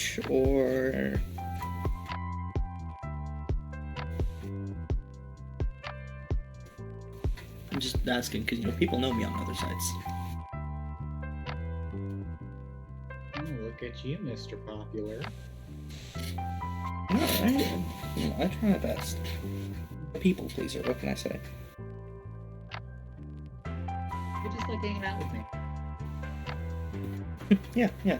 Twitch or... I'm just asking because, you know, people know me on other sites. Oh, look at you, Mr. Popular. I try my best. People pleaser, what can I say? You just like hanging out with me. Yeah.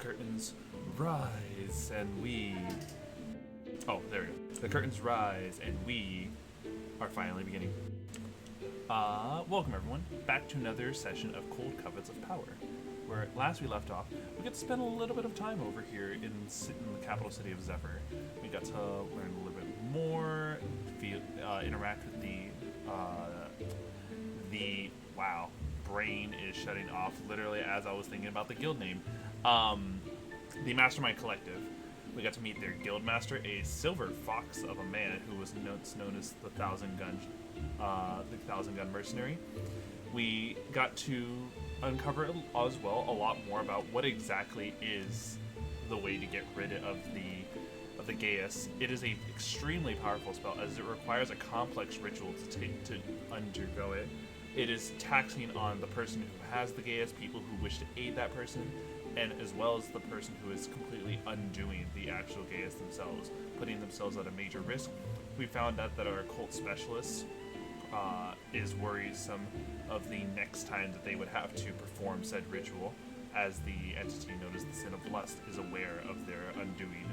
curtains rise and we... Oh, there we go. The curtains rise and we are finally beginning. Welcome everyone, back to another session of Cold Covets of Power, where last we left off, we got to spend a little bit of time over here in the capital city of Ryvr. We got to learn a little bit more, interact with wow, brain is shutting off literally as I was thinking about the guild name. The Mastermind Collective. We got to meet their guild master, a silver fox of a man who was known as the Thousand Gun Mercenary. We got to uncover as well a lot more about what exactly is the way to get rid of the Gaius. It is a extremely powerful spell as it requires a complex ritual to undergo it. It is taxing on the person who has the Gaius, people who wish to aid that person, and as well as the person who is completely undoing the actual Gaius themselves, putting themselves at a major risk. We found out that our occult specialist is worrisome of the next time that they would have to perform said ritual, as the entity known as the Sin of Lust is aware of their undoing.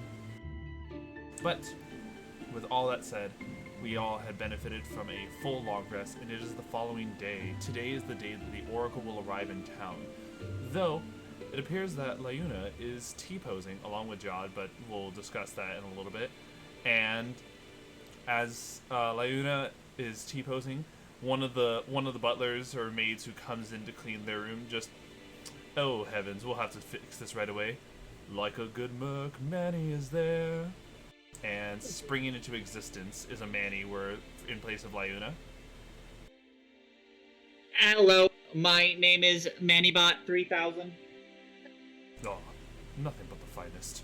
But, with all that said, we all had benefited from a full long rest, and it is the following day. Today is the day that the Oracle will arrive in town. Though, it appears that Lyuna is T-posing along with Jod, but we'll discuss that in a little bit. And as Lyuna is T-posing, one of the butlers or maids who comes in to clean their room just, oh heavens, we'll have to fix this right away. Like a good merc, Manny is there. And springing into existence is a Manny in place of Lyuna. Hello, my name is Mannybot3000. Oh, nothing but the finest.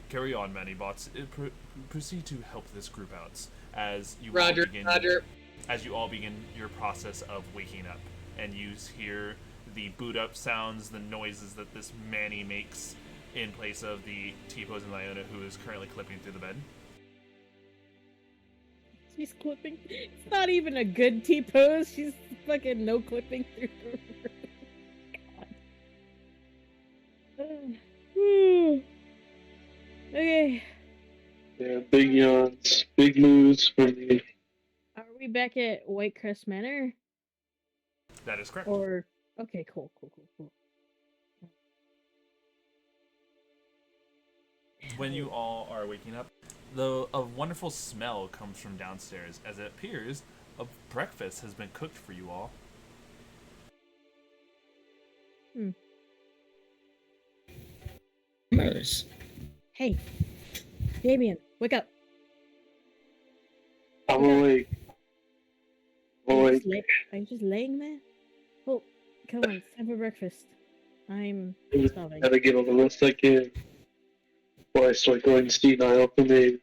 Carry on, Mannybots. Proceed to help this group out as you all begin your process of waking up, and you hear the boot up sounds, the noises that this Manny makes in place of the T-posing Lyuna, who is currently clipping through the bed. She's clipping. It's not even a good T-pose. She's fucking no clipping through her. God. Okay. Yeah, big yawns, big moves for me. Are we back at Whitecrest Manor? That is correct. Or okay, cool. When you all are waking up, a wonderful smell comes from downstairs, as it appears a breakfast has been cooked for you all. Murders. Hey, Damian, wake up. I'm awake. Are you just laying there? Oh, come on, it's time for breakfast. I'm starving. Gotta get on the list I can before I start going senile for me.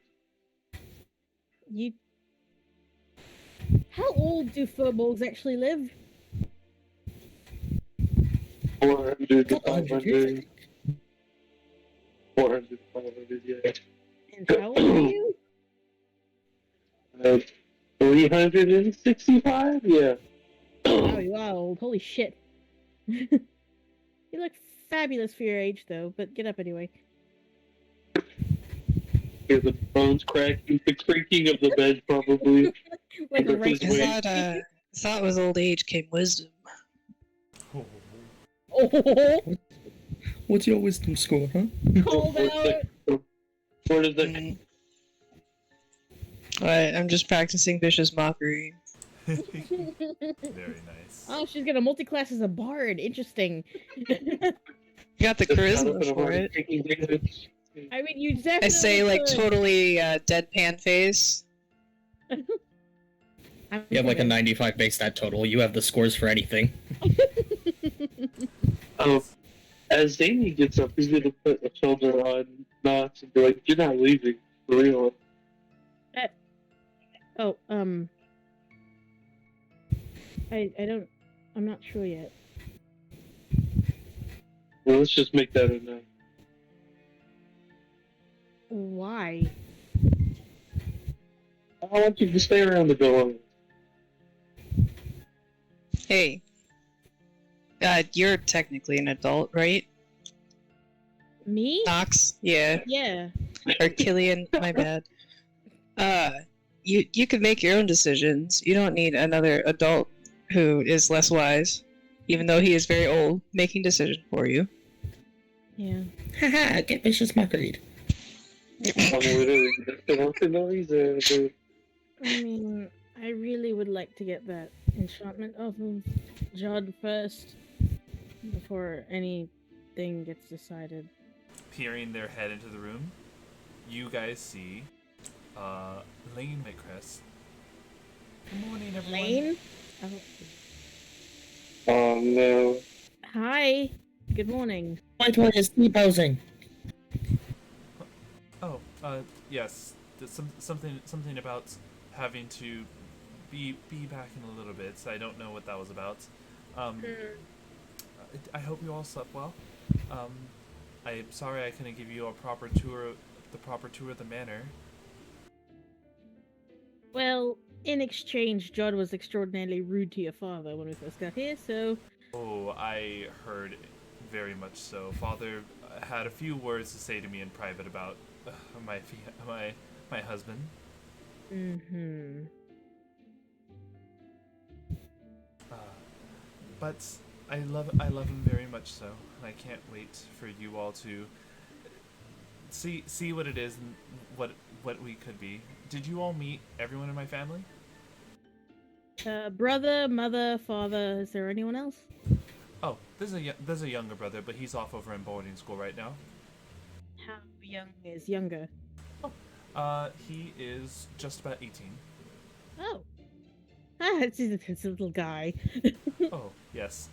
How old do furbolgs actually live? 400 to 500. 400 to 500, yeah. And how old are you? 365? Yeah. Wow, you are old. Holy shit. You look fabulous for your age, though, but get up anyway. Hear the bones cracking, the creaking of the bed, probably. Like a His weight. I thought with old age came wisdom. Oh, What's your wisdom score, huh? called out. Where does that I'm just practicing vicious mockery. Very nice. Oh, she's gonna multi-class as a bard. Interesting. You got the charisma for it. I mean, you definitely I say, like, could. totally deadpan face. You have like a 95 base stat total. You have the scores for anything. As Damian gets up, he's gonna put a shoulder on Nox and be like, "You're not leaving, for real." I'm not sure yet. Well, let's just make that a no. Why? I want you to stay around the door. Hey. You're technically an adult, right? Me? Nox, yeah, Yeah. or Killian, my bad. You could make your own decisions. You don't need another adult who is less wise, even though he is very old, making decisions for you. Yeah. Haha, get vicious mockered. I'm literally just walking noise. I mean, I really would like to get that enchantment off of Judd first before anything gets decided. Peering their head into the room, you guys see Lane McCrest. Good morning, everyone. Lane? Oh no. Hi. Good morning. My toy is T-posing. Oh, yes. Something about having to be back in a little bit. I don't know what that was about. I hope you all slept well. I'm sorry I couldn't give you the proper tour of the manor. Well, in exchange, Judd was extraordinarily rude to your father when we first got here, so... Oh, I heard very much so. Father had a few words to say to me in private about my husband. Mm-hmm. But I love him very much so, and I can't wait for you all to see what it is and what we could be. Did you all meet everyone in my family? Brother, mother, father, is there anyone else? Oh, there's a younger brother, but he's off over in boarding school right now. How young is younger? He is just about 18. Oh. Ah, it's a little guy. Oh, yes.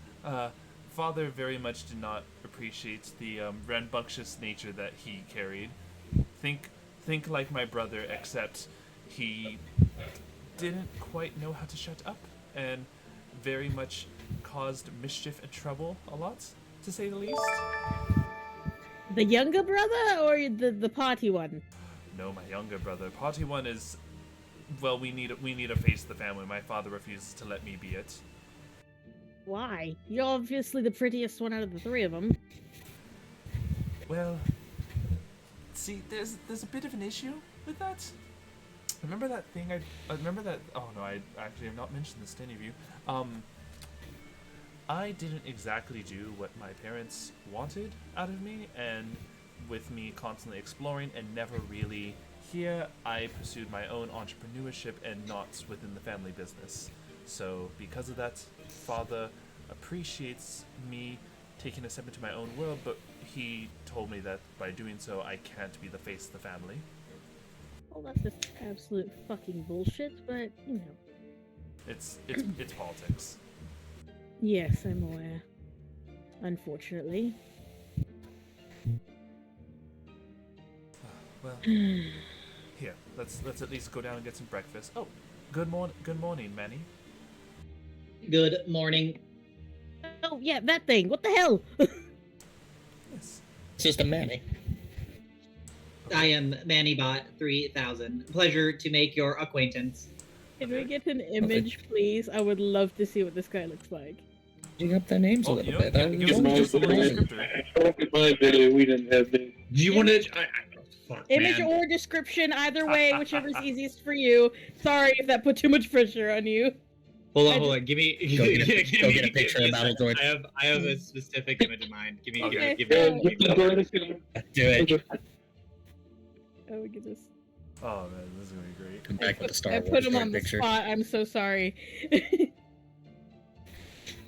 Father very much did not appreciate the rambunctious nature that he carried. Think like my brother, except he didn't quite know how to shut up, and very much caused mischief and trouble a lot, to say the least. The younger brother or the party one? No, my younger brother. Party one is, well, we need a face of the family. My father refuses to let me be it. Why? You're obviously the prettiest one out of the three of them. Well, see, there's a bit of an issue with that. Remember that thing I remember that. Oh no, I actually have not mentioned this to any of you. I didn't exactly do what my parents wanted out of me, and with me constantly exploring and never really here, I pursued my own entrepreneurship and not within the family business. So because of that, Father appreciates me taking a step into my own world, but he told me that by doing so, I can't be the face of the family. Well, that's just absolute fucking bullshit, but, you know. It's politics. Yes, I'm aware. Unfortunately. Well, here, let's at least go down and get some breakfast. Oh, good morning, Manny. Good morning. Oh, yeah, that thing! What the hell? Yes. It's just a Manny. I am Mannybot 3000. Pleasure to make your acquaintance. Can we get an image, please? I would love to see what this guy looks like. You up their names a Oh, little you know, bit. yeah, give us just a little imagine. descriptor. Back in my day, we didn't have names. Do you want to? Fuck, Image man. or description, either way, whichever's easiest for you. Sorry if that put too much pressure on you. Hold on. Give me. Go get a- give go me- get a give picture me of a second. Battledore. I have a specific image in mind. Give me. Okay. Give Yeah, me. you can go ahead and Do it. Oh, my goodness. Oh man, this is gonna be great. Come back with the Star I Wars put him on the picture. spot. I'm so sorry.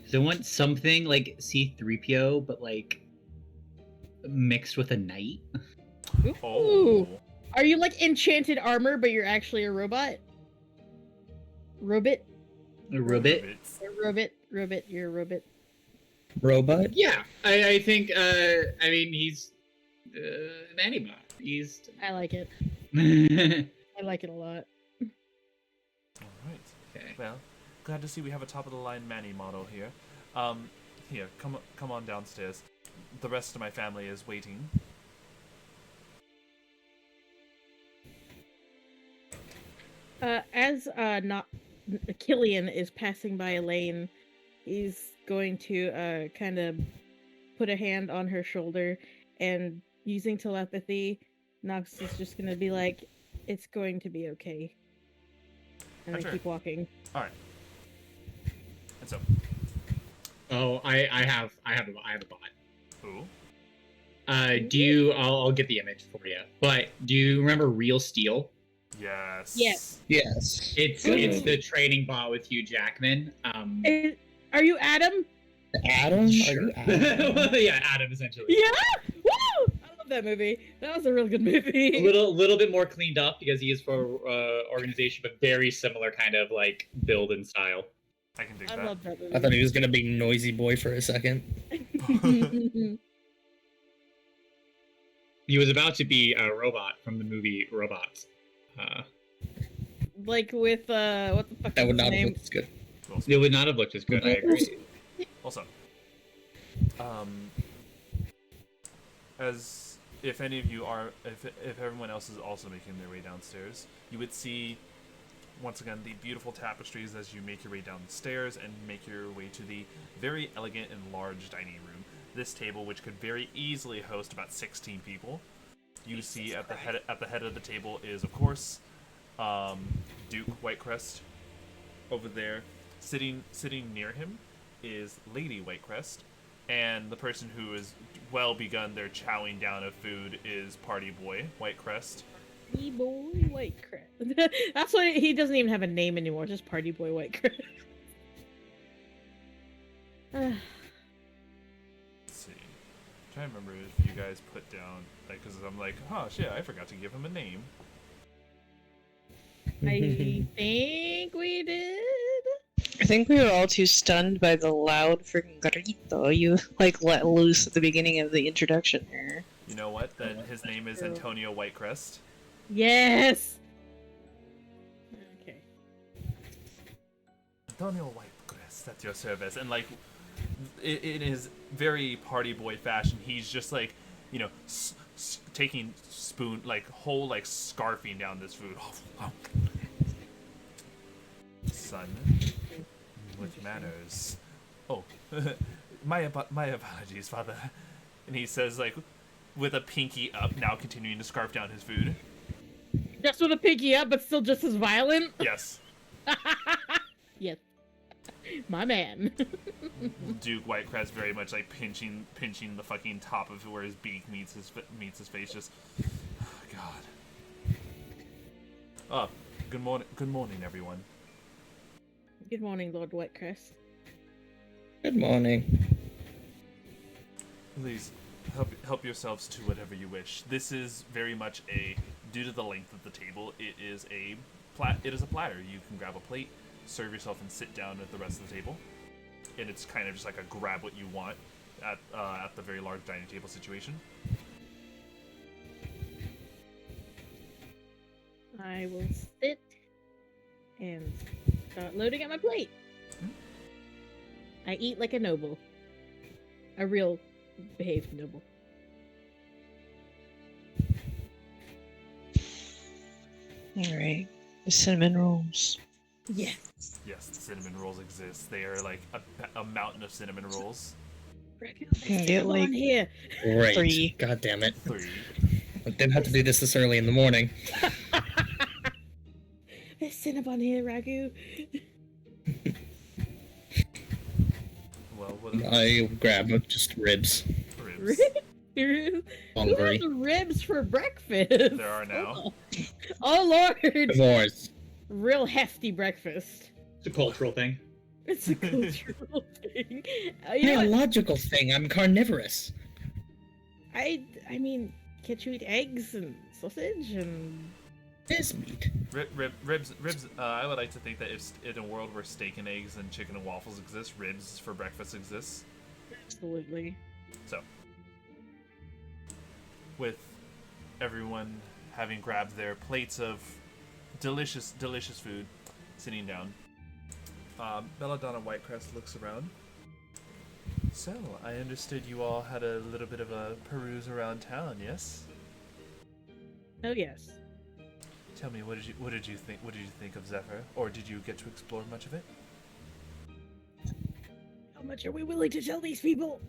So I want something like C-3PO, but like mixed with a knight. Ooh. Oh, Are you like enchanted armor, but you're actually a robot? Robot? A ribbit. Robot, you're a robot. Robot? Yeah, I think. I mean, he's Mannybot. He's. I like it. Okay. I like it a lot. all right. Well, glad to see we have a top of the line Manny model here. Here, come on downstairs. The rest of my family is waiting. As not Killian is passing by Elaine, he's going to kind of put a hand on her shoulder and using telepathy, Nox is just gonna be like, "It's going to be okay," and then Sure. keep walking. All right. And so, Oh, I have a bot. ooh, Do you? I'll get the image for you. But do you remember Real Steel? yes. Yes. Yes. It's Good. the training bot with Hugh Jackman. Are you Adam? Adam? Are Sure. you Adam? Yeah, Adam essentially. Yeah. Woo! I love that movie. That was a real good movie. A little bit more cleaned up because he is for organization, but very similar kind of like build and style. I can dig I that. love that movie. I thought he was gonna be Noisy Boy for a second. He was about to be a robot from the movie Robots. Like with what the fuck That is would his not have name? looked as good. It would not have looked as good. I agree. Also, as if any of you are, if everyone else is also making their way downstairs, you would see once again the beautiful tapestries as you make your way down the stairs and make your way to the very elegant and large dining room. This table, which could very easily host about 16 people, you see at the head of the table is, of course, Duke Whitecrest. Over there, sitting near him, is Lady Whitecrest, and the person who has well begun their chowing down of food is Party Boy Whitecrest. Party Boy Whitecrest. That's why he doesn't even have a name anymore. Just Party Boy Whitecrest. Let's see. I'm trying to remember if you guys put down, like, because I'm like, oh shit, I forgot to give him a name. I think we did. I think we were all too stunned by the loud freaking grito you like let loose at the beginning of the introduction there. You know what? Then his name is Antonio Whitecrest. Yes. Okay. Antonio Whitecrest at your service, and like, in his very Party Boy fashion, he's just like, you know, taking spoon, like whole, like scarfing down this food. Son, with manners. Oh, my apologies, father. And he says, like, with a pinky up, now continuing to scarf down his food. Just with a pinky up, but still just as violent. Yes. Yes. My man. Duke Whitecrest very much like pinching the fucking top of where his beak meets his face. Just, oh, God. Oh, good morning, everyone. Good morning, Lord Whitecrest. Good morning. Please help yourselves to whatever you wish. This is very much due to the length of the table. It is a platter. You can grab a plate, serve yourself, and sit down at the rest of the table. And it's kind of just like a grab what you want at the very large dining table situation. I will sit and start loading up my plate. I eat like a noble. A real behaved noble. Alright. The cinnamon rolls. Yes. Yes, the cinnamon rolls exist. They are like a mountain of cinnamon rolls. Get like on here. Great. 3. God damn it. 3. I didn't have to do this early in the morning. There's Cinnabon here, Raggu. Well, what I grab just ribs. ribs? Who Hungry. has ribs for breakfast? There are now. Oh Lord! Divorce. Real hefty breakfast. It's a cultural thing. It's a cultural thing. You know Yeah, what? logical thing. I'm carnivorous. I mean, can't you eat eggs and sausage and? It is meat. Ribs. I would like to think that if in a world where steak and eggs and chicken and waffles exist, ribs for breakfast exists. Absolutely. So, with everyone having grabbed their plates of delicious food, sitting down, Belladonna Whitecrest looks around. So, I understood you all had a little bit of a peruse around town, yes? Oh yes. Tell me, what did you think? What did you think of Zephyr, or did you get to explore much of it? How much are we willing to tell these people?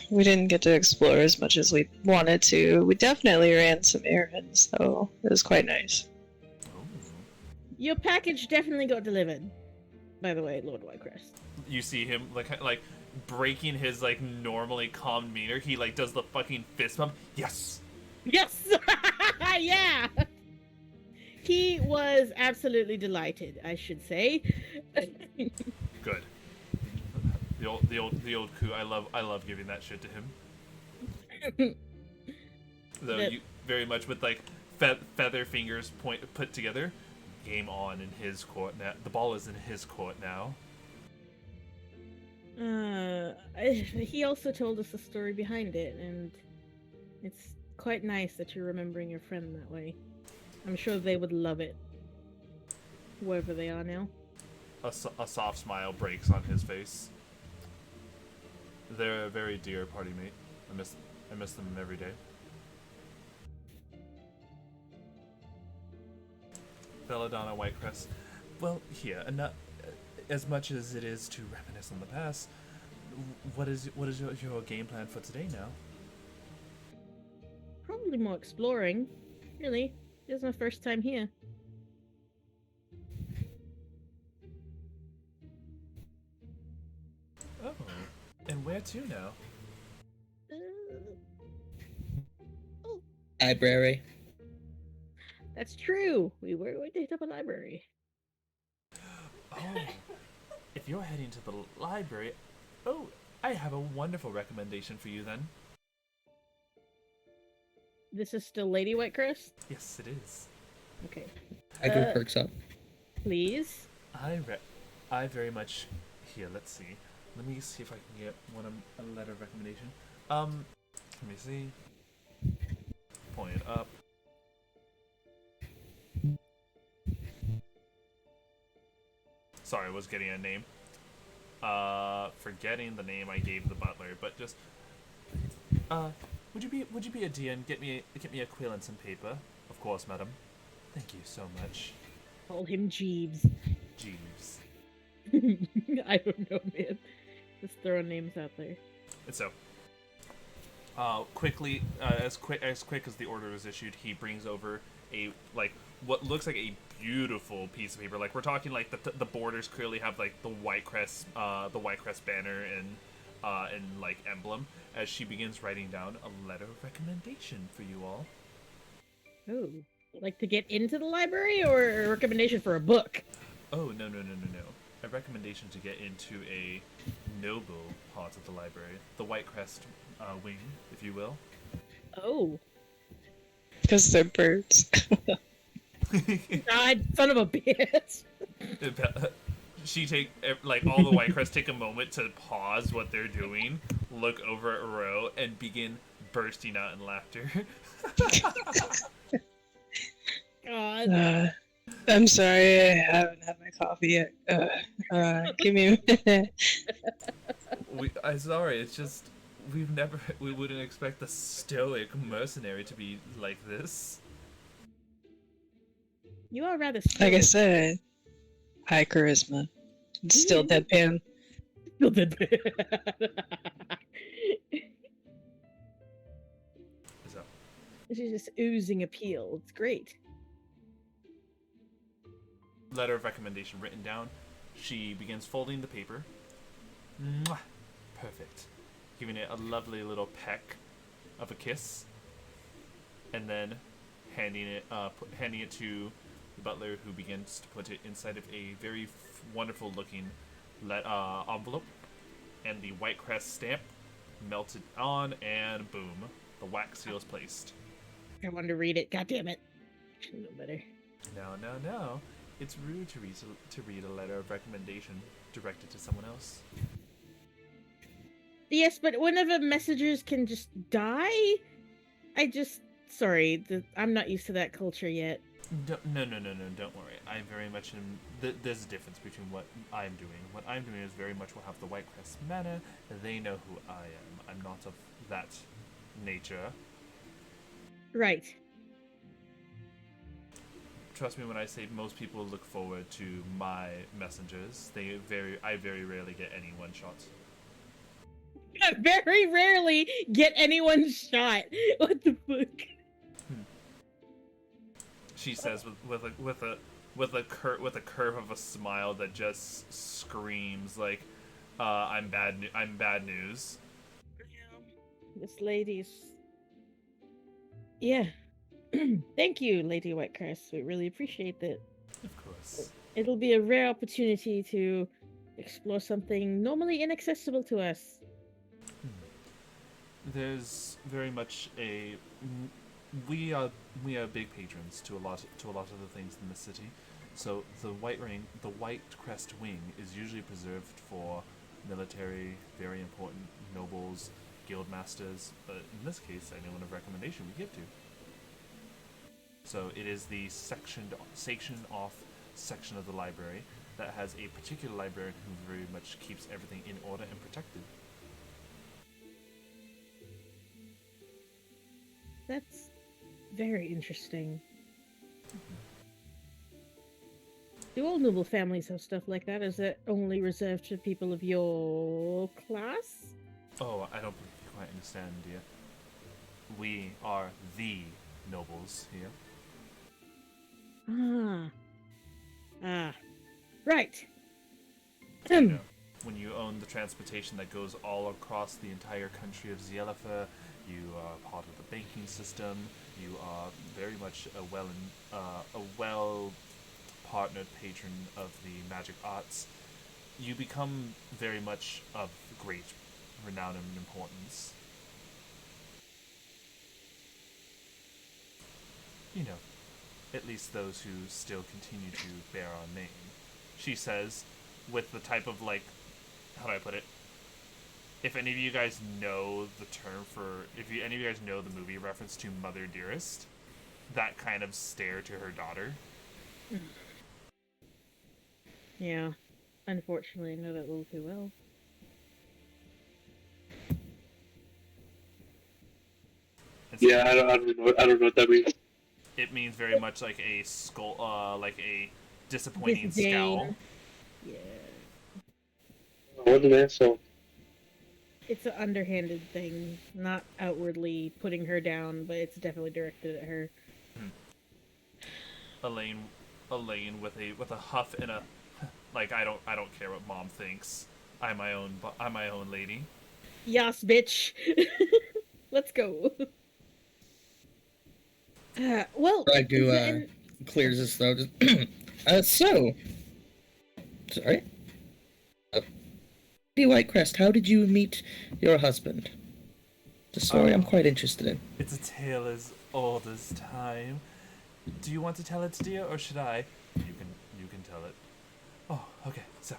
We didn't get to explore as much as we wanted to. We definitely ran some errands, though. It was quite nice. Oh. Your package definitely got delivered. By the way, Lord Whitecrest. You see him like breaking his like normally calm demeanor. He like does the fucking fist bump. Yes. Yes! Yeah! He was absolutely delighted, I should say. Good. The old coup. I love giving that shit to him. Though you very much with like feather fingers put together. Game on in his court now. The ball is in his court now. He also told us the story behind it, and it's quite nice that you're remembering your friend that way. I'm sure they would love it. Wherever they are now. A soft smile breaks on his face. They're a very dear party mate. I miss them every day. Belladonna Whitecrest. Well, here, and not as much as it is to reminisce on the past. What is your game plan for today now? Probably more exploring. Really, this is my first time here. Oh, and where to now? Library. That's true. We were going to hit up a library. Oh, if you're heading to the library, oh, I have a wonderful recommendation for you then. This is still Lady Whitecrest? Yes, it is. Okay. I go perks up. Please. I very much. Here, let's see. Let me see if I can get a letter of recommendation. Let me see. Pulling it up. Sorry, I was getting a name. Forgetting the name I gave the butler, but just would you be a dear and get me a quill and some paper? Of course, madam. Thank you so much. Call him Jeeves. Jeeves. I don't know, man. Just throwing names out there. And so, quickly, as quick as the order was issued, he brings over a what looks like a beautiful piece of paper. Like we're talking like the borders clearly have like the Whitecrest banner and like emblem. As she begins writing down a letter of recommendation for you all. Oh, like to get into the library, or a recommendation for a book? Oh no! A recommendation to get into a noble part of the library, the Whitecrest wing, if you will. Oh. Because they're birds. God, son of a bitch. She all the Whitecrest take a moment to pause what they're doing, look over at Ro, and begin bursting out in laughter. God. I'm sorry, I haven't had my coffee yet. Give me a minute. I'm sorry, it's just we wouldn't expect the stoic mercenary to be like this. You are rather Like I said, high charisma. It's still deadpan. Still deadpan. So, She's just oozing appeal. It's great. letter of recommendation written down. She begins folding the paper. Mwah! Perfect. Giving it a lovely little peck of a kiss. And then handing it to the butler, who begins to put it inside of a very wonderful looking envelope. And the Whitecrest stamp melted on, and boom, the wax seal is placed. I wanted to read it. God damn it. Should know better. No. It's rude to read a letter of recommendation directed to someone else. Yes, but whenever messengers can just die, sorry, I'm not used to that culture yet. No, don't worry. I very much am. There's a difference between what I'm doing. What I'm doing is very much will have the Whitecrest manner. They know who I am. I'm not of that nature. Right. Trust me when I say most people look forward to my messengers. I very rarely get any one-shots. Very rarely get anyone shot. What the fuck? She says with a curve of a smile that just screams like, I'm bad news. This lady's. Yeah. Thank you, Lady Whitecrest. We really appreciate that. Of course. It'll be a rare opportunity to explore something normally inaccessible to us. There's very much a we are big patrons to a lot of the things in the city. So the White Crest Wing is usually preserved for military, very important nobles, guild masters, but in this case, anyone of recommendation we give to. So it is the sectioned off section of the library that has a particular librarian who very much keeps everything in order and protected. That's very interesting. Do all noble families have stuff like that? Is it only reserved to people of your class? Oh, I don't quite understand, dear. We are the nobles here. Right. You know, when you own the transportation that goes all across the entire country of Zyellifer, you are part of the banking system. You are very much a well partnered patron of the magic arts. You become very much of great renown and importance. You know, at least those who still continue to bear our name. She says, with the type of, like, how do I put it? If any of you guys know the term for, any of you guys know the movie reference to Mother Dearest, that kind of stare to her daughter. Yeah, unfortunately, I know that little too well. Yeah, I don't know what that means. It means very much like a skull, like a disappointing scowl. Yeah. What an asshole. It's an underhanded thing, not outwardly putting her down, but it's definitely directed at her. Elaine with a huff and a like I don't care what mom thinks. I'm my own lady. Yas, bitch. Let's go. Well, Raggu clears his throat. Sorry. Lady Whitecrest, how did you meet your husband? The story I'm quite interested in. It's a tale as old as time. Do you want to tell it, dear, or should I? You can tell it. Oh, okay. So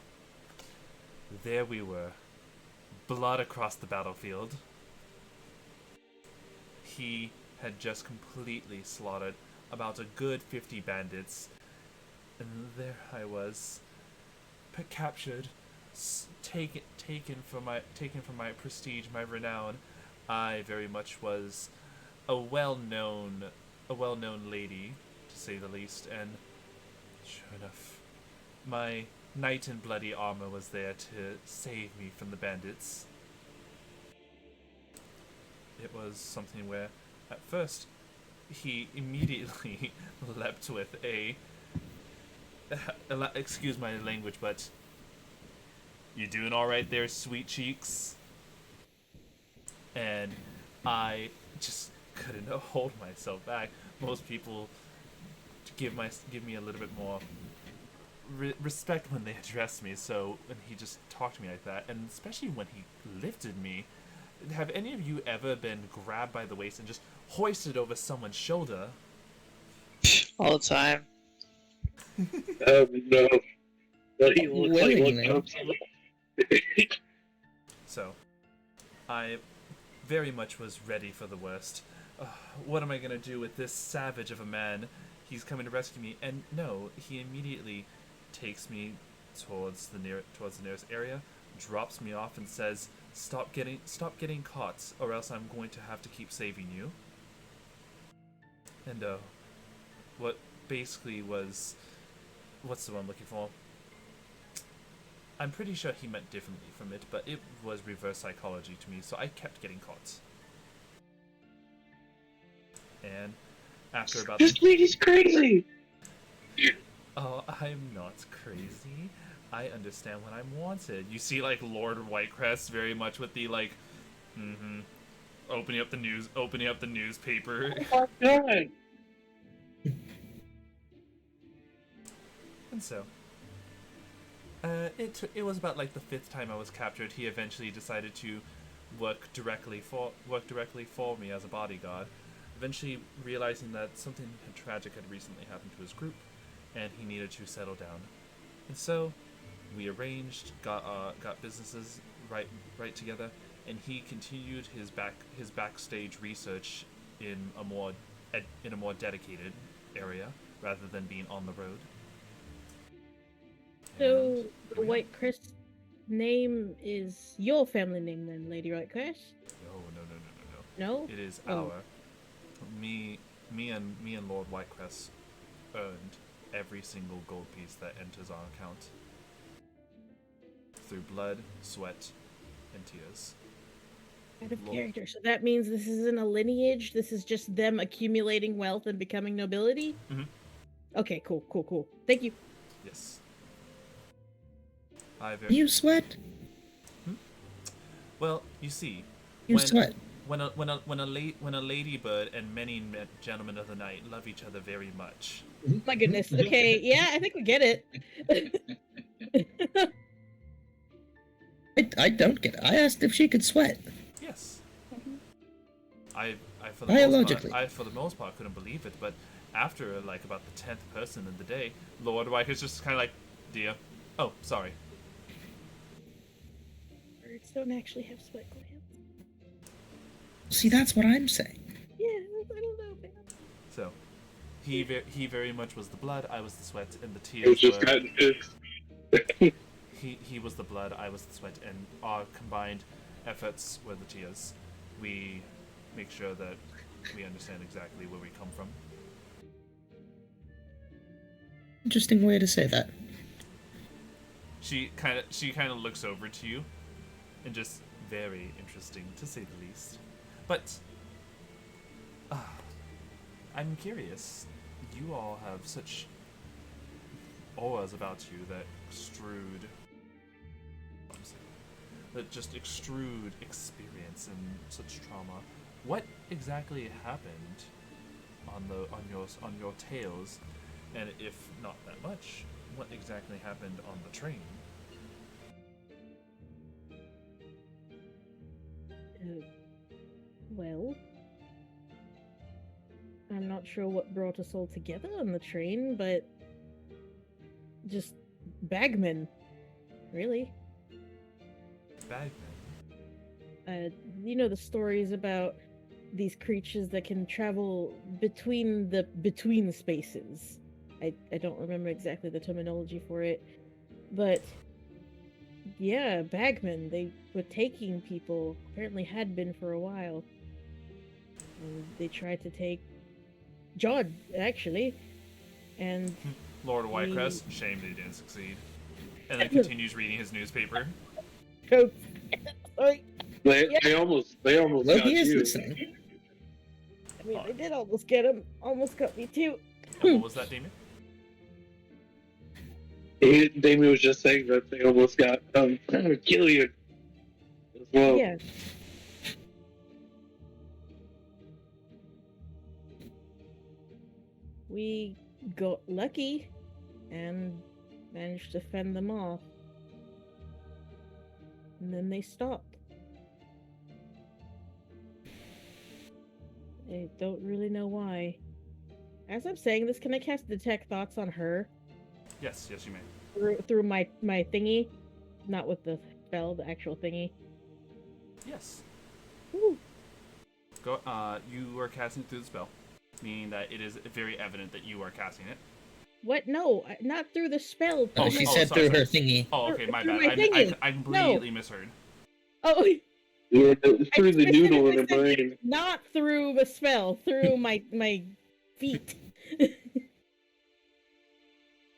there we were, blood across the battlefield. He had just completely slaughtered about a good 50 bandits, and there I was, captured, taken from my prestige, my renown. I very much was a well-known lady, to say the least, and sure enough, my knight in bloody armor was there to save me from the bandits. It was something where, at first, he immediately leapt with a excuse my language, but you doing all right there, sweet cheeks? And I just couldn't hold myself back. Most people give me a little bit more respect when they address me, so when he just talked to me like that, and especially when he lifted me. Have any of you ever been grabbed by the waist and just hoisted over someone's shoulder? All the time. No. But he looks like So, I very much was ready for the worst. What am I gonna do with this savage of a man? He's coming to rescue me, and no, he immediately takes me towards the nearest area, drops me off, and says, "Stop getting caught, or else I'm going to have to keep saving you." And what basically was, what's the one I'm looking for? I'm pretty sure he meant differently from it, but it was reverse psychology to me, so I kept getting caught. And after about... This lady's crazy! Oh, I'm not crazy. I understand when I'm wanted. You see, like, Lord Whitecrest very much with the, like, opening up the newspaper. Oh my god! And so, it was about like the 5th time I was captured. He eventually decided to work directly for me as a bodyguard. Eventually realizing that something tragic had recently happened to his group, and he needed to settle down. And so, we arranged, got businesses right together, and he continued his backstage research in a more dedicated area rather than being on the road. So, the White Crest name is your family name then, Lady White Crest? No. No? It is Oh. me and Lord Whitecrest earned every single gold piece that enters our account through blood, sweat, and tears. Out of character. So that means this isn't a lineage, this is just them accumulating wealth and becoming nobility? Mhm. Okay, cool. Thank you. Yes. You sweat? Well, you see, You sweat. when a ladybird and many gentlemen of the night love each other very much. My goodness. Okay, yeah, I think we get it. I don't get it. I asked if she could sweat. Yes. Mhm. I for Biologically. the most part couldn't believe it, but after like about the 10th person in the day, Lord White is just kind of like, dear, oh sorry. Birds don't actually have sweat glands. See, that's what I'm saying. Yeah, I don't know, man. So, he very much was the blood, I was the sweat, and the It was tears just were... gotten fixed. He was the blood, I was the sweat, and our combined efforts were the tears. We make sure that we understand exactly where we come from. Interesting way to say that. She kind of looks over to you, and just very interesting to say the least. But I'm curious. You all have such auras about you that just extrude experience and such trauma. What exactly happened on your tales, and if not that much, what exactly happened on the train? Well, I'm not sure what brought us all together on the train, but just bagmen, really. Bagman. You know the stories about these creatures that can travel between spaces. I don't remember exactly the terminology for it, but yeah, bagmen. They were taking people. Apparently, had been for a while. And they tried to take John, actually, and Lord Whitecrest, shame that he didn't succeed. And then continues reading his newspaper. oh, sorry. They almost Well, got he is you. listening. I mean, they did almost get him. Almost got me too. And what was that, Damian? Damian was just saying that they almost got Gillian as well. Yeah. We got lucky and managed to fend them off. And then they stopped. I don't really know why. As I'm saying this, can I cast Detect Thoughts on her? Yes, you may. Through my thingy? Not with the spell, the actual thingy. Yes. Woo. Go. You are casting through the spell, meaning that it is very evident that you are casting it. What? No, not through the spell. Oh, through she my- said sorry, through her sorry. thingy. Oh, okay, my Through bad. my thingy. I completely misheard. Oh, Yeah, through the I noodle in her specifically said brain. not through the spell, through my feet.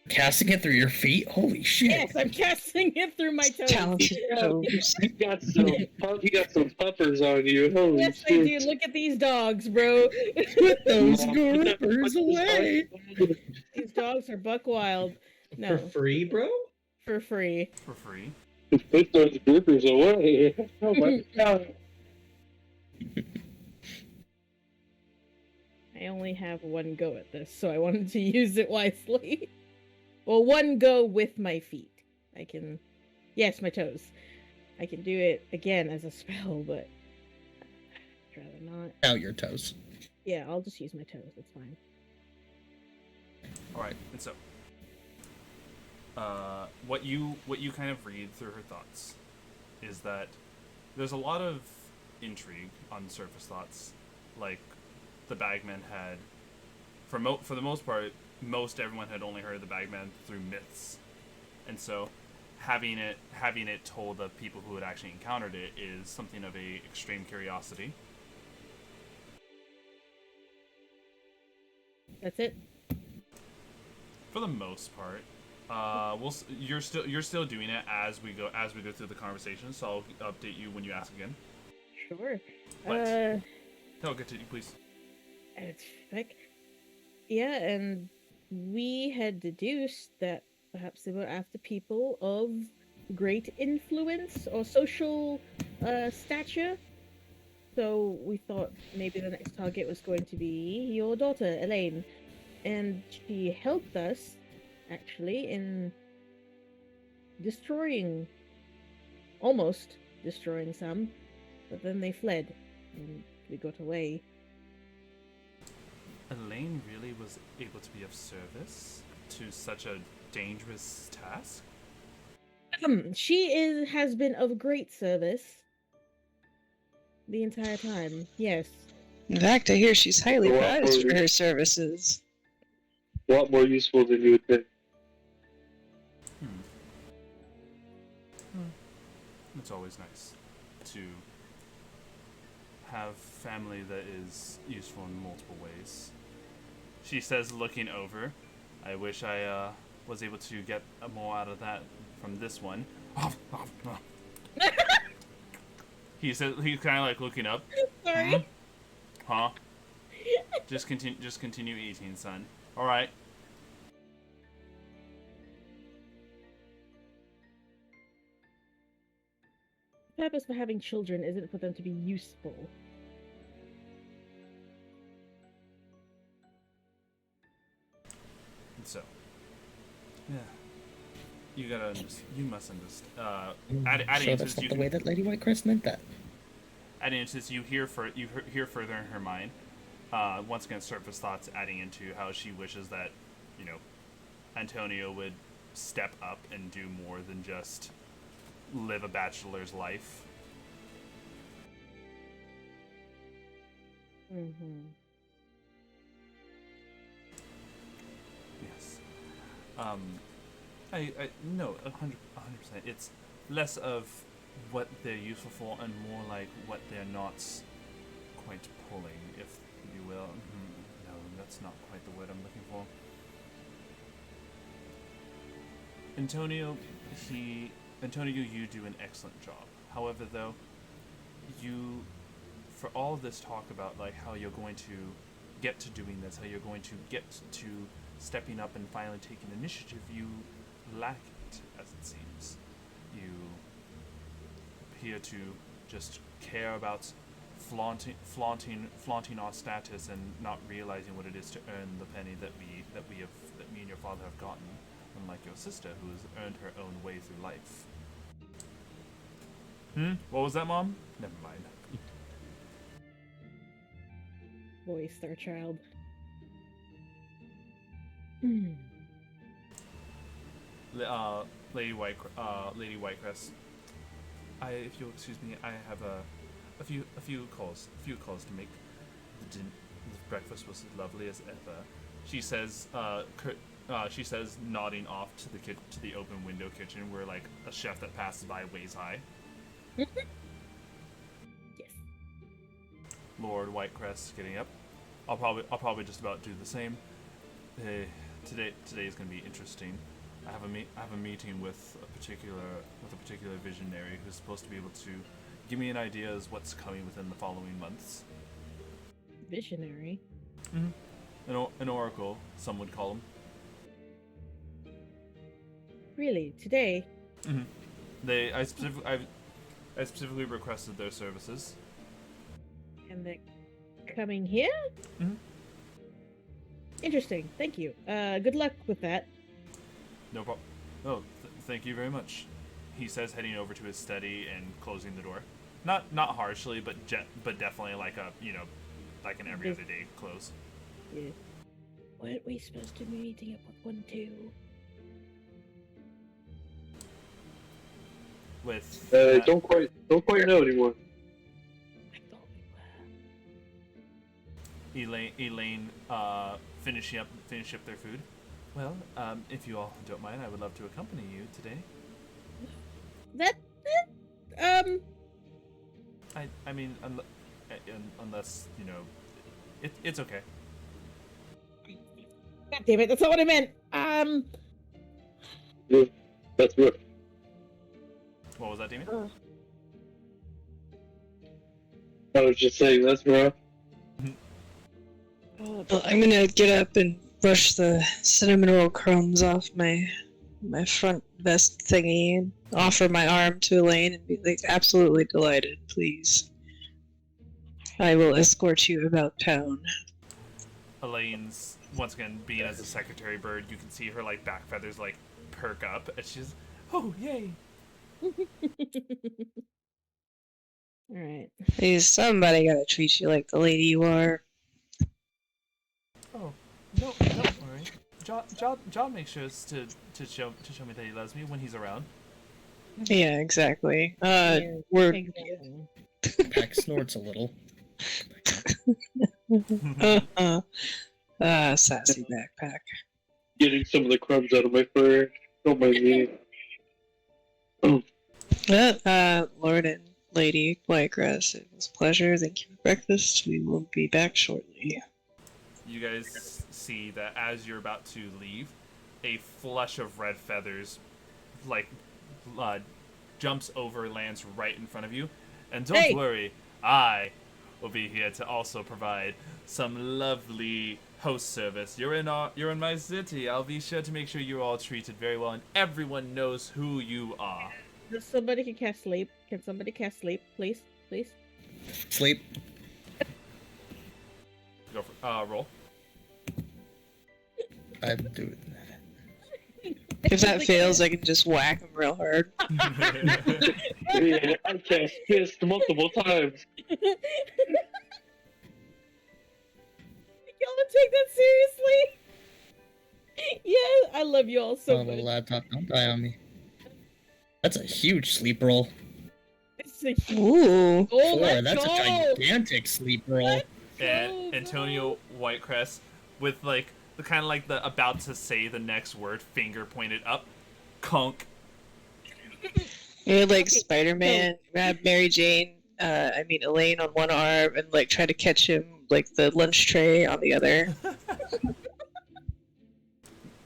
Casting it through your feet? Holy shit! Yes, I'm casting it through my toes. Talented toes. You got some puppers on you. Holy Yes, I shit. do. Look at these dogs, bro. Put those Wow. grippers away! These dogs are buck wild. For No, free, bro? for free. For free. Put those grippers away. Oh my god. I only have one go at this, so I wanted to use it wisely. Well, one go with my feet. I can... Yes, my toes. I can do it again as a spell, but... I'd rather not. Out your toes. Yeah, I'll just use my toes. That's fine. All right, and so, what you kind of read through her thoughts is that there's a lot of intrigue on surface thoughts, like the Bagman had, for the most part, most everyone had only heard of the Bagman through myths, and so having it told of people who had actually encountered it is something of a extreme curiosity. That's it? For the most part, you're still doing it as we go through the conversation. So I'll update you when you ask again. Sure. Let's- No, continue, please. It's like... Yeah, and we had deduced that perhaps they were after people of great influence or social stature. So we thought maybe the next target was going to be your daughter, Elaine. And she helped us, actually, in almost destroying some. But then they fled, and we got away. Elaine really was able to be of service to such a dangerous task? She has been of great service the entire time, yes. In fact, I hear she's highly Well, prized for her services. A lot more useful than you would think. It's always nice to have family that is useful in multiple ways. She says, looking over, I wish I was able to get more out of that from this one. He said he's kind of like looking up. Sorry. Huh? Just continue eating, son. All right. The purpose for having children isn't for them to be useful. So, yeah, you must understand. Adding So into that's this, not the way that Lady Whitecrest meant that. adding into this, you hear further in her mind. Once again, surface thoughts adding into how she wishes that, Antonio would step up and do more than just live a bachelor's life. Mm-hmm. Yes. I no, 100%. It's less of what they're useful for and more like what they're not quite pulling, if you will. No, that's not quite the word I'm looking for. Antonio, you do an excellent job. However, though, for all this talk about like how you're going to get to doing this, how you're going to get to stepping up and finally taking initiative, you lack it, as it seems. You appear to just care about flaunting our status and not realizing what it is to earn the penny that me and your father have gotten, unlike your sister, who has earned her own way through life. What was that, Mom? Never mind. Boy, star child. Lady Whitecrest. If you'll excuse me, I have a few calls to make. The breakfast was as lovely as ever. She says, nodding off to the open window kitchen, where like a chef that passes by waist high. Yes. Lord Whitecrest getting up. I'll probably just about do the same. today is going to be interesting. I have a meeting with a particular visionary who's supposed to be able to give me an idea as what's coming within the following months. Visionary. An oracle, some would call him. Really? Today? I specifically requested their services. And they're coming here? Interesting. Thank you. Good luck with that. No problem. Oh, thank you very much. He says, heading over to his study and closing the door. Not harshly, but definitely like like an every other day close. Yeah. Weren't we supposed to be meeting up with one too? With don't quite know anymore. I thought we were. Elaine finishing up their food. Well, if you all don't mind, I would love to accompany you today. I mean, unless it's okay. God damn it! That's not what I meant. Yeah, that's rough. What was that, Damian? I was just saying that's rough. Well, I'm gonna get up and brush the cinnamon roll crumbs off my front vest thingy and offer my arm to Elaine and be like, absolutely delighted, please. I will escort you about town. Elaine's, once again, being as a secretary bird, you can see her like back feathers like perk up and she's, oh yay. Alright. Please, somebody gotta treat you like the lady you are. Oh, no, don't worry. John makes sure to show me that he loves me when he's around. Yeah, exactly. Yeah, We're exactly. Pack snorts a little. sassy backpack. Getting some of the crumbs out of my fur. Don't mind me. Lord and Lady Whitegrass, it was a pleasure. Thank you for breakfast. We will be back shortly. You guys see that as you're about to leave, a flush of red feathers, like, jumps over, lands right in front of you. And don't worry, I will be here to also provide some lovely host service. You're in my city. I'll be sure to make sure you're all treated very well, and everyone knows who you are. Does somebody can cast sleep? Can somebody cast sleep, please? Please? Sleep. Go for roll. I'm doing If that fails, I can just whack him real hard. Yeah, I cast fist multiple times. Y'all would take that seriously? Yeah, I love you all so Oh, the much. laptop, don't die on me. That's a huge sleep roll. It's a huge... Ooh. Oh, 4, let's that's go! a gigantic sleep roll. And Antonio Whitecrest with like the kind of like the about to say the next word, finger pointed up, conk. You're like Okay, Spider-Man, grab Mary Jane, Elaine on one arm and like try to catch him like the lunch tray on the other.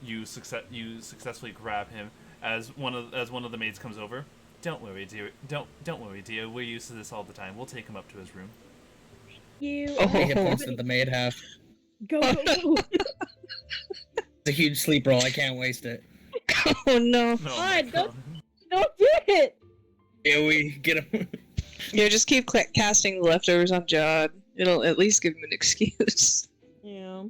You successfully grab him as one of the maids comes over. Don't worry, dear. Don't worry, dear. We're used to this all the time. We'll take him up to his room. You... Oh. How many hit points did the maid have? Go, go, go! It's a huge sleep roll, I can't waste it. Oh no. No, God, don't do it! Here we get him. Yeah, just keep casting the leftovers on John. It'll at least give him an excuse. Yeah.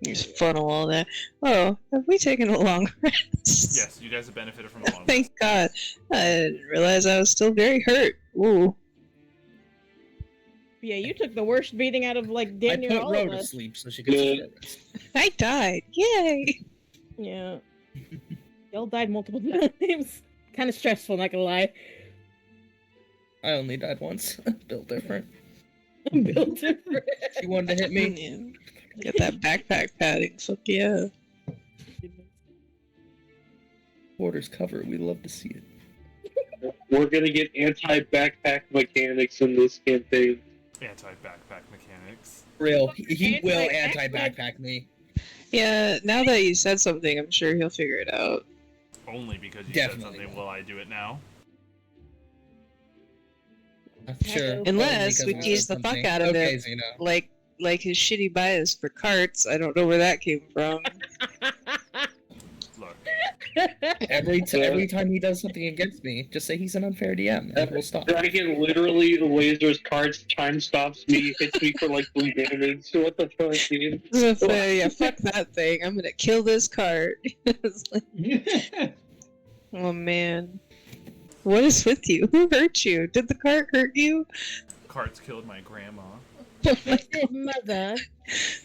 Just funnel all that. Oh, have we taken a long rest? Yes, you guys have benefited from a long rest. Thank God. I didn't realize I was still very hurt. Ooh. Yeah, you took the worst beating out of, like, damn I near put all Ro of to us. sleep so she could see it. I died. Yay! Yeah. Y'all died multiple times. Kind of stressful, not gonna lie. I only died once. Built different. Built different. She wanted to hit me. Yeah. Get that backpack padding. Fuck yeah. Borders cover. We love to see it. We're gonna get anti-backpack mechanics in this campaign. Anti-backpack mechanics. Real. He will Anti-backpack. anti-backpack me. Yeah, now that you said something, I'm sure he'll figure it out. Only because you Definitely said something, not. will I do it now? Sure. Unless only we 'cause tease said the fuck something. out of okay, him. Zeno. Like his shitty bias for carts. I don't know where that came from. Look, Every time he does something against me, just say he's an unfair DM, and we'll stop. Dragon literally lasers cards, time stops me, hits me for like 3 damage. So what the fuck, dude? Yeah, fuck that thing. I'm gonna kill this cart. It's like, oh man. What is with you? Who hurt you? Did the cart hurt you? carts killed my grandma. Did mother?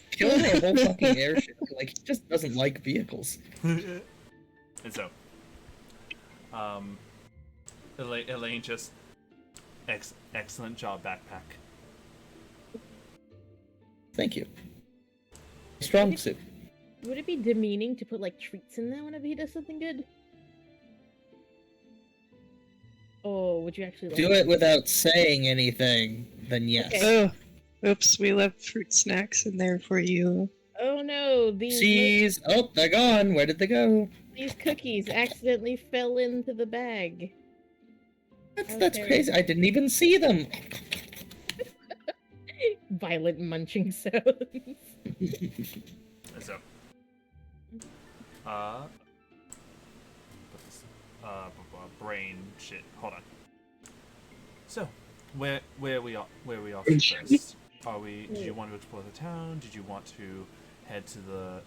Kill the whole fucking airship. Like, he just doesn't like vehicles. And so, Elaine just excellent job, backpack. Thank you. Strong suit. Would it be demeaning to put like treats in there whenever he does something good? Oh, would you actually like Do it without saying anything, then yes. Okay. Oh, oops, we left fruit snacks in there for you. Oh no, Cheese! Oh, they're gone. Where did they go? these cookies accidentally fell into the bag. That's Okay. crazy. I didn't even see them. Violent munching sounds. And so, brain shit. Hold on. So, where we off first? Do you want to explore the town? Did you want to head to the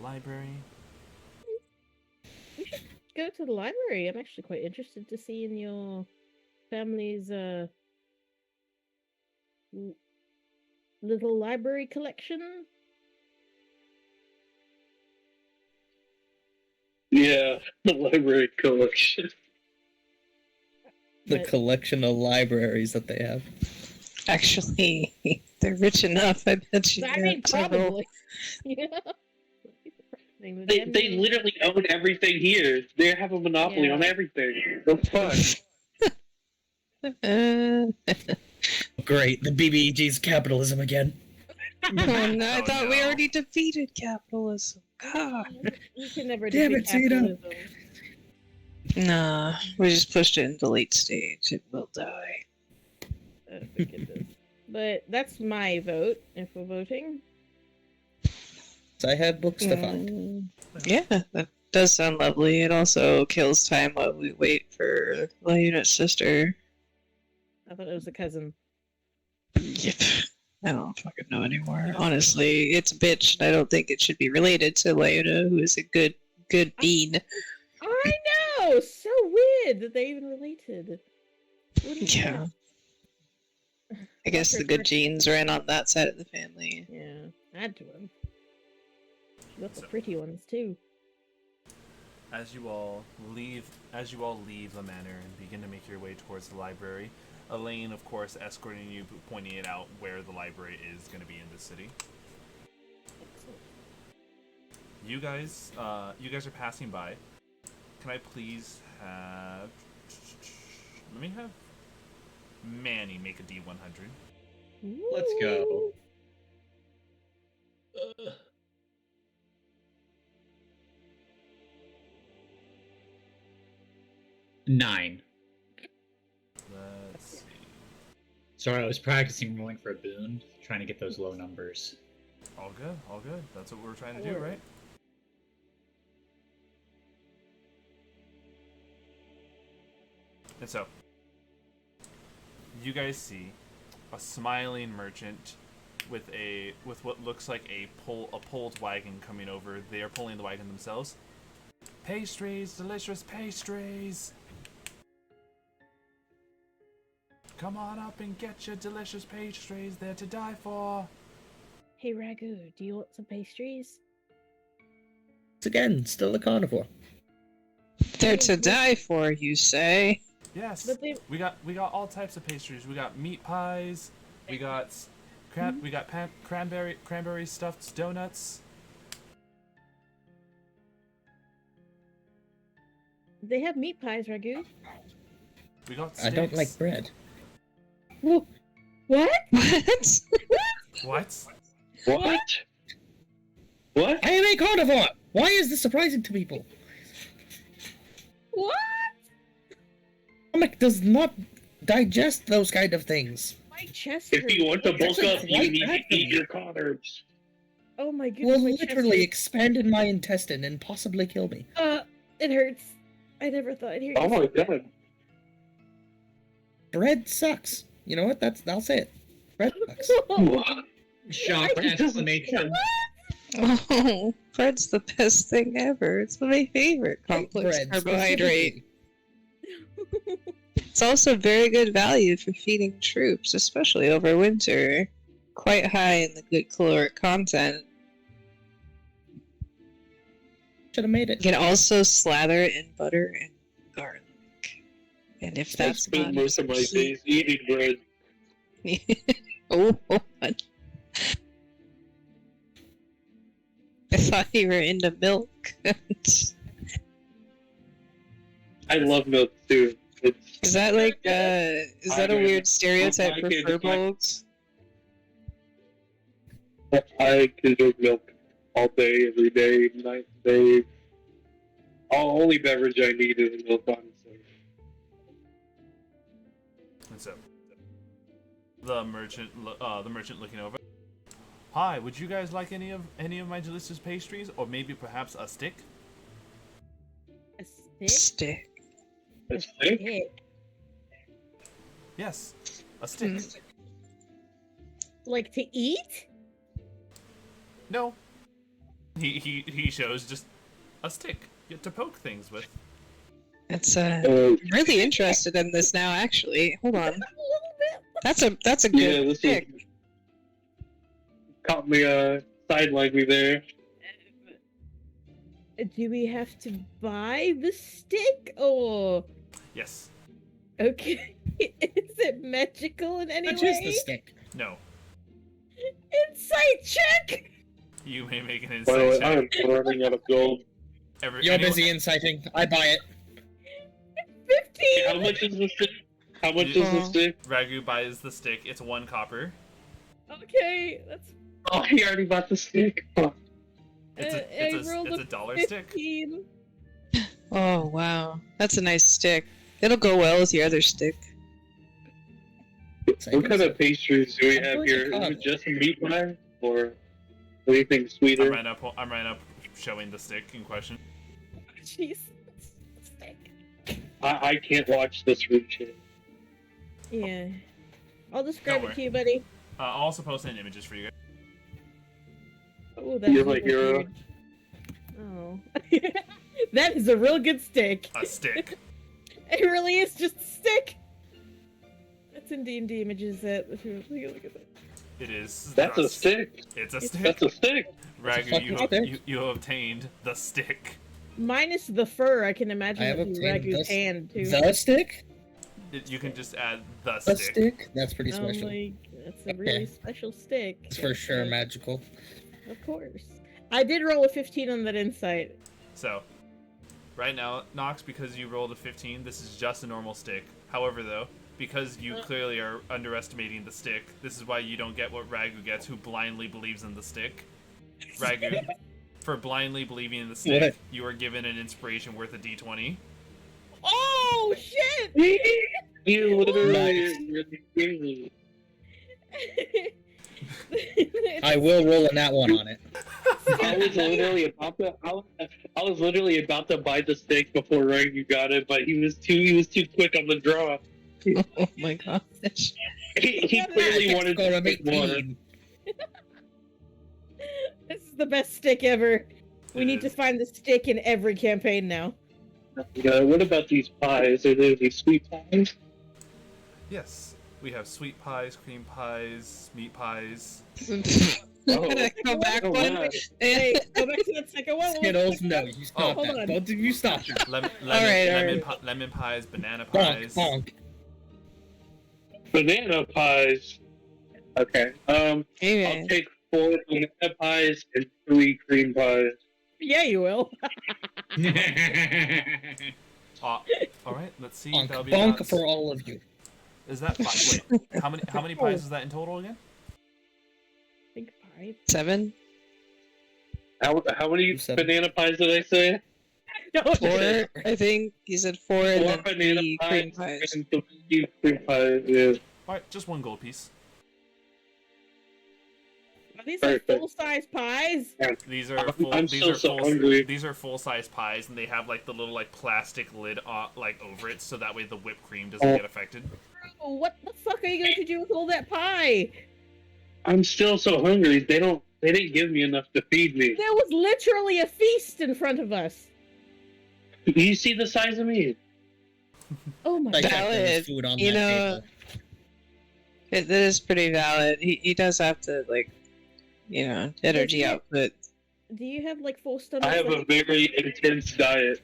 library? We should go to the library. I'm actually quite interested to see in your family's little library collection. Yeah, the library collection. The But- collection of libraries that they have. Actually, they're rich enough. I bet you. I mean, have several. probably. Yeah. They literally own everything here. They have a monopoly on Yeah. everything. The fuck? Great, the BBEG's capitalism again. Oh, no, I Oh, thought we no. already defeated capitalism. God. You can never Damn defeat it, Zeno. capitalism. Nah, we just pushed it into late stage. It will die. Oh, for goodness. But that's my vote, if we're voting. So I had books to find. Yeah, that does sound lovely. It also kills time while we wait for Leonard's sister. I thought it was a cousin. Yep. I don't fucking know anymore. Honestly, it's a bitch, and I don't think it should be related to Leona, who is a good bean. I know! So weird that they even related. What is Yeah. that? I guess Fuck the her good first- genes are in on that side of the family. Yeah, add to them. Got the pretty ones too. As you all leave the manor and begin to make your way towards the library, Elaine, of course, escorting you, pointing it out where the library is going to be in the city. You guys are passing by. Can I please have? Let me have Manny make a D100. Let's go. 9. Let's see. Sorry, I was practicing rolling for a boon, trying to get those low numbers. All good, all good. That's what we're trying to do, right? And so, you guys see a smiling merchant with what looks like a pulled wagon coming over. They are pulling the wagon themselves. Pastries, delicious pastries. Come on up and get your delicious pastries. They're to die for. Hey Raggu, do you want some pastries? It's again, still a carnivore. They're to die for, you say? Yes. But they We got all types of pastries. We got meat pies. We got cranberry stuffed donuts. they have meat pies, Raggu. We got I don't steaks. like bread. What? What? What? What? What? I am a carnivore! Why is this surprising to people? What? Stomach does not digest those kind of things. My chest If you want to That's bulk up, quite you need bad to eat for your carbs. Oh my goodness. Will my chest literally hurts. expand in my intestine and possibly kill me. It hurts. I never thought I'd hear you Oh my say that. god. Bread sucks. You know what? I'll say it. Bread sucks. Shock exclamation. Oh, bread's the best thing ever. It's my favorite complex Bread, carbohydrate. It's also very good value for feeding troops, especially over winter. Quite high in the good caloric content. Should have made You it. can also slather it in butter and garlic. And if I that's spend not most of my heat- days eating bread. Oh, what? I thought you were into milk. I love milk too. It's Is that like is that a weird stereotype for furbolgs? I can drink milk all day, every day, night, day. The only beverage I need is milk, honestly. And so, the merchant looking over. Hi, would you guys like any of my delicious pastries, or maybe perhaps a stick? A stick? Stick. A stick? Stick. Yes, a stick. Like to eat? No. He shows just a stick to poke things with. It's really interested in this now. Actually, hold on. A little bit. That's a Yeah, good this stick. is caught me sidelined me there. Do we have to buy the stick or Yes. okay? Is it magical in any Which way? is the stick? No. Insight check. You may make an By the way, insight I check. am running out of gold. You're busy inciting. I buy it. 15. How much is the stick? How much is the stick? Raggu buys the stick. It's 1 copper. Okay, that's. Oh, he already bought the stick. Oh. It's I a rolled it's a dollar stick. 15. Oh wow, that's a nice stick. It'll go well with your other stick. What kind of pastries do we I'm have going to here? Is cut. it just meat pie or anything I'm sweeter? right up showing the stick in question. Jeez. Stick. I can't watch this root shit. Yeah. I'll describe Don't it to you, buddy. I'll also post in images for you guys. Oh, that's You're my really hero. weird. Oh. That is a real good stick. A stick. It really is just a stick. That's in D&D images that. If you look at that. It is. That's a stick. It's a stick. That's a stick. Raggu, fucking stick. you have obtained the stick. Minus the fur, I can imagine I have that'd be obtained Raggu's this- hand too. The stick? You can just add the The stick. stick? That's pretty Oh special. my, that's a really special stick. It's for sure magical. Of course. I did roll a 15 on that insight. So, right now, Nox, because you rolled a 15, this is just a normal stick. However, though, because you clearly are underestimating the stick, this is why you don't get what Raggu gets, who blindly believes in the stick. Raggu, for blindly believing in the stick, What? you are given an inspiration worth a d20. Oh shit! You literally are really crazy. I will roll a nat one on it. I was literally about to buy the steak before Raggu got it, but he was too quick on the draw. Oh my gosh. He clearly wanted Go to to make more. 18. This is the best stick ever. We It need to is. find the stick in every campaign now. What about these pies? Are there these sweet pies? Yes, we have sweet pies, cream pies, meat pies. Oh. Can I go back Oh, one? wow. Hey, go back to that second one. Skittles, no, you stop hold that. on. Both of you stop that. Lemon pies, banana Bonk, pies. bonk. Banana pies. Okay. I'll Anyway, take 4 banana pies and 3 cream pies. Yeah, you will. All right, let's see. Bonk, That'll be bonk about- for all of you. Is that wait? How many pies is that in total again? Think pie. 7. How many You said- banana pies did I say? No, 4, I think. You said 4 and 4 then banana 3 cream pies. and 3 cream pies. Yeah. Alright, just 1 gold piece. Are these like Perfect. full-size pies? These are full. I'm these still are so full. hungry. These are full-size pies, and they have like the little like plastic lid like over it, so that way the whipped cream doesn't get affected. Oh, what the fuck are you going to do with all that pie? I'm still so hungry. They didn't give me enough to feed me. There was literally a feast in front of us. You see the size of me? Oh my I god. checked there was Valid. food on You that know, table. that is pretty valid. He does have to, like, energy Yeah. output. Do you have like full stomach? I have a very intense diet.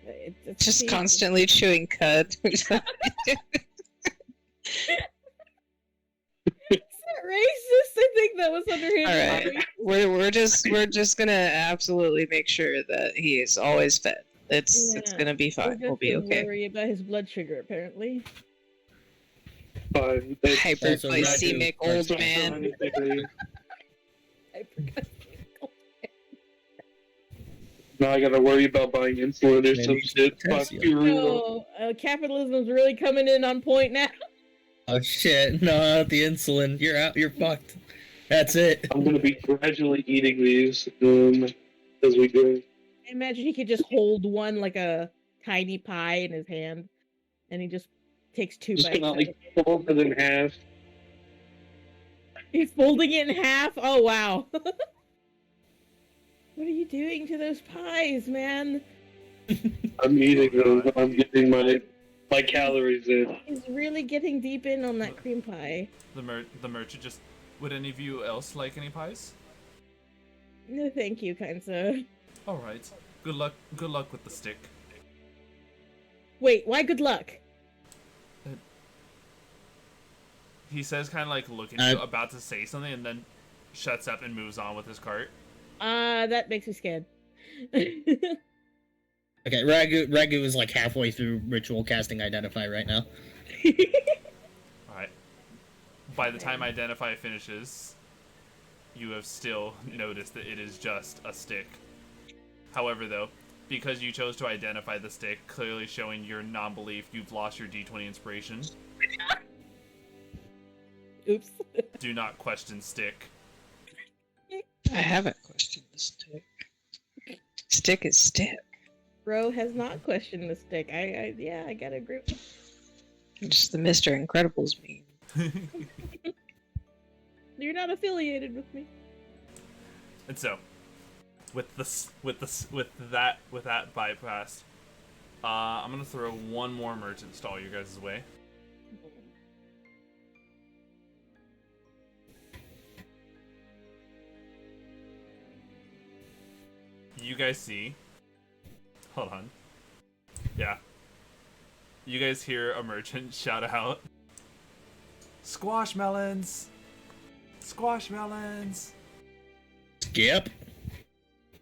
It's Just feast. constantly chewing cud. Is that racist? I think that was underhanded. Alright. We're just gonna absolutely make sure that he is always fed. It's Yeah. gonna be We're fine. just We'll be gonna okay. worry about his blood sugar, apparently. Fine. Hyperglycemic old Also, man. I forgot. Now I gotta worry about buying insulin or Maybe some shit. Fuck potassium. you, Remo. No, capitalism's really coming in on point now. Oh shit! No, not the insulin. You're out. You're fucked. That's it. I'm gonna be gradually eating these as we go. I imagine he could just hold one like a tiny pie in his hand, and he just takes 2 Just bites. gonna out like of it. fold it in half. He's folding it in half. Oh wow! What are you doing to those pies, man? I'm eating them. I'm getting my calories in. He's really getting deep in on that cream pie. The merchant just. Would any of you else like any pies? No, thank you, kind sir. All right. Good luck. Good luck with the stick. Wait, why good luck? He says, kind of like looking at you, about to say something, and then shuts up and moves on with his cart. That makes me scared. Okay, Raggu is like halfway through ritual casting Identify right now. Alright. By the time Identify finishes, you have still noticed that it is just a stick. However, though, because you chose to identify the stick, clearly showing your non-belief, you've lost your D20 inspiration. Oops. Do not question stick. I haven't questioned the stick. Stick is stick. Bro has not questioned the stick. Yeah, I gotta agree. Just the Mr. Incredibles meme. You're not affiliated with me. And so, with that bypassed, I'm gonna throw one more merchant stall your guys' way. You guys see. Hold on. Yeah. You guys hear a merchant shout out, "Squashmelons! Squashmelons!" Skip.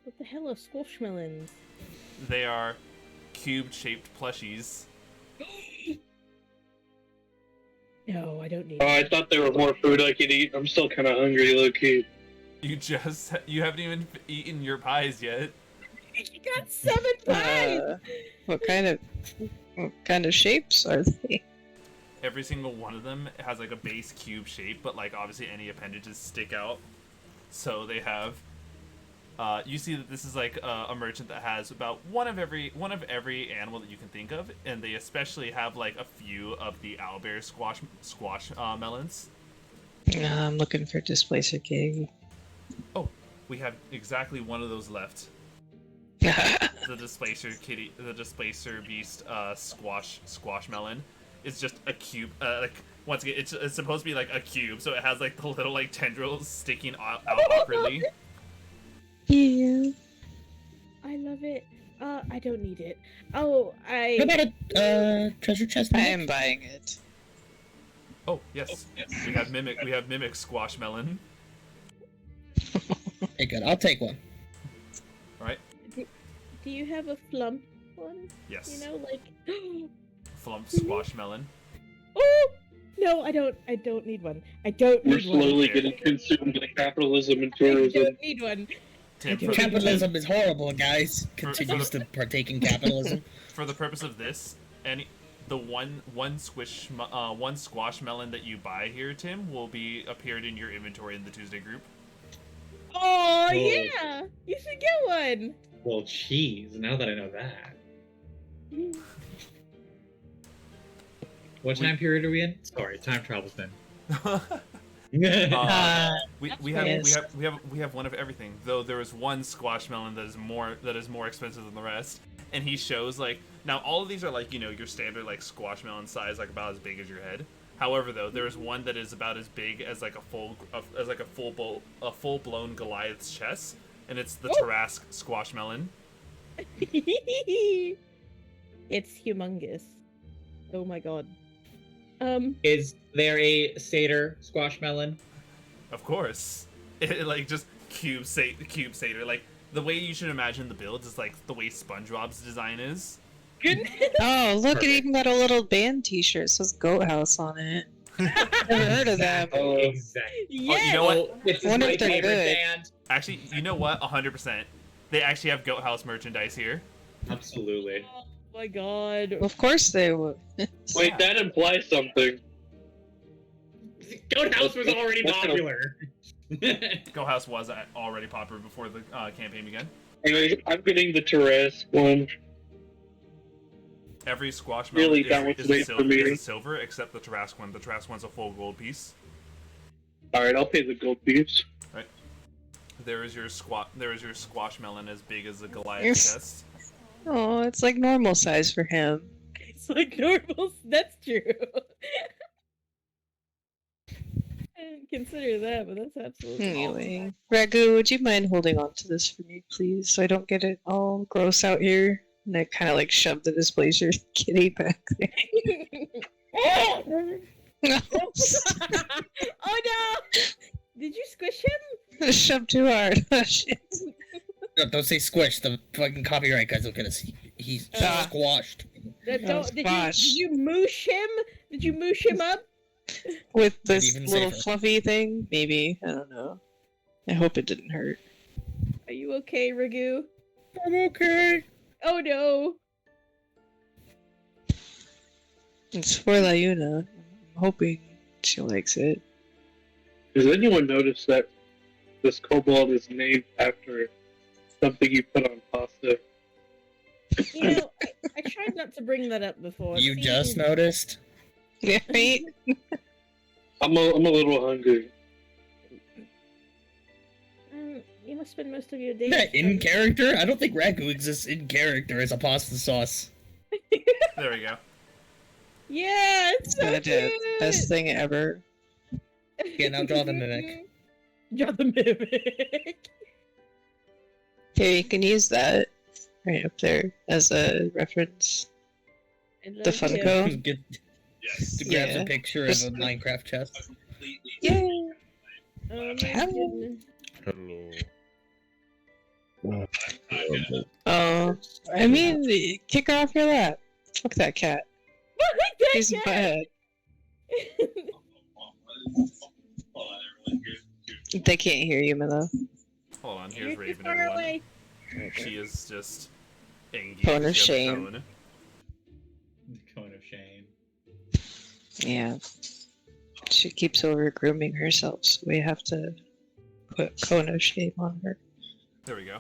What the hell are squashmelons? They are cube-shaped plushies. No, I don't need Oh, I thought there were more food I could eat. I'm still kind of hungry, low key. You haven't even eaten your pies yet. You got 7 pies! What kind of shapes are they? Every single one of them has like a base cube shape, but like obviously any appendages stick out. So they have. You see that this is like a merchant that has about one of every animal that you can think of, and they especially have like a few of the owlbear squash melons. I'm looking for Displacer King. Oh, we have exactly one of those left. The Displacer Beast squash melon is just a cube. Like once again, it's supposed to be like a cube, so it has like the little like tendrils sticking out awkwardly. Yeah. I love it. I don't need it. Oh, What about a treasure chest? I am buying it. Oh yes, we have mimic squash melon. Okay, good. I'll take one. All right. Do you have a flump one? Yes. You know, like. Flump squash melon. Oh no, I don't need one. I don't We're need one. slowly getting consumed by capitalism and I tourism. don't need one. Tim, Capitalism is horrible, guys. Continues to partake in capitalism. for the purpose of this, the one squash melon that you buy here, Tim, will be appeared in your inventory in the Tuesday group. Oh yeah, you should get one. Well, cheese. Now that I know that. What time period are we in? Sorry, time travel's been. We have Yes. one of everything. Though there is one squash melon that is more expensive than the rest, and he shows like now all of these are like your standard like squash melon size, like about as big as your head. However, though there is one that is about as big as like a full blown Goliath's chest, and it's the Tarask squash melon. It's humongous. Oh my god. Is there a satyr squash melon? Of course, it like just cube satyr. Like the way you should imagine the build is like the way SpongeBob's design is. Goodness. Oh, look, Perfect. it even got a little band T-shirt. It says Goat House on it. Never heard of them. Oh, Exactly. Yeah. you know what? Oh, this is Wonder my if they're favorite good. band. Actually, you know what? 100%. They actually have Goat House merchandise here. Absolutely. Oh my god. Of course they would. Wait, that implies something. Goat House was already That's gonna- popular. Goat House was already popular before the campaign began. Anyway, I'm getting the Tarask one. Every squash Really, melon that is was late for me. a silver, except the Tarask one. The Tarask one's a full gold piece. Alright, I'll pay the gold piece. There is your squash melon as big as a Goliath Yes. chest. Oh, it's like normal size for him. It's like normal. That's true. I didn't consider that, but that's absolutely Anyway, Raggu, would you mind holding on to this for me, please, so I don't get it all gross out here? And I kind of like shoved the displacer kitty back there. oh no! Did you squish him? Shoved too hard. Oh, shit. Don't say squish. The fucking copyright guys look at us. He's squashed. Did Gosh. you moosh him? Did you moosh him up? With this Even little safer. fluffy thing? Maybe. I don't know. I hope it didn't hurt. Are you okay, Raggu? I'm okay. Oh no! It's for Layuna. I'm hoping she likes it. Does anyone notice that this kobold is named after something you put on pasta? You know, I tried not to bring that up before. You See, just noticed? Yeah, right? I'm a little hungry. You must spend most of your day. Yeah, in character? I don't think Raggu exists in character as a pasta sauce. There we go. Yeah, it's so That cute. best thing ever. Yeah, now draw the mimic. Draw the mimic. Here, you can use that right up there as a reference. The Funko. Get, Yes. to grab Yeah. a picture Just- of a Minecraft chest. Yay! Oh my Hello. goodness. Hello. Oh, I mean, kick her off your lap. Fuck that cat. He's bad. They can't hear you, Milo. Hold on, here's You're too Raven, far everyone. away. She is just engaged. Cone of in shame. cone. Cone of shame. Yeah. She keeps over grooming herself, so we have to put cone of shame on her. There we go.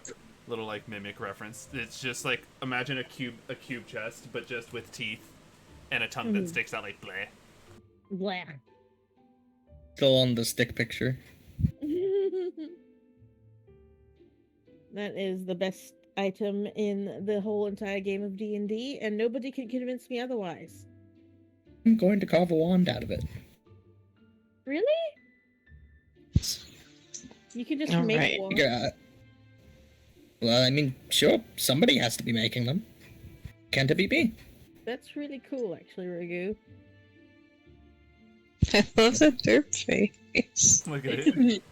Little like mimic reference. It's just like imagine a cube chest, but just with teeth and a tongue that Mhm. sticks out like bleh. Blah. Still on the stick picture. That is the best item in the whole entire game of D&D, and nobody can convince me otherwise. I'm going to carve a wand out of it. Really? You can just All make right. one. Yeah. Well, I mean, sure, somebody has to be making them. Can't it be me? That's really cool, actually, Raggu. I love the derp face. Look at it.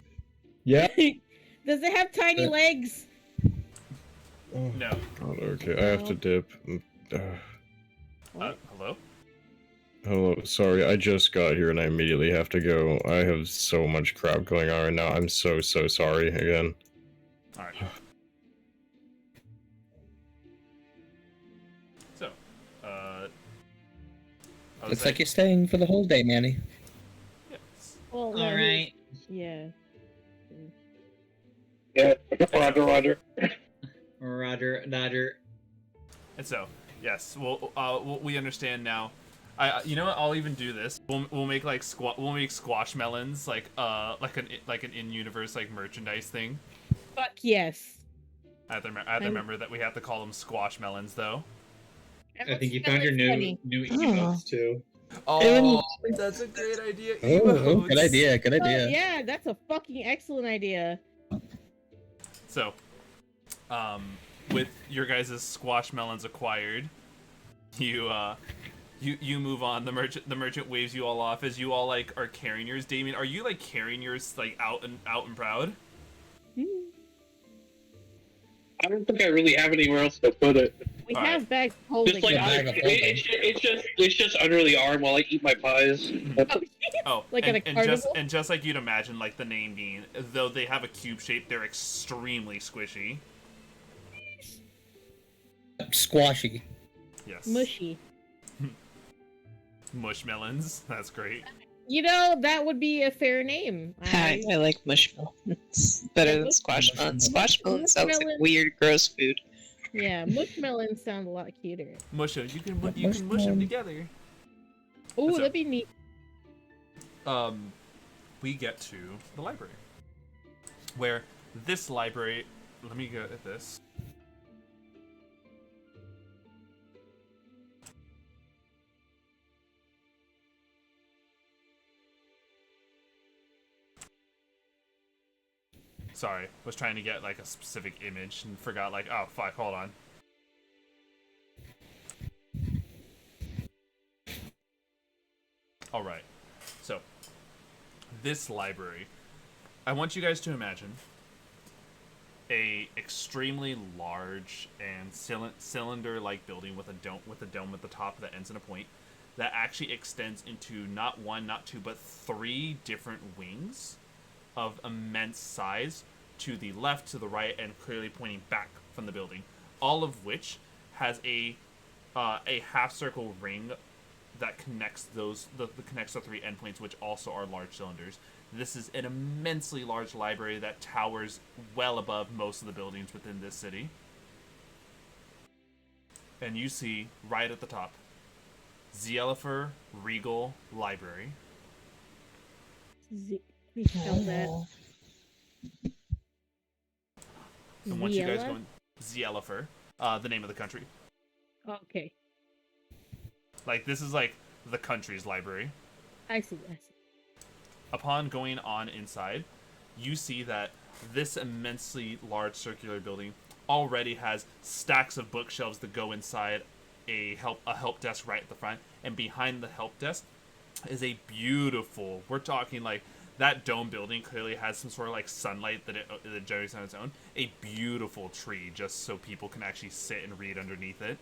Yeah. Does it have tiny Uh, legs? Oh, No. okay, I have to dip. Hello? Hello, sorry, I just got here and I immediately have to go. I have so much crap going on right now. I'm so sorry again. All right. So, Looks like you're staying for the whole day, Manny. yes. Well, no, All right. yeah. Yeah, Roger. Roger. And so, yes, we understand now. You know what? I'll even do this. We'll make like squash melons, like an in-universe like merchandise thing. Fuck yes. I have to remember that we have to call them squash melons, though. I think you found your new emotes too. Oh, that's a great idea. Oh, good Emotes. idea. Good Oh, idea. yeah, that's a fucking excellent idea. So, with your guys' squash melons acquired, you move on. The merchant waves you all off as you all like are carrying yours. Damian, are you like carrying yours like out and proud? I don't think I really have anywhere else to put it. We All have right. bags holding Just like them. it's just under the arm while I eat my pies. Oh, Like and, at a and carnival? just like you'd imagine, like the name being, though they have a cube shape, they're extremely squishy. Squashy. Yes. Mushy. Mushmelons. That's great. You know, that would be a fair name. I like mushmelon. It's better than squashmelon. Squashmelon sounds like weird, gross food. Yeah, mushmelons sound a lot cuter. Musha, you can mush them together. Ooh, So- that'd be neat. We get to the library, where this library. Let me go at this. Sorry, was trying to get like a specific image and forgot like, oh fuck, hold on. Alright, so this library, I want you guys to imagine a extremely large and cylinder-like building with a dome at the top that ends in a point that actually extends into not one, not two, but 3 different wings of immense size to the left, to the right, and clearly pointing back from the building. All of which has a half circle ring that connects connects the 3 endpoints, which also are large cylinders. This is an immensely large library that towers well above most of the buildings within this city. And you see right at the top, CZEPEKU Regal Library. Please spell that. I want you guys Ziela? going CZEPEKU, the name of the country. Okay, Like this is like the country's library. I see. Upon going on inside, you see that this immensely large circular building already has stacks of bookshelves that go inside a help desk right at the front, and behind the help desk is a beautiful, we're talking like that dome building clearly has some sort of like sunlight that it generates on its own, a beautiful tree just so people can actually sit and read underneath it.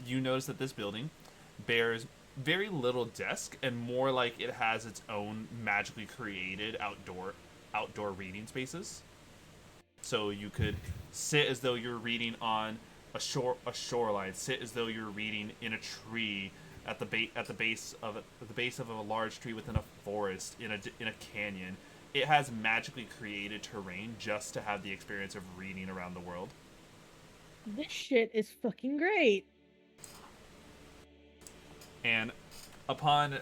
You notice that this building bears very little desk and more like it has its own magically created outdoor reading spaces. So you could sit as though you're reading on a shoreline, sit as though you're reading in a tree at the base of a large tree within a forest in a canyon. It has magically created terrain just to have the experience of reading around the world. This shit is fucking great. And upon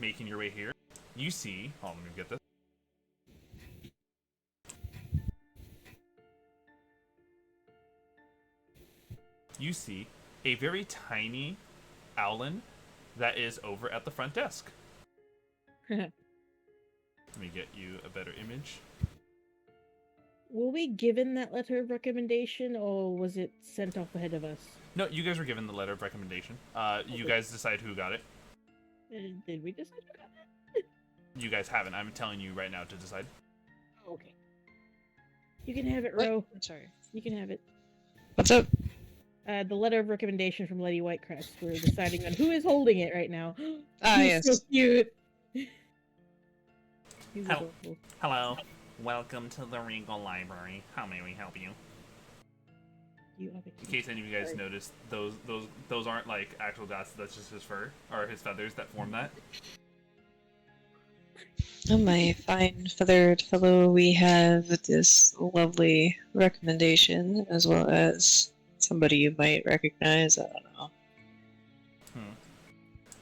making your way here, you see... Hold on, let me get this. You see a very tiny owlin that is over at the front desk. Let me get you a better image. Were we given that letter of recommendation, or was it sent off ahead of us? No, you guys were given the letter of recommendation. You guys decide who got it. Did we decide who got it? You guys haven't. I'm telling you right now to decide. Oh, okay. You can have it, What? Ro. I'm sorry. You can have it. What's up? The letter of recommendation from Lady Whitecrest. We're deciding on who is holding it right now. Ah, He's yes. so cute. He's Hello. adorable. Hello. Welcome to the Regal Library. How may we help you? You have a In case any of you guys noticed, those aren't like actual dots. That's just his fur or his feathers that form that. Oh, my fine feathered fellow, we have this lovely recommendation, as well as somebody you might recognize. I don't know.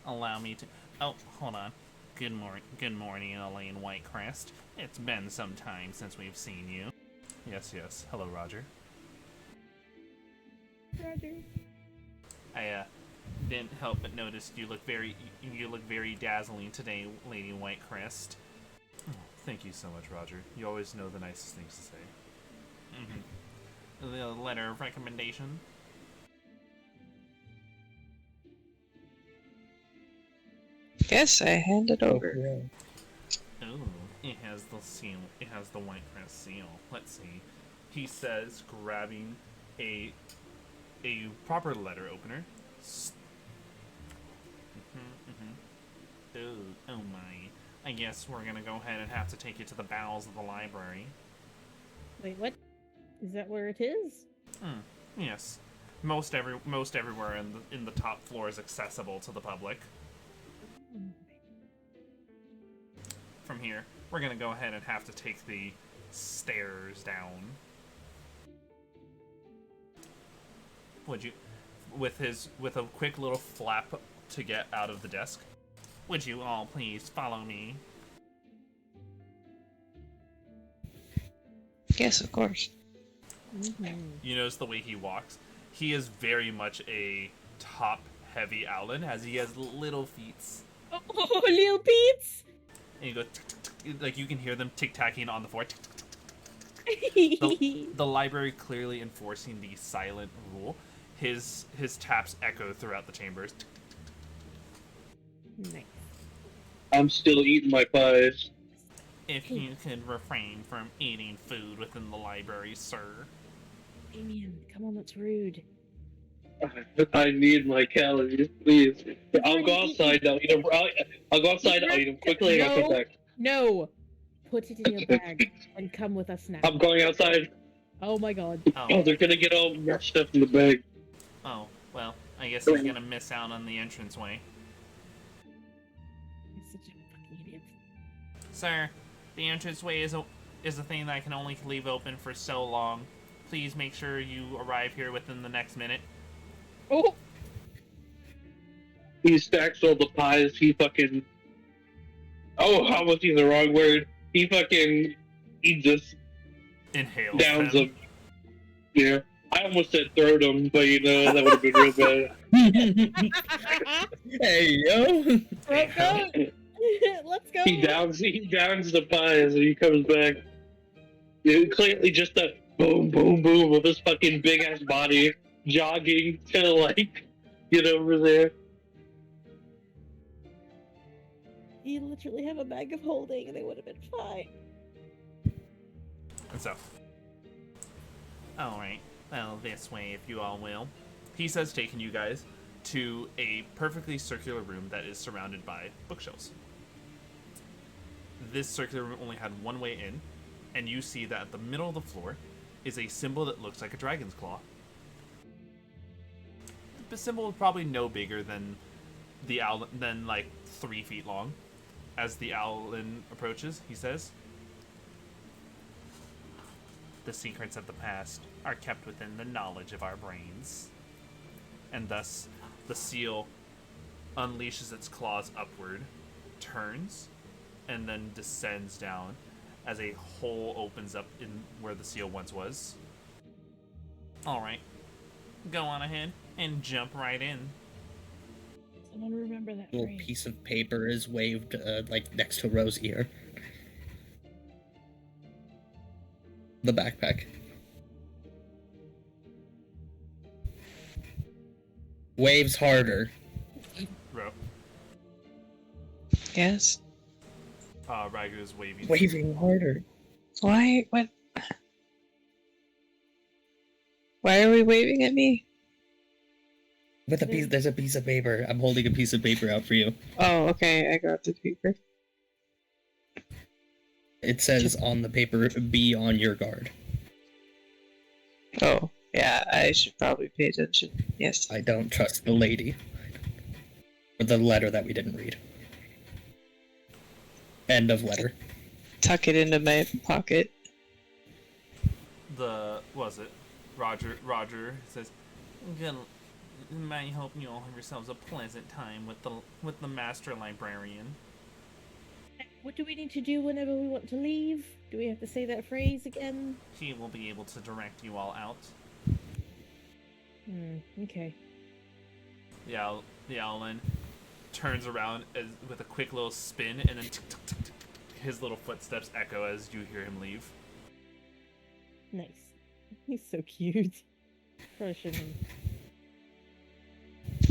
Allow me to. Oh, hold on. Good morning, Elaine Whitecrest. It's been some time since we've seen you. Yes. Hello, Roger. Roger. I didn't help but notice you look very dazzling today, Lady Whitecrest. Oh, thank you so much, Roger. You always know the nicest things to say. The letter of recommendation. Guess I hand it over. Yeah. Oh, it has the seal. It has the Whitecrest seal. Let's see. He says, grabbing a proper letter opener. Oh my. I guess we're gonna go ahead and have to take you to the bowels of the library. Wait, what? Is that where it is? Yes. Most everywhere in the top floor is accessible to the public. From here, we're gonna go ahead and have to take the stairs down. Would you, with a quick little flap to get out of the desk, would you all please follow me? Yes, of course. You notice the way he walks. He is very much a top-heavy owlin, as he has little feet. Oh, little Pete's! And you go, like you can hear them tic-tacking on the floor. The library clearly enforcing the silent rule. His taps echo throughout the chambers. Nice. I'm still eating my pies. If you could refrain from eating food within the library, sir. Damian, come on, that's rude. I need my calories, please. I'll go outside. I'll go outside. I'll eat them quickly and I'll come back. No! Put it in your bag and come with us now. I'm going outside. Oh my god. Oh, they're gonna get all messed up in the bag. Oh, well, I guess he's gonna miss out on the entranceway. You're such a fucking idiot. Sir, the entranceway is a thing that I can only leave open for so long. Please make sure you arrive here within the next minute. Oh! He stacks all the pies. He fucking. Oh, I was using the wrong word. He just Inhales downs them. them. Yeah. I almost said throw them, but that would have been real bad. Hey, yo! Let's go! Let's go! He downs the pies and he comes back. Yeah, clearly just a boom, boom, boom with his fucking big ass body jogging to get over there. You literally have a bag of holding and they would have been fine. And so. Alright, well, this way, if you all will. He says taking you guys to a perfectly circular room that is surrounded by bookshelves. This circular room only had one way in, and you see that at the middle of the floor is a symbol that looks like a dragon's claw. The symbol is probably no bigger than the owl, than 3 feet long. As the owlin approaches, he says, "The secrets of the past are kept within the knowledge of our brains." And thus, the seal unleashes its claws upward, turns, and then descends down as a hole opens up in where the seal once was. Alright, go on ahead and jump right in. Someone remember that A little phrase. piece of paper is waved, next to Ro's ear. The backpack. Waves harder. Ro. Yes. Raggu is waving. Waving harder. Why? What? Why are we waving at me? With there's a piece of paper. I'm holding a piece of paper out for you. Oh, okay. I got the paper. It says on the paper, be on your guard. Oh, yeah, I should probably pay attention. Yes. I don't trust the lady. Or the letter that we didn't read. End of letter. Tuck it into my pocket. Roger says, might hope you all have yourselves a pleasant time with the master librarian. What do we need to do whenever we want to leave? Do we have to say that phrase again? He will be able to direct you all out. Okay. Yeah, Alan turns around with a quick little spin, and then his little footsteps echo as you hear him leave. Nice. He's so cute. Crushing him.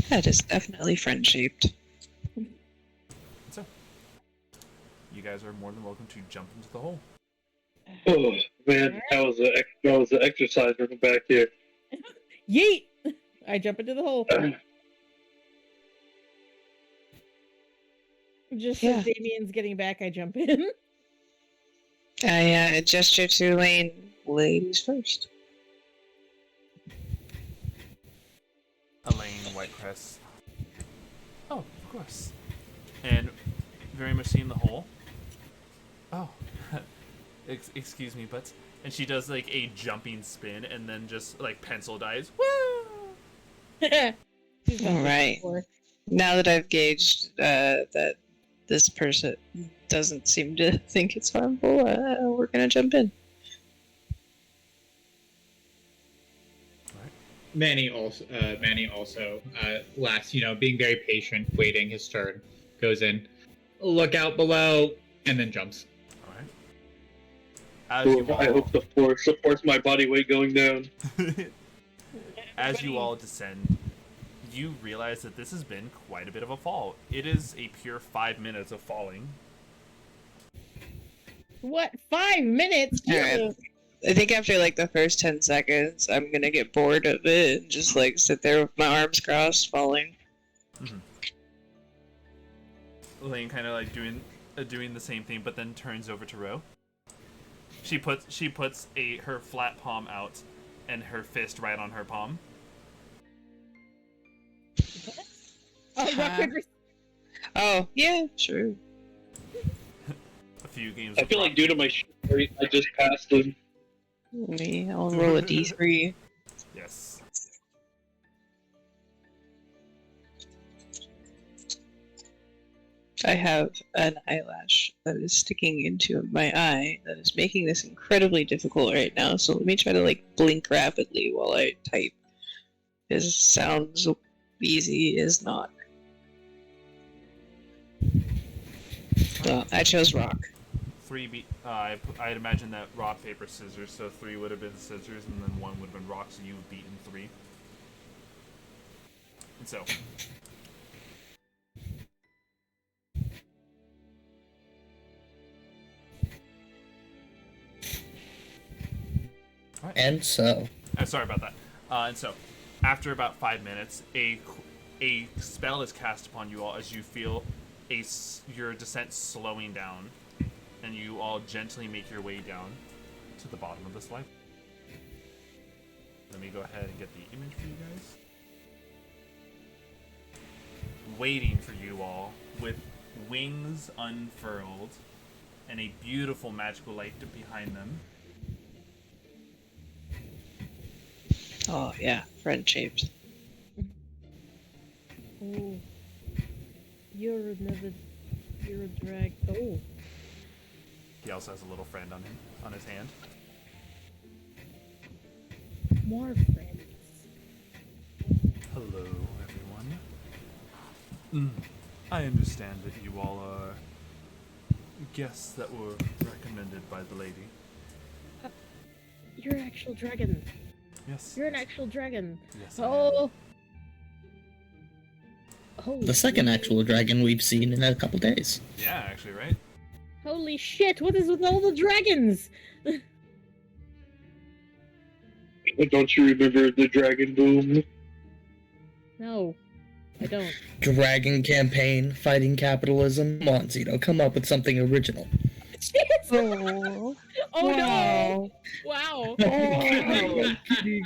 That is definitely friend-shaped. So, you guys are more than welcome to jump into the hole. Oh man, that was an exercise from back here. Yeet! I jump into the hole. Just as Damian's getting back, I jump in. I gesture to Lane. Ladies first. Elaine Whitecrest. Oh, of course. And very much seeing the hole. Oh, excuse me, but... And she does, like, a jumping spin, and then just, like, pencil dives. Woo! Alright. Now that I've gauged that this person doesn't seem to think it's harmful, we're gonna jump in. Manny also, last, being very patient, waiting his turn, goes in, look out below, and then jumps. All right. I hope the force supports my body weight going down. As you all descend, you realize that this has been quite a bit of a fall. It is a pure 5 minutes of falling. What? 5 minutes? Alright. I think after like the first 10 seconds, I'm gonna get bored of it and just like sit there with my arms crossed, falling. Elaine kind of like doing the same thing, but then turns over to Ro. She puts her flat palm out, and her fist right on her palm. Oh yeah, sure. A few games. I feel like due to my shit, I just passed him. I'll roll a d3. Yes. I have an eyelash that is sticking into my eye that is making this incredibly difficult right now, so let me try to like blink rapidly while I type. This sounds easy, is not. Well, I chose rock. 3 I'd imagine that rock, paper, scissors, so 3 would have been scissors, and then 1 would have been rock, so you've beaten 3. And so... Right. And so... sorry about that. And so, after about 5 minutes, a spell is cast upon you all as you feel your descent slowing down, and you all gently make your way down to the bottom of the slide. Let me go ahead and get the image for you guys. Waiting for you all, with wings unfurled, and a beautiful magical light behind them. Oh yeah, friend-shaped. Oh. You're a drag. Oh. He also has a little friend on his hand. More friends. Hello, everyone. I understand that you all are guests that were recommended by the lady. You're an actual dragon. Yes. You're an actual dragon. Yes. Oh. Holy The second shit. actual dragon we've seen in a couple days. Yeah, actually, right? Holy shit! What is with all the dragons? Don't you remember the dragon boom? No, I don't. Dragon campaign, fighting capitalism. Come on, Zito, come up with something original. It's Oh, Oh wow. no! Wow! I'm kidding.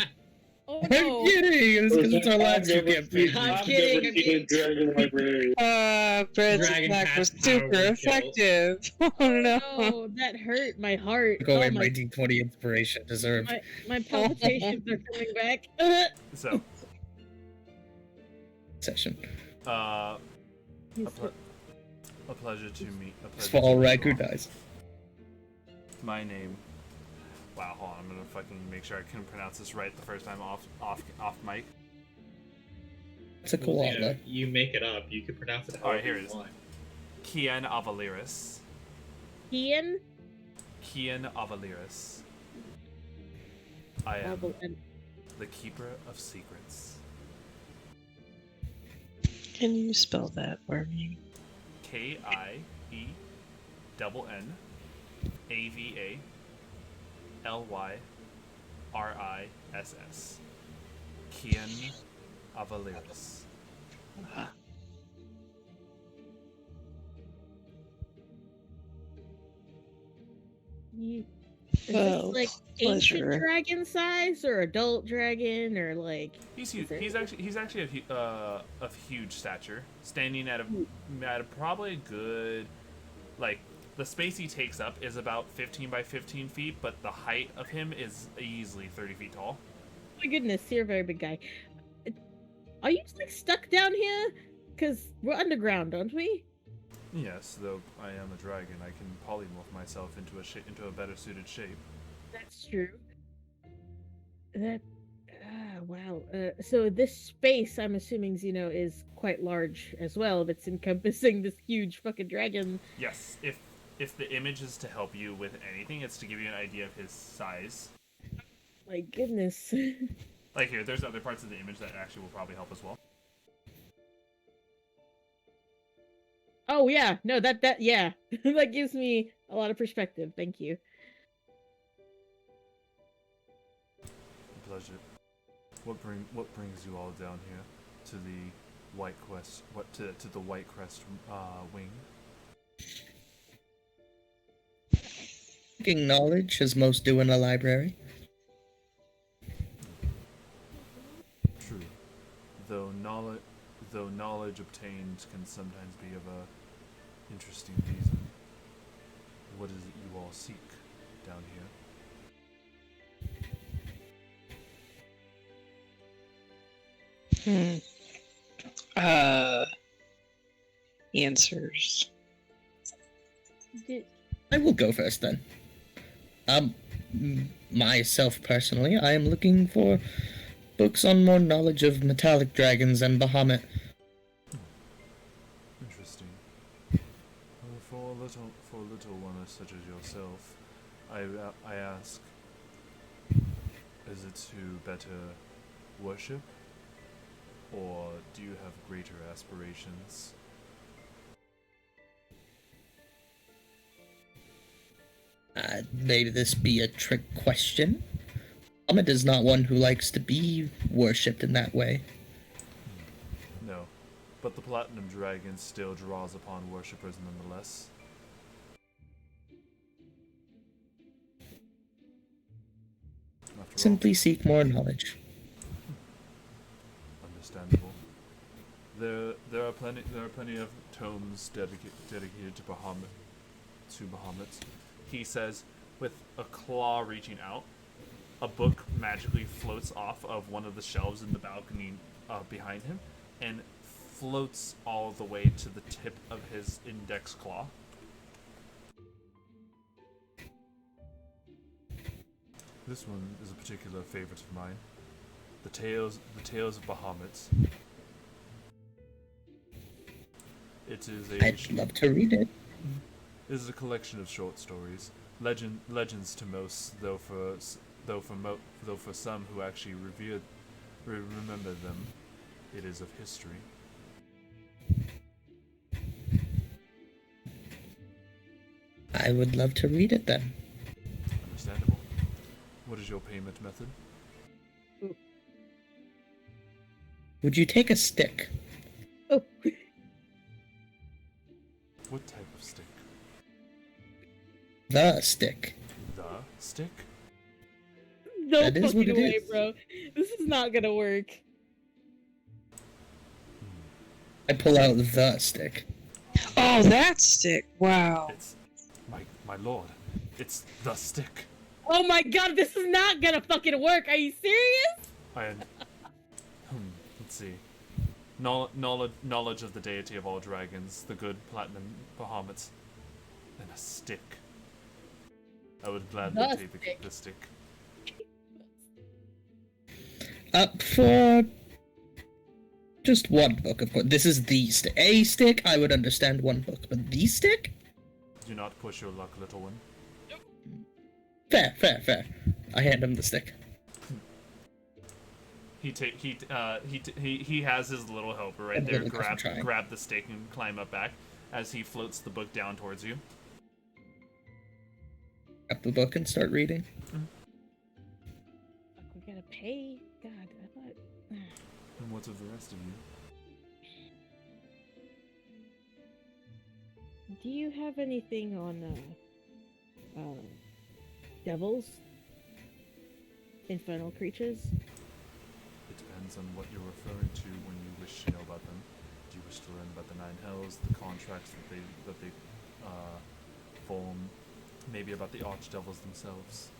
Oh I'm no! kidding. It's because it's our lives you can't beat I'm me. I've kidding, never I'm seen a dragon librarian. Brad's Dragon attack was cast power super with skill. effective. Oh no. Oh, that hurt my heart. Go Oh in my my, D20 inspiration deserved. my palpitations are coming back. So, Session. a pleasure to meet. A pleasure It's for to all meet you Raggu dies. My name. Wow, hold on. I'm gonna fucking make sure I can pronounce this right the first time off mic. It's a Well, you know, koala. you make it up. You can pronounce it Alright, however here it you is. want. Kian Avaliris. Ian? Kian Avaliris. I am And the Keeper of Secrets. Can you spell that for me? KIENNAVALYRISS. Kian Avaliris. Ah. is Well, this like ancient pleasure. dragon size or adult dragon or like? He's Is huge. there- He's actually of huge stature, standing at a probably a good, like, the space he takes up is about 15 by 15 feet, but the height of him is easily 30 feet tall. Oh my goodness, you're a very big guy. Are you like stuck down here? Cause we're underground, aren't we? Yes, though I am a dragon, I can polymorph myself into a better suited shape. That's true. That. Wow. So this space, I'm assuming, is quite large as well. If it's encompassing this huge fucking dragon. Yes, if the image is to help you with anything, it's to give you an idea of his size. My goodness. Like here, there's other parts of the image that actually will probably help as well. Oh yeah, no, that yeah, that gives me a lot of perspective. Thank you. Pleasure. What brings you all down here to the White Quest? To the White Crest wing? Seeking knowledge, as most do in a library. True. Though knowledge obtained can sometimes be of a interesting reason. What is it you all seek down here? Answers. I will go first then. Myself personally, I am looking for books on more knowledge of metallic dragons and Bahamut. Interesting. Well, for a little one such as yourself, I ask, is it to better worship, or do you have greater aspirations? Maybe this be a trick question. Bahamut is not one who likes to be worshipped in that way. No, but the Platinum Dragon still draws upon worshippers nonetheless. After Simply seek more knowledge. all, understandable. There are plenty of tomes dedicated to Bahamut. He says, with a claw reaching out, a book magically floats off of one of the shelves in the balcony behind him, and floats all the way to the tip of his index claw. This one is a particular favorite of mine. The Tales of Bahamut. It is I'd love to read it. It is a collection of short stories, legends to most, though for some who actually remember them, it is of history. I would love to read it then. Understandable. What is your payment method? Would you take a stick? Oh, What type of stick? The stick. The stick? No That is what fucking it way, is. bro. This is not gonna work. I pull out the stick. Oh, that stick! Wow. It's my lord. It's the stick. Oh my god, this is not gonna fucking work. Are you serious? Let's see. Knowledge of the deity of all dragons, the good platinum Bahamut, and a stick. I would gladly The take stick. the stick. For just one book, of course. This is the stick. A stick, I would understand one book, but the stick? Do not push your luck, little one. Fair. I hand him the stick. He has his little helper right I'm there. really concentrating. Grab the stick and climb up back as he floats the book down towards you. Grab the book and start reading. Fuck, we gotta pay. God, I thought. And what's of the rest of you? Do you have anything on devils? Infernal creatures? It depends on what you're referring to when you wish to know about them. Do you wish to learn about the Nine Hells, the contracts that they form, maybe about the archdevils themselves?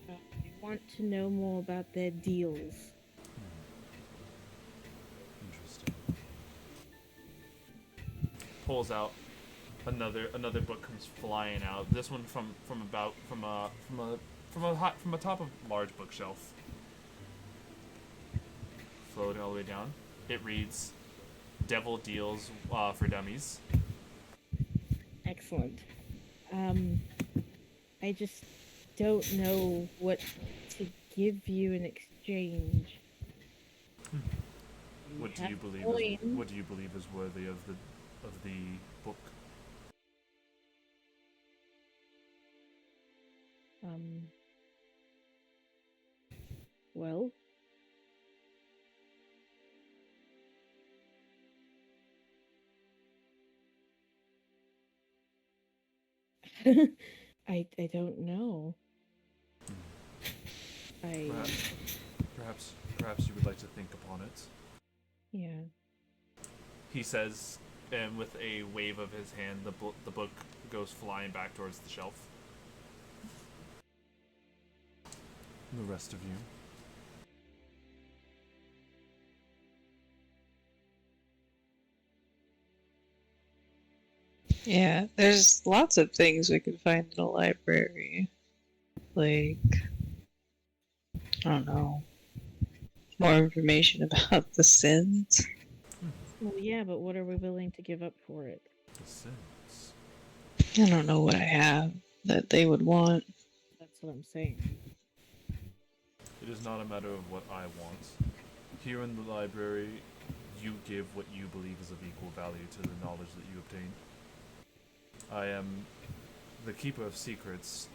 I want to know more about their deals. Interesting. Pulls out another book, comes flying out. This one from a top of a large bookshelf. Floating all the way down. It reads, "Devil Deals for Dummies." Excellent. I just don't know what to give you in exchange. What do you believe? What do you believe is worthy of the book? Well, I don't know. Perhaps you would like to think upon it. Yeah. He says, and with a wave of his hand, the book goes flying back towards the shelf. The rest of you. Yeah, there's lots of things we can find in a library. Like, I don't know, more information about the sins. Well, yeah, but what are we willing to give up for it? The sins. I don't know what I have that they would want. That's what I'm saying. It is not a matter of what I want. Here in the library, you give what you believe is of equal value to the knowledge that you obtain. I am the keeper of secrets,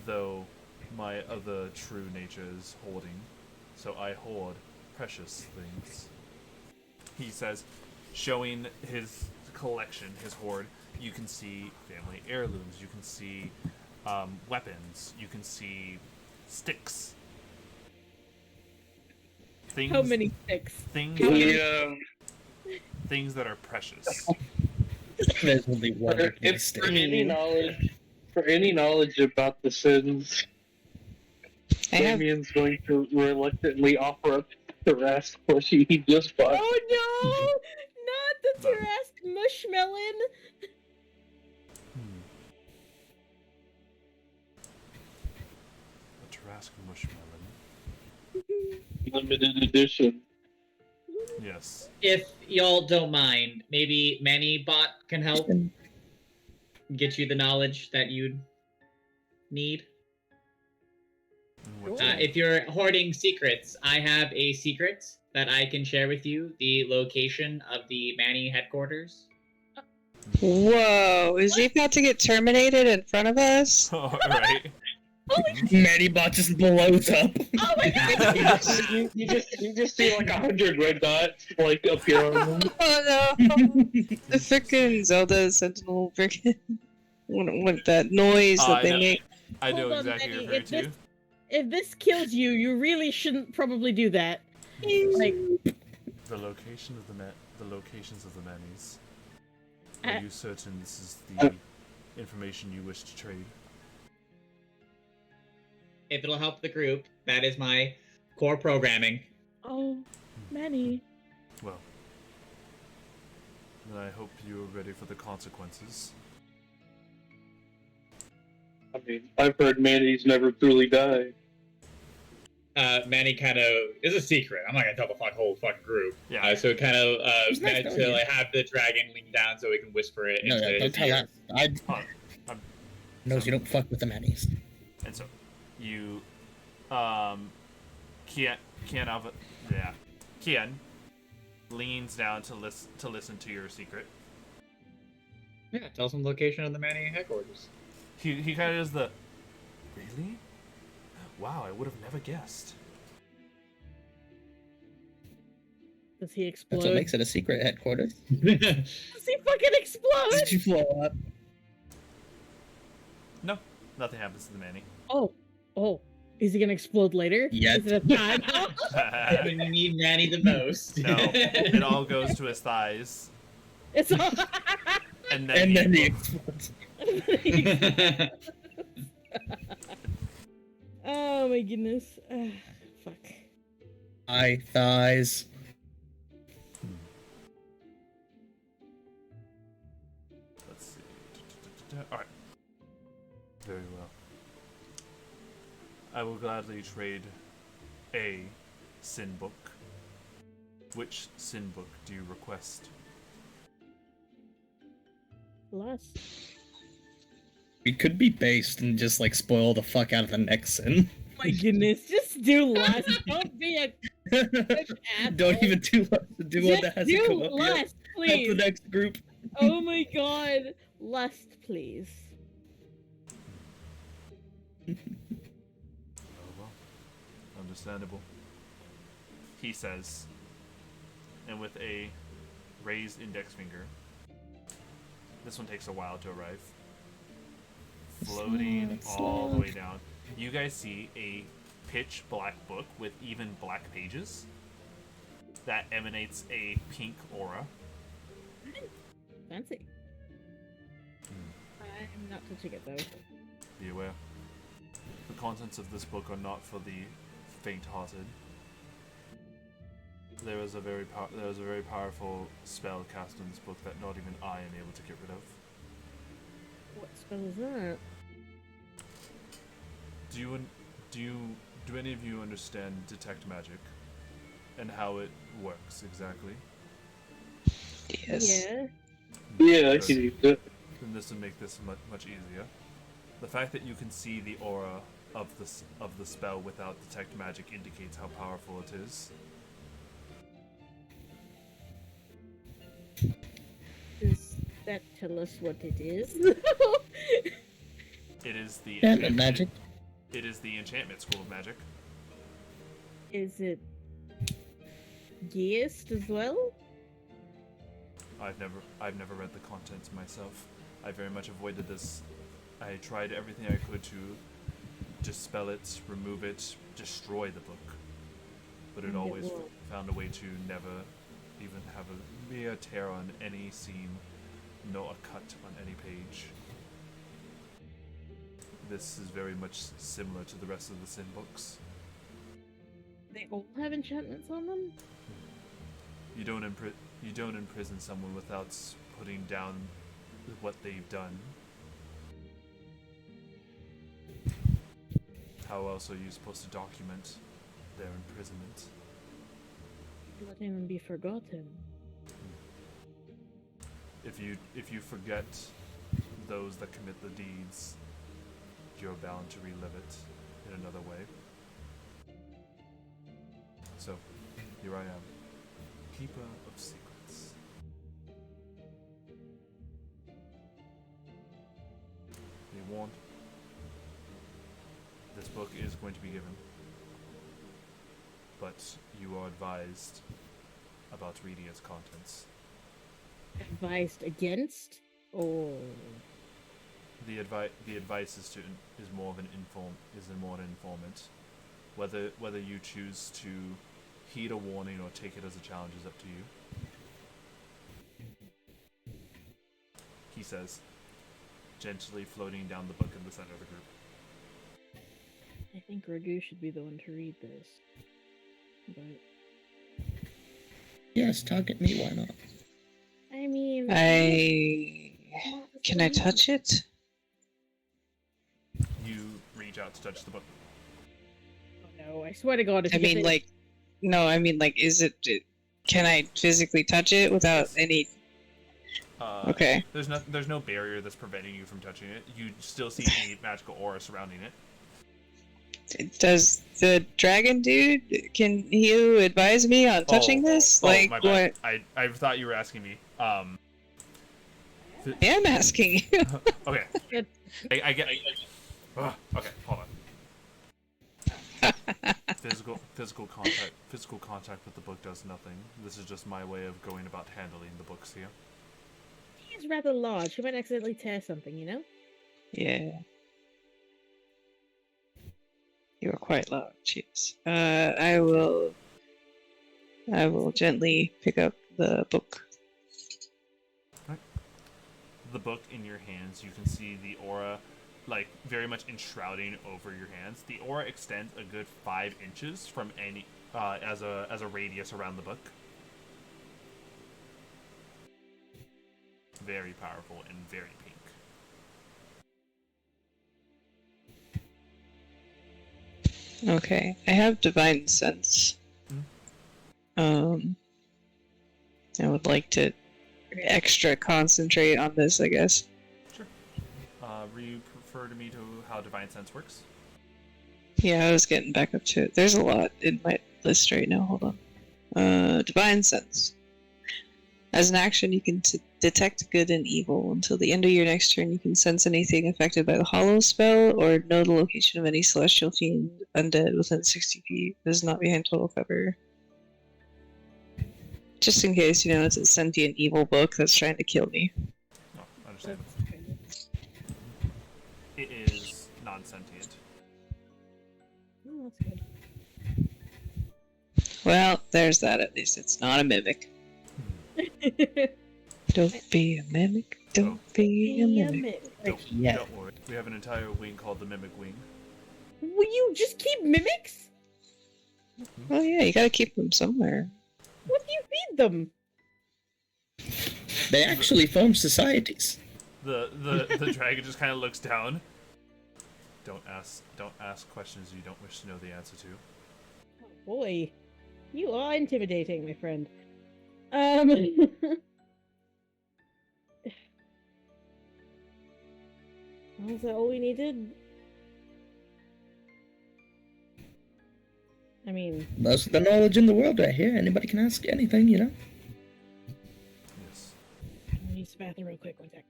though my other true nature is hoarding, so I hoard precious things. He says, showing his collection, his hoard, you can see family heirlooms, you can see weapons, you can see sticks. Things, How many sticks? things that are precious. There's only one For stick. any knowledge about the sins, I have Damian's going to reluctantly offer up the rest what he just bought. Oh no! Not the Tarask Mushmelon! A Tarask Mushmelon. Limited edition. Yes. If y'all don't mind, maybe Manibot can help get you the knowledge that you'd need. What If you're hoarding secrets, I have a secret that I can share with you, the location of the Manny headquarters. Whoa, is he about to get terminated in front of us? Alright. Manibot just blows up. Oh my god! you just see like 100 red dots like appear on them. Oh no! The frickin' Zelda Sentinel frickin'. What that noise that they know. make. I know Hold on, exactly Manny, what you're referring to. If this kills you, you really shouldn't probably do that. Like, The location of the locations of the manis. Are you certain this is the information you wish to trade? If it'll help the group, that is my core programming. oh, Manny. Well, then I hope you're ready for the consequences. I mean, I've heard Manny's never truly die. Manny kind of is a secret. I'm not gonna tell the whole fucking group. Yeah. So kind of He's not meant telling to you. like have the dragon lean down so we can whisper it No, into don't his tell ear. us. I I'm- knows you don't fuck with the manis. And so, you, Kian leans down to listen to your secret. Yeah, tell us the location of the Manny headquarters. He kind of does the, really? Wow, I would have never guessed. Does he explode? That's what makes it a secret headquarters. Does he fucking explode? Did you blow up? No, nothing happens to the Manny. Oh. Is he gonna explode later? Yes. Is it a time? When you need Manny the most. No, it all goes to his thighs, It's all. and then And then he explodes. explodes. Oh my goodness. Fuck. Eye, thighs. Let's see. All right. Very well. I will gladly trade a sin book. Which sin book do you request? Lust. We could be based and just like spoil the fuck out of the next sin. My goodness, just do lust. Don't be a asshole. Don't even do one Just that hasn't do come up yet. lust, That's the please. next group. Oh my god. Lust, please. Oh well. Understandable. He says, and with a raised index finger. This one takes a while to arrive. Floating all the way down. You guys see a pitch black book with even black pages that emanates a pink aura. Fancy. I'm not touching it though. Be aware. The contents of this book are not for the faint-hearted. There is a very powerful spell cast in this book that not even I am able to get rid of. What spell is that? Do any of you understand detect magic and how it works exactly? Yes. Yeah. Yeah, I can use it. Then this would make this much easier. The fact that you can see the aura of the spell without detect magic indicates how powerful it is. Does that tell us what it is? It is the Enchantment magic. It is the enchantment school of magic. Is it geist as well? I've never read the contents myself. I very much avoided this. I tried everything I could to dispel it, remove it, destroy the book. But it And it always won't. found a way to never even have a mere tear on any seam, nor a cut on any page. This is very much similar to the rest of the sin books. They all have enchantments on them? You don't imprison someone without putting down what they've done. How else are you supposed to document their imprisonment? Letting them be forgotten. If you forget those that commit the deeds, you're bound to relive it in another way. So, here I am, keeper of secrets. Be warned, this book is going to be given, but you are advised about reading its contents. Advised against? Or The advice is more of an informant. Whether you choose to heed a warning or take it as a challenge is up to you. He says, gently floating down the book in the center of the group. I think Raggu should be the one to read this. But Yes, target me, why not? I mean, Can I touch it? You reach out to touch the book. Oh no! I swear to God, if I you get mean, this- like, no, I mean, like, is it? Can I physically touch it without Yes. any? Okay. There's no barrier that's preventing you from touching it. You still see the magical aura surrounding it. Does the dragon dude? Can you advise me on touching this? Like, my what? bad. I thought you were asking me. I am asking you. Okay. Good. I get. Okay, hold on. Physical contact with the book does nothing. This is just my way of going about handling the books here. He's rather large. He might accidentally tear something, you know? Yeah. You are quite large, yes. I will gently pick up the book. The book in your hands, you can see the aura, like, very much enshrouding over your hands. The aura extends a good 5 inches from any, as a radius around the book. Very powerful and very pink. Okay, I have divine sense. I would like to extra concentrate on this, I guess. Sure. Refer to me to how divine sense works. Yeah, I was getting back up to it. There's a lot in my list right now. Hold on. Divine sense. As an action, you can detect good and evil. Until the end of your next turn, you can sense anything affected by the Hollow spell, or know the location of any celestial fiend undead within 60 feet that is not behind total cover. Just in case, you know, it's a sentient evil book that's trying to kill me. Oh, understandable. It is non-sentient. Oh, that's good. Well, there's that at least. It's not a mimic. Don't be a mimic. Don't be a mimic. Don't worry. We have an entire wing called the Mimic Wing. Will you just keep mimics? Well, yeah, you gotta keep them somewhere. What do you feed them? They actually form societies. The dragon just kind of looks down. Don't ask questions you don't wish to know the answer to. Oh boy, you are intimidating, my friend. Was that all we needed? I mean, Most of the knowledge in the world right here. Anybody can ask anything, you know? Yes. I'm gonna use the bathroom real quick. One sec.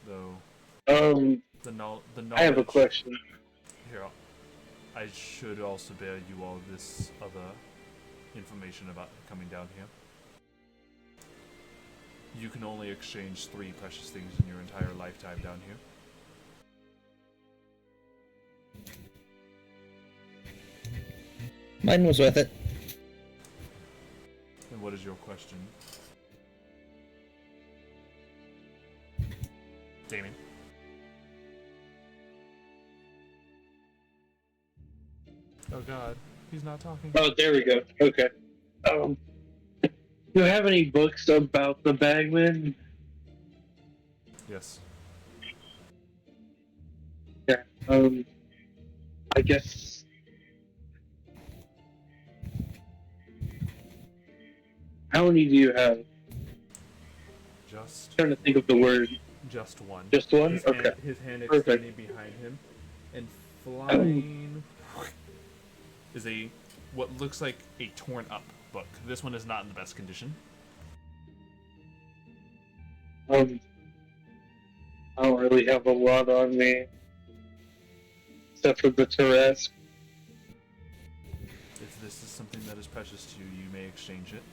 Though the knowledge. I have a question. Here, I should also bear you all this other information about coming down here. You can only exchange 3 precious things in your entire lifetime down here. Mine was worth it. And what is your question? Damian? Oh god, he's not talking. Oh, there we go. Okay. Do you have any books about the Bagman? Yes. Yeah. I guess. How many do you have? Just trying to think of the word. Just one. Just one? His Okay. His hand Perfect. extending behind him, and flying is what looks like a torn up book. This one is not in the best condition. I don't really have a lot on me, except for the Tarrasque. If this is something that is precious to you, you may exchange it.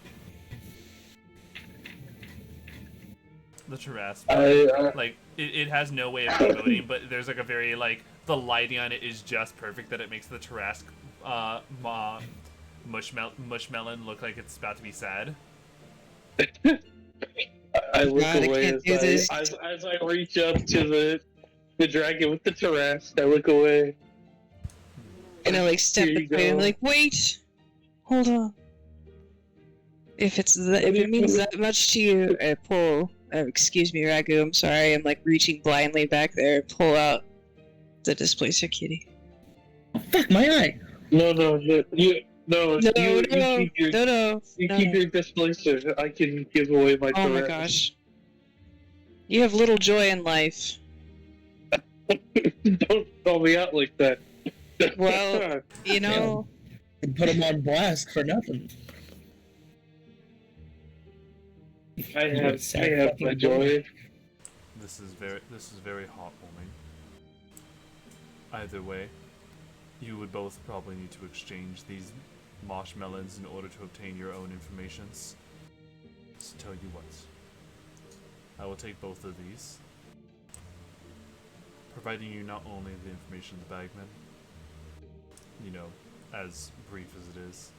The Tarrasque. I Like it has no way of emoting, but there's like a very like the lighting on it is just perfect that it makes the Tarrasque mushmelon look like it's about to be sad. I look God, I away can't do this. as I reach up to the dragon with the Tarrasque. I look away. And I like step Here you between. I'm go. like, wait, hold on. If it means that much to you, I pull. Excuse me, Raggu. I'm sorry. I'm like reaching blindly back there and pull out the displacer kitty. Fuck my eye. No, you keep your No. keep your displacer. I can give away my Oh my Tarrasque. gosh. You have little joy in life. Don't call me out like that. Well, you know. And put him on blast for nothing. I have my joy. This is very heartwarming. Either way, you would both probably need to exchange these marshmelons in order to obtain your own informations. So tell you what, I will take both of these, providing you not only the information of the bagman, you know, as brief as it is,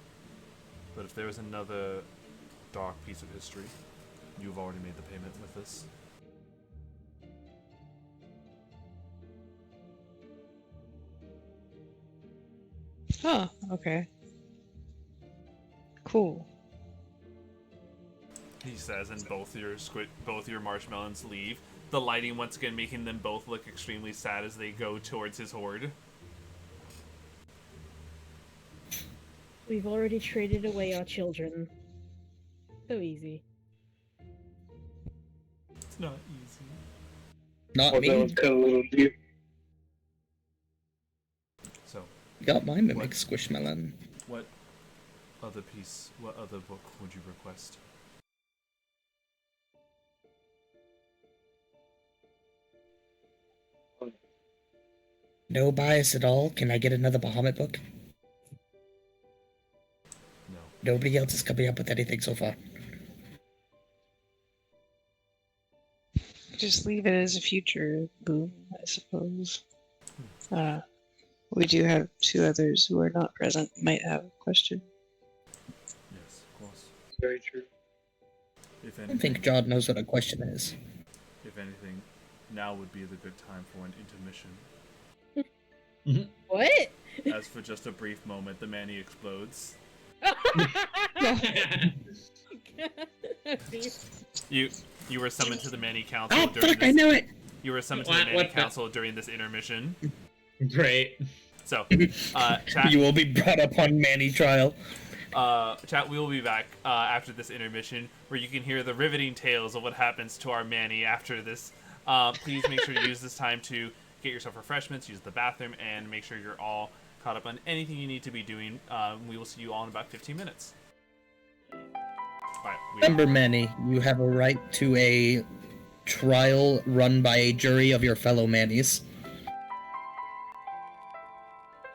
but if there is another dark piece of history, you've already made the payment with this. Huh, okay. Cool. He says, and both your marshmallows leave. The lighting once again making them both look extremely sad as they go towards his horde. We've already traded away our children. So easy. It's not easy. Not Well, that me. was kind of a little deep. So, Got my mimic What? squishmallow. what other book would you request? No bias at all. Can I get another Bahamut book? No. Nobody else is coming up with anything so far. Just leave it as a future boom, I suppose. We do have two others who are not present, might have a question. Yes, of course. Very true. If I don't anything, think Jod knows what a question is. if anything, now would be the good time for an intermission. What? As for just a brief moment, the Manny explodes. You were summoned to the Manny Council Oh during fuck! this. I knew it. You were summoned to the What- Manny what the- Council during this intermission. Great. So, chat. You will be brought up on Manny trial. Chat, we will be back after this intermission, where you can hear the riveting tales of what happens to our Manny after this. Please make sure to use this time to get yourself refreshments, use the bathroom, and make sure you're all caught up on anything you need to be doing. We will see you all in about 15 minutes. Alright, Remember, Manny, you have a right to a trial run by a jury of your fellow Mannies.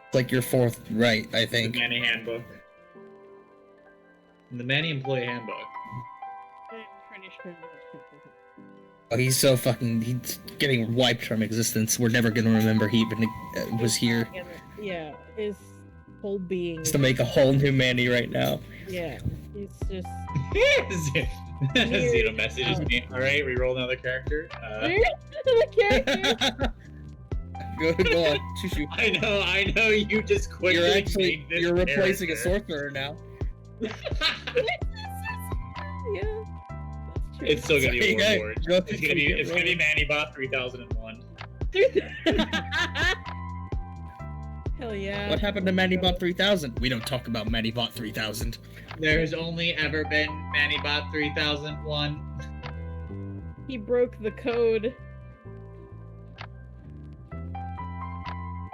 It's like your fourth right, I The think. Manny Handbook. The Manny Employee Handbook. Oh, he's so fucking... He's getting wiped from existence. We're never gonna remember he even was here. Yeah, his whole being. Just to make a whole new Manny right now. Yeah, he's just. Zeno messages me. Alright, reroll another character. The character. Go on, shoo. I know, you just quickly You're actually... made this You're replacing a character. sorcerer now. Yeah. That's true. It's still gonna be a Yeah, warlord. go- It's gonna be Mannybot 3001. Hell yeah. What happened to Mannybot 3000? We don't talk about Mannybot 3000. There's only ever been Mannybot 3001. He broke the code.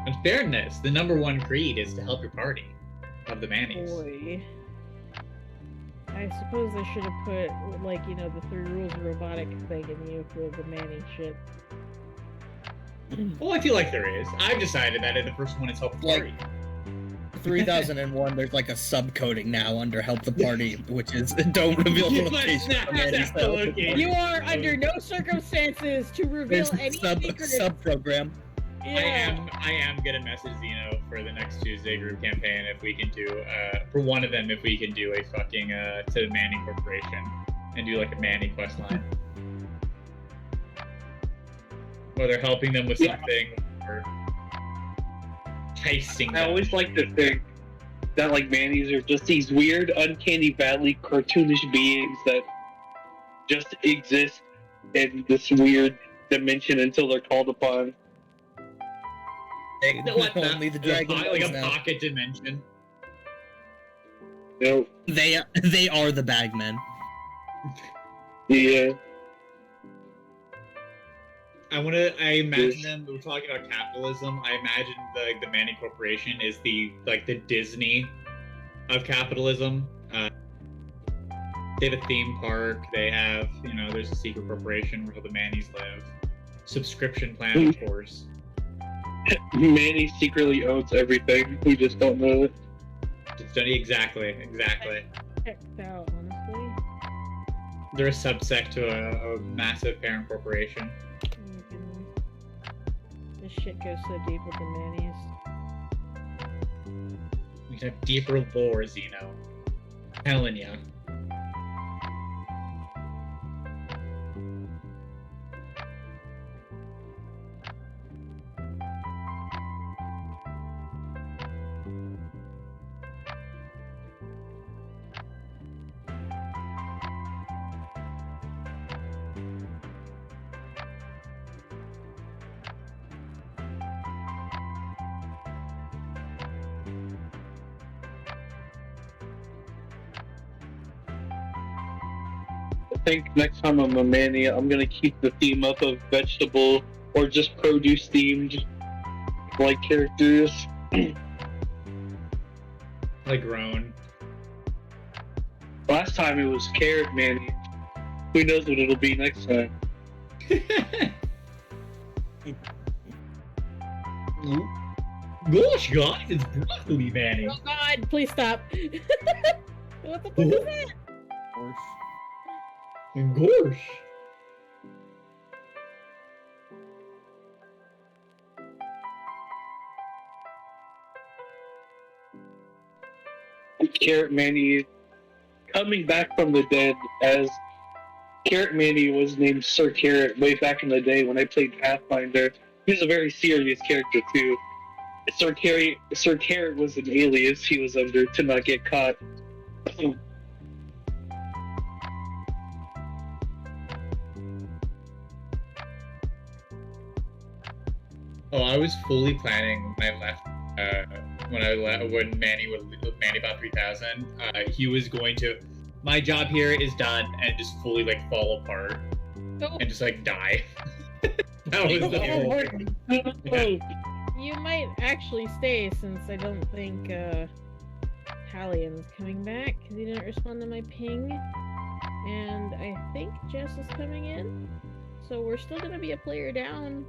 In fairness, the #1 creed is to help your party of the Mannies. Boy. I suppose I should have put, like, you know, the 3 rules of robotics thing in you for the Manny shit. Well, I feel like there is. I've decided that the first one is help the Like- party. 3001, there's like a subcoding now under help the party, which is don't reveal the You must location not of Manny's have the cell. location. You are under no circumstances to reveal There's a any sub secrets. program. Yeah. I am gonna message Zeno for the next Tuesday group campaign if we can do for one of them if we can do a fucking to the Manny Corporation and do like a Manny quest line. Whether helping them with something or heisting them. I always like to think that like Mannies are just these weird, uncanny valley cartoonish beings that just exist in this weird dimension until they're called upon. What the, Only the dragon like knows a now. pocket dimension. You know? They are the bagmen. Yeah. I imagine them. We're talking about capitalism. I imagine the Manny Corporation is the Disney of capitalism. They have a theme park. They have there's a secret corporation where the Mannies live. Subscription plan, of course. Manny secretly owns everything. We just don't know it. Exactly. Checked out, honestly. They're a subsect to a massive parent corporation. Oh my goodness. This shit goes so deep with the Mannies. We can have deeper lore, Zeno. Telling ya. I think next time I'm a Manny, I'm gonna keep the theme up of vegetable or just produce themed like characters. Like grown. Last time it was Carrot Manny. Who knows what it'll be next time? Gosh, guys, it's broccoli Manny. Oh god, please stop. What the fuck is that? Gosh. Carrot Manny coming back from the dead as Carrot Manny was named Sir Carrot way back in the day when I played Pathfinder. He was a very serious character too. Sir Carrot was an alias he was under to not get caught. Oh, I was fully planning when I left. When Manny bought 3000, he was going to. My job here is done, and just fully fall apart Oh, and just die. That was the whole thing. Yeah. you might actually stay since I don't think Talion's coming back because he didn't respond to my ping. And I think Jess is coming in. So we're still gonna be a player down.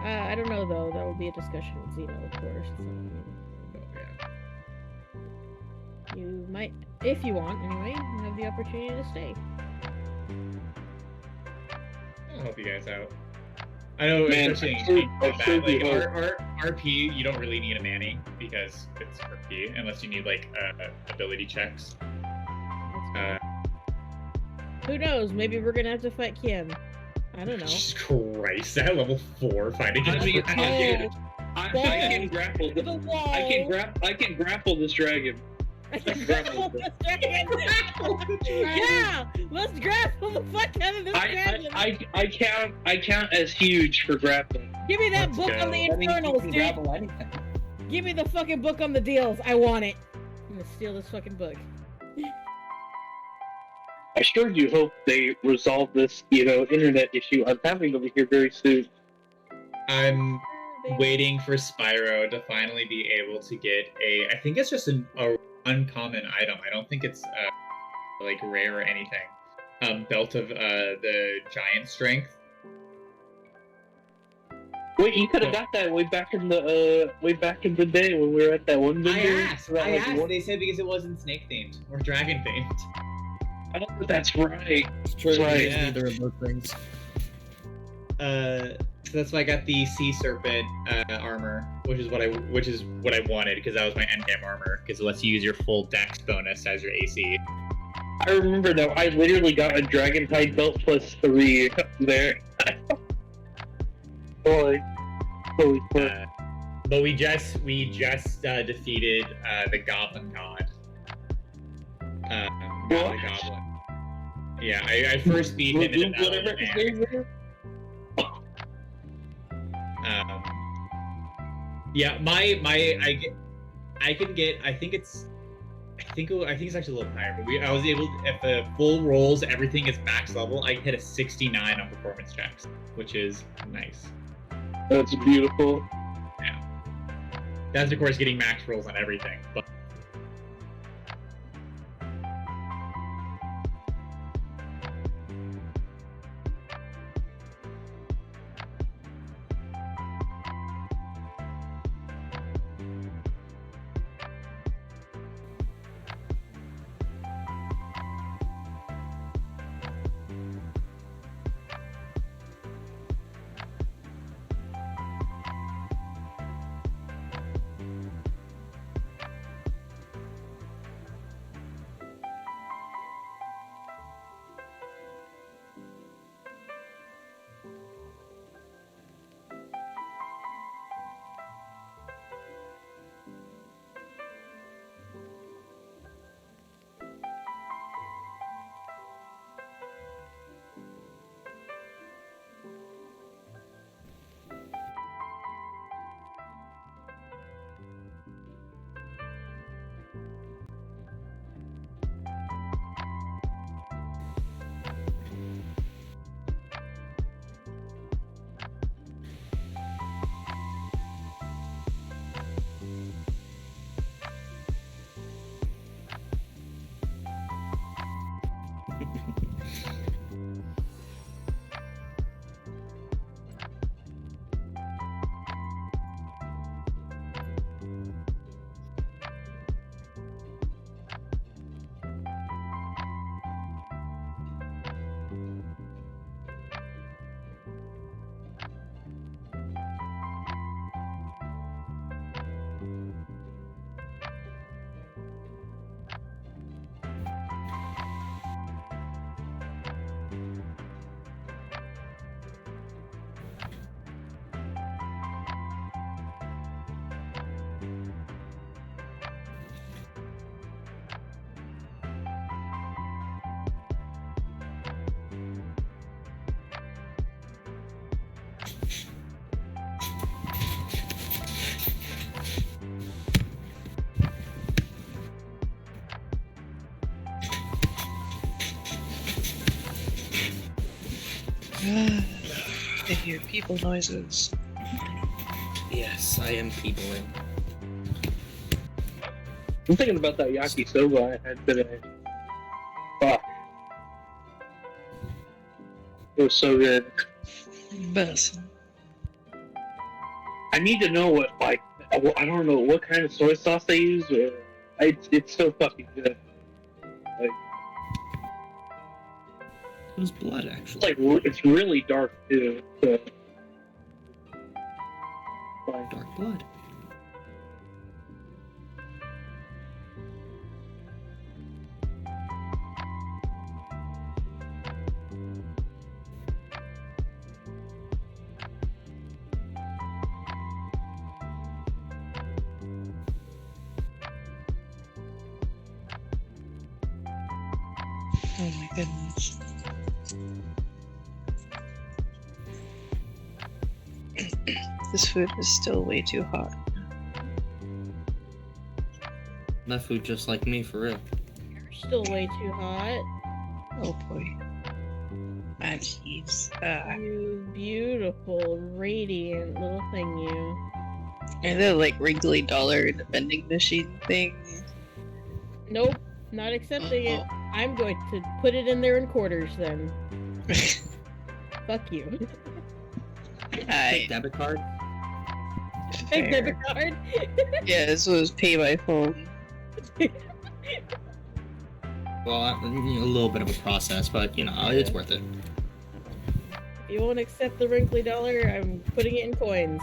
I don't know though. That will be a discussion with Zeno, of course. So, you might, if you want, anyway, have the opportunity to stay. I'll help you guys out. I know, Man, especially I in sure combat, do hope. our RP, you don't really need a Manny because it's RP, unless you need ability checks. Who knows? Maybe we're gonna have to fight Kian. I don't know. Jesus Christ, that level 4 fighting I mean, against I can grapple. To the wall. I can grapple this dragon. I can grapple this dragon. Yeah, let's grapple the fuck out of this dragon. I count as huge for grappling. Give me that Let's book go. on the That means you infernals, can dude. grapple anything. Give me the fucking book on the deals. I want it. I'm gonna steal this fucking book. I sure do hope they resolve this, internet issue I'm having over here very soon. I'm waiting for Spyro to finally be able to get I think it's just a uncommon item. I don't think it's rare or anything. Belt of the giant strength. Wait, you could have got that way back in the day when we were at that one I vendor. asked. They said because it wasn't snake themed or dragon themed. Oh, that's right. True, Right, it is yeah. neither of those things. So that's why I got the sea serpent armor, which is what I wanted because that was my endgame armor because it lets you use your full dex bonus as your AC. I remember now. I literally got a dragon hide belt +3 there. Holy fuck. But we just defeated the Goblin God. God the Goblin. Yeah, I first beat him in a battle. Whatever his name is. Yeah, I can get. I think it's actually a little higher. But I was able to, if the full rolls, everything is max level. I hit a 69 on performance checks, which is nice. That's beautiful. Yeah, that's of course getting max rolls on everything, but. I hear people noises. Yes, I am peopling. I'm thinking about that yakisoba I had today. Fuck. It was so good. Best. I need to know what, like, I don't know what kind of soy sauce they use, but it's so fucking good. Like, It was blood, actually. it's really dark too. So. Like, Dark blood. Oh my goodness. This food is still way too hot. That food just like me, for real. You're still way too hot. Oh boy. And he's You beautiful, radiant little thing, you. and that like wrinkly dollar in the vending machine thing. Nope, not accepting it. I'm going to put it in there in quarters then. Fuck you. Take debit card. Big debit card. Yeah, this was pay by phone. Well, a little bit of a process, but you know, it's worth it. If you won't accept the wrinkly dollar, I'm putting it in coins.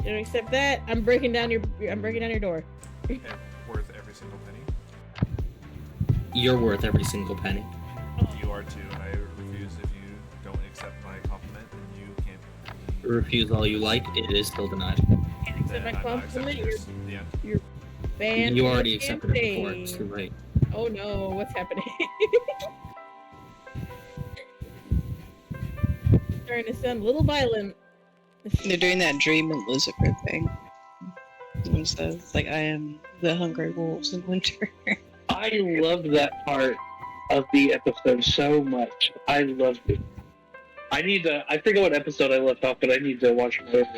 You don't accept that, I'm breaking down your door. Worth every single penny. You're worth every single penny. You are too. I refuse if you don't accept my compliment, then you can't. Refuse all you like, it is still denied. Can't accept my I'm not compliment. accepting yours. Yeah. You're banned. You from already the accepted it before, campaign. it's too late. Oh no, what's happening? Starting to sound a little violent. They're doing that dream and Lucifer thing. And so it's like, I am the hungry wolves in winter. I love that part of the episode so much. I loved it. I forget what episode I left off, but I need to watch it over.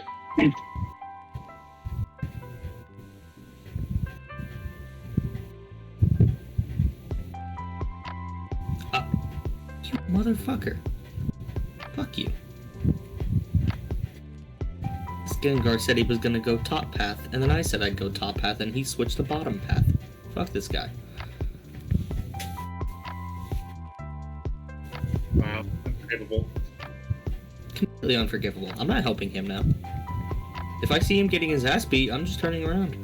You motherfucker. Fuck you. Gengar said he was gonna go top path, and then I said I'd go top path, and he switched to bottom path. Fuck this guy. Wow, unforgivable. Completely unforgivable. I'm not helping him now. If I see him getting his ass beat, I'm just turning around.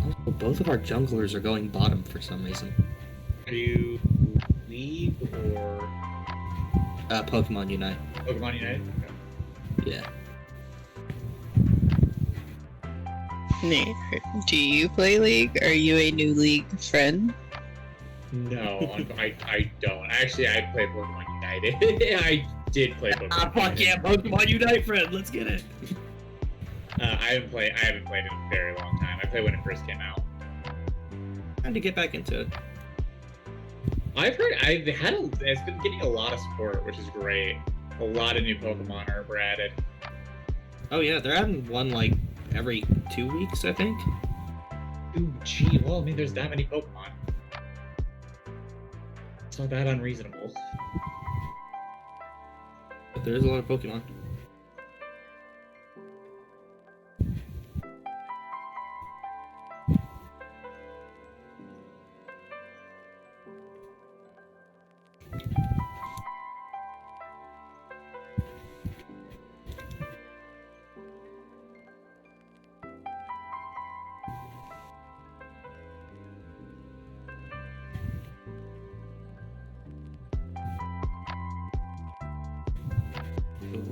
Also, both of our junglers are going bottom for some reason. Are you League or Pokemon Unite. Pokemon United? Okay. Yeah. Nate, do you play League? Are you a new League friend? No, I don't. Actually, I play Pokemon United. I did play Pokemon. Fuck yeah, Pokemon Unite, friend. Let's get it. I haven't played it in a very long time. I played when it first came out. Time to get back into it. I've heard it's been getting a lot of support, which is great. A lot of new Pokemon were added. Oh yeah, they're adding one like every 2 weeks, I think. Ooh, gee, well, I mean, there's that many Pokemon. It's not that unreasonable. But there is a lot of Pokemon.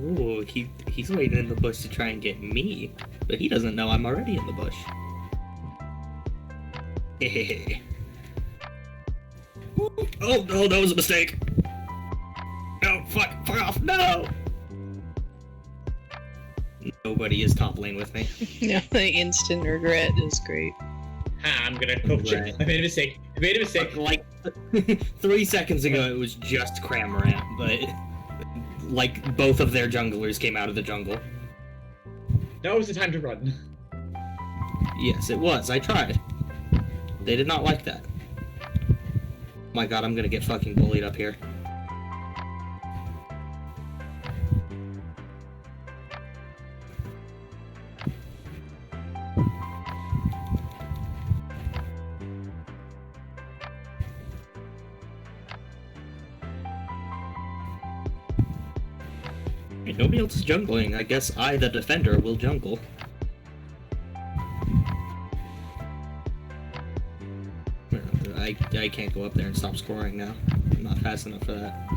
Ooh, he's waiting in the bush to try and get me, but he doesn't know I'm already in the bush. Hehehe. Oh, that was a mistake. No, fuck off, no! Nobody is top lane with me. No, the instant regret is great. Ha, I'm gonna coach you. Right. I made a mistake. Like 3 seconds ago, it was just Cramorant, but like both of their junglers came out of the jungle. Now was the time to run. Yes, it was. I tried. They did not like that. Oh my god, I'm gonna get fucking bullied up here. Nobody else is jungling. I guess I, the defender, will jungle. I can't go up there and stop scoring now. I'm not fast enough for that.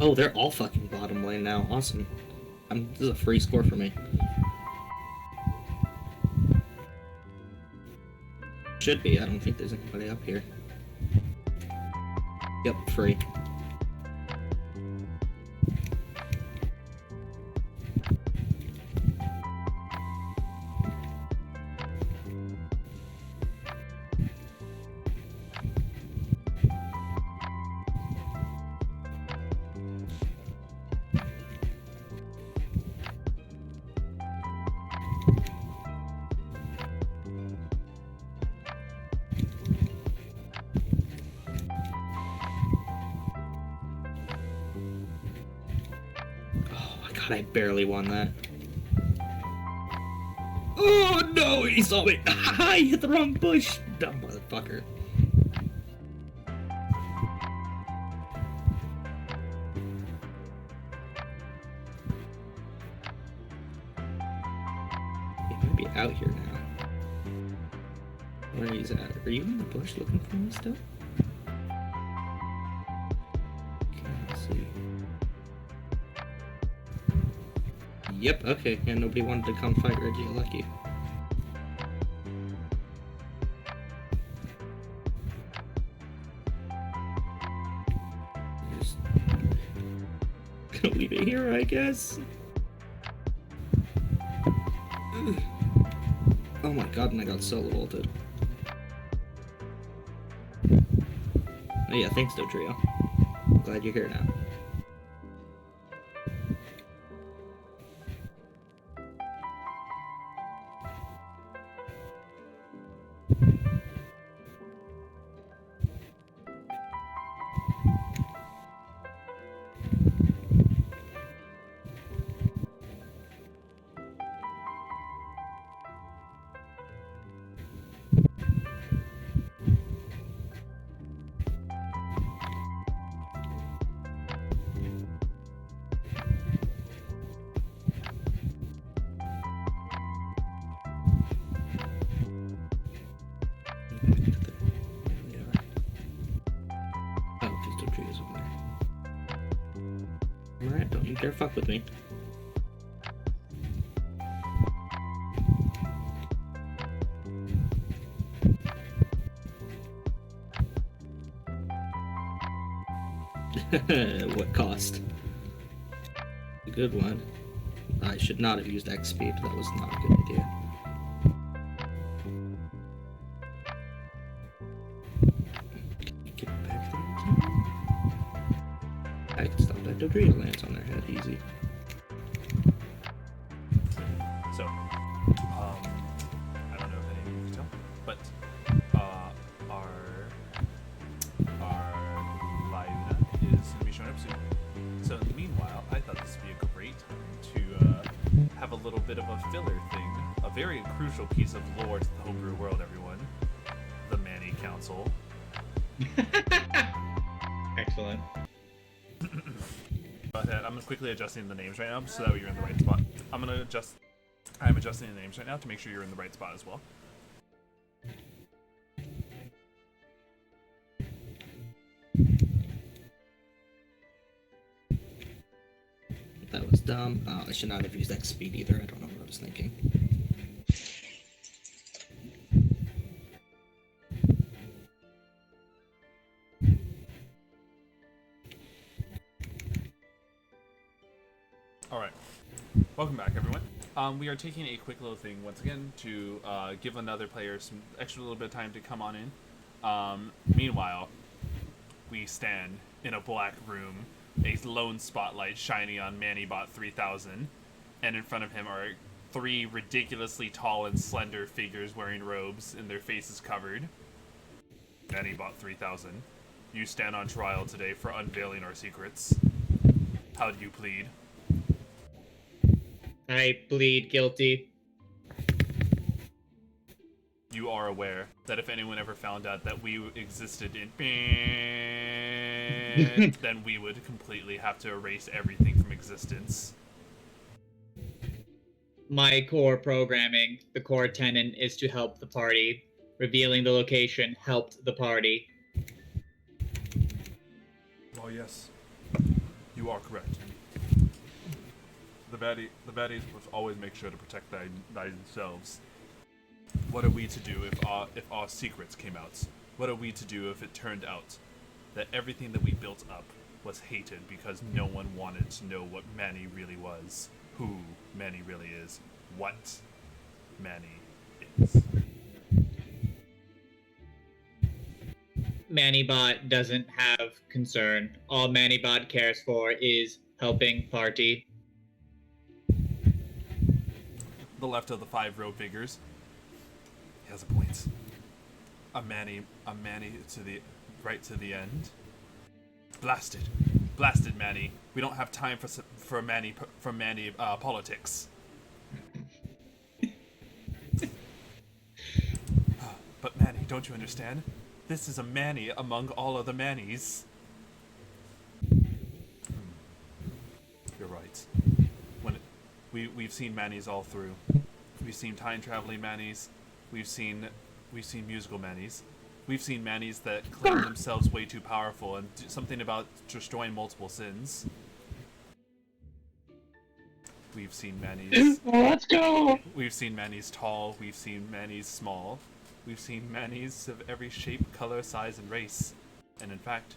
Oh, they're all fucking bottom lane now. Awesome. This is a free score for me. Should be. I don't think there's anybody up here. Yep, free. God, I barely won that. Oh no, he saw me! I hit the wrong bush! Dumb motherfucker. He might be out here now. Where he's at? Are you in the bush looking for me still? Can't see. Yep, okay, and nobody wanted to come fight Reggie, lucky. Just gonna leave it here, I guess. Ugh. Oh my god, and I got solo ulted. Oh yeah, thanks, Dodrio. Glad you're here now. Alright, don't you dare fuck with me. What cost? A good one. I should not have used X speed, that was not a good idea. Get back there in time? I can stop that Dodrio lands on their head easy. So, I don't know if any of you can tell, but our Lyna is going to be showing up soon. So, meanwhile, I thought this would be a great time to have a little bit of a filler thing, a very crucial piece of lore to the homebrew world, everyone. The Manny Council. Excellent. I'm quickly adjusting the names right now so that way you're in the right spot. I'm adjusting the names right now to make sure you're in the right spot as well. That was dumb. I should not have used X speed either. I don't know what I was thinking. Alright, welcome back everyone. We are taking a quick little thing once again to give another player some extra little bit of time to come on in. Meanwhile, we stand in a black room, a lone spotlight shining on Mannybot 3000, and in front of him are three ridiculously tall and slender figures wearing robes and their faces covered. Mannybot 3000, you stand on trial today for unveiling our secrets. How do you plead? I plead guilty. You are aware that if anyone ever found out that we existed in then we would completely have to erase everything from existence. My core programming, the core tenet, is to help the party. Revealing the location helped the party. Oh yes, you are correct. The baddies must always make sure to protect themselves. What are we to do if our secrets came out? What are we to do if it turned out that everything that we built up was hated because no one wanted to know what Manny really was, who Manny really is, what Manny is? Mannybot doesn't have concern. All Mannybot cares for is helping party. The left of the 5 row figures. He has a point. A Manny to the right to the end. Blasted Manny. We don't have time for Manny politics. But Manny, don't you understand? This is a Manny among all other Mannies. You're right. We've seen Mannies all through. We've seen time traveling Mannies. We've seen musical Mannies. We've seen Mannies that claim themselves way too powerful and do something about destroying multiple sins. We've seen Mannies. Let's go! We've seen Mannies tall. We've seen Mannies small. We've seen Mannies of every shape, color, size, and race. And in fact,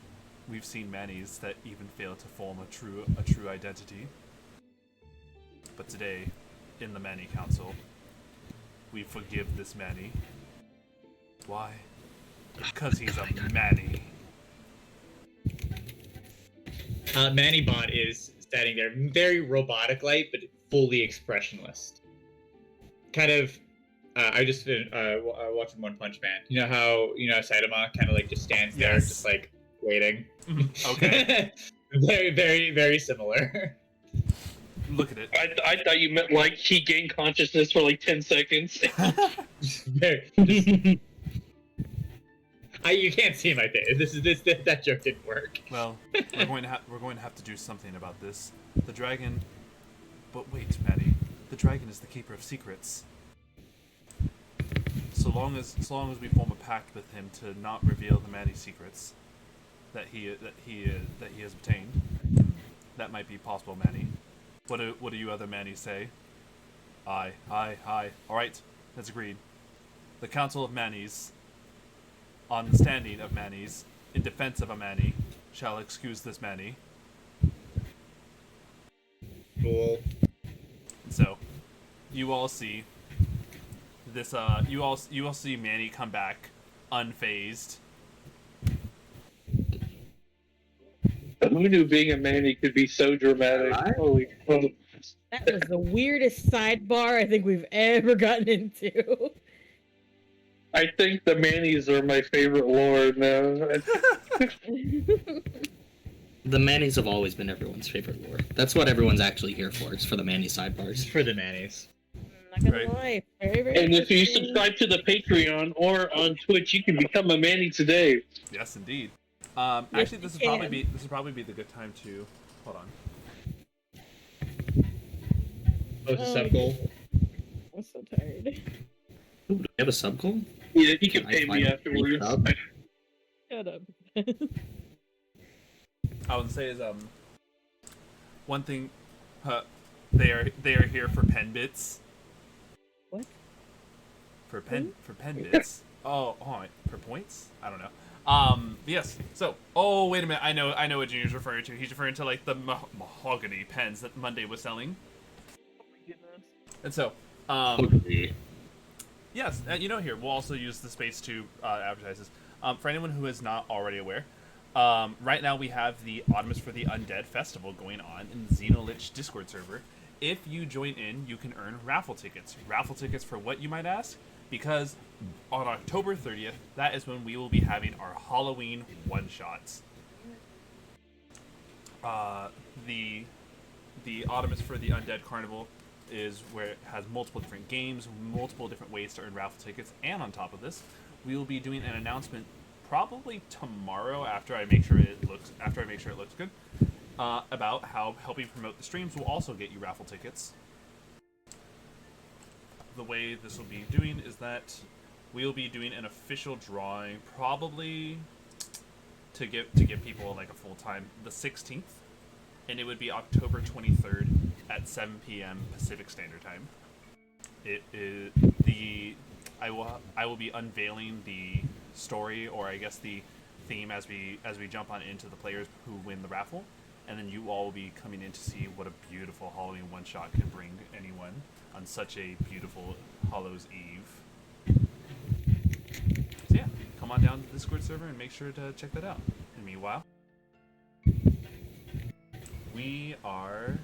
we've seen Mannies that even fail to form a true identity. But today, in the Manny Council, we forgive this Manny. Why? Because he's a Manny. Mannybot is standing there, very robotic-like, but fully expressionless. Kind of. I just watching One Punch Man. You know how Saitama kind of like just stands there, Yes. just like waiting. Okay. Very, very, very similar. Look at it. I thought you meant like he gained consciousness for like 10 seconds. You can't see my face. That joke didn't work. Well, we're going to have to do something about this. The dragon. But wait, Manny. The dragon is the keeper of secrets. So long as we form a pact with him to not reveal the Manny secrets that he has obtained, that might be possible, Manny. What do you other Manny say? Aye. All right, that's agreed. The Council of Mannies, on the standing of Mannies, in defense of a Manny, shall excuse this Manny. Cool. So, you all see this. You all see Manny come back, unfazed. Who knew being a Manny could be so dramatic? Holy fuck. That was the weirdest sidebar I think we've ever gotten into. I think the Mannies are my favorite lore now. The Mannies have always been everyone's favorite lore. That's what everyone's actually here for. It's for the Manny It's sidebars. for the Mannies. I'm not gonna Right. lie. Very, very And if you interesting. subscribe to the Patreon or on Twitch, you can become a Manny today. Yes, indeed. Yes, Actually, this you would probably be the good time to hold on. Oh, it's a sub goal. I'm so tired. Ooh, do we have a sub goal? Yeah, he can Can I pay find me a afterwards. sub? Shut up. I would say is one thing. They are here for pen bits. What? For pen bits. Oh, for points? I don't know. Yes. So, oh, wait a minute. I know what Junior's referring to. He's referring to like the mahogany pens that Monday was selling. Oh my goodness. And so, Okay. yes, here we'll also use the space to advertise this. For anyone who is not already aware, right now we have the Autumnus for the Undead Festival going on in the Xenolich Discord server. If you join in, you can earn raffle tickets. Raffle tickets for what, you might ask? Because on October 30th, that is when we will be having our Halloween one-shots. The Autumnus for the Undead Carnival is where it has multiple different games, multiple different ways to earn raffle tickets, and on top of this, we will be doing an announcement probably tomorrow after I make sure it looks good, about how helping promote the streams will also get you raffle tickets. The way this will be doing is that we'll be doing an official drawing probably to give people like a full time the 16th, and it would be October 23rd at 7 p.m. Pacific Standard Time. It is I will be unveiling the story, or I guess the theme, as we jump on into the players who win the raffle, and then you all will be coming in to see what a beautiful Halloween one-shot can bring anyone on such a beautiful Hallows Eve. So yeah, come on down to the Discord server and make sure to check that out. And meanwhile, we are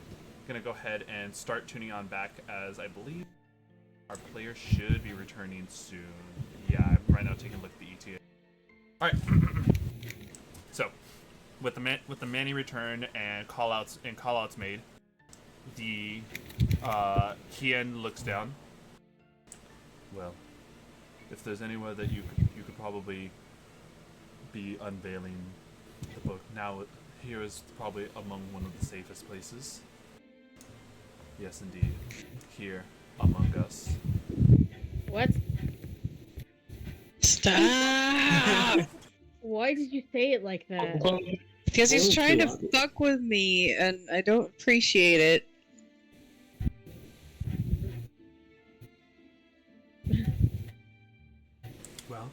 gonna go ahead and start tuning on back, as I believe our players should be returning soon. Yeah, I'm right now taking a look at the ETA. All right. So, with the Manny return and callouts made, the Kian looks down. Well, if there's anywhere that you could probably be unveiling the book now, here is probably among one of the safest places. Yes, indeed. Here, among us. What? Stop! Why did you say it like that? Because he's trying to fuck with me, and I don't appreciate it. Well,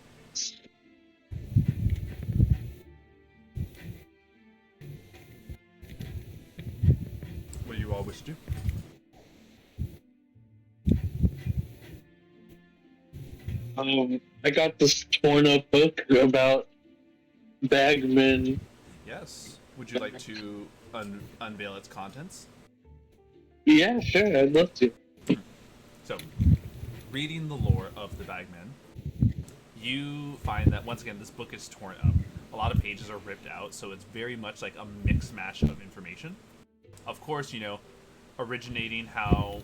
what do you all wish to do? I got this torn up book about bagmen. Yes. Would you like to unveil its contents? Yeah, sure, I'd love to. So, reading the lore of the Bagmen, you find that once again this book is torn up. A lot of pages are ripped out, so it's very much like a mix mash of information. Of course, originating how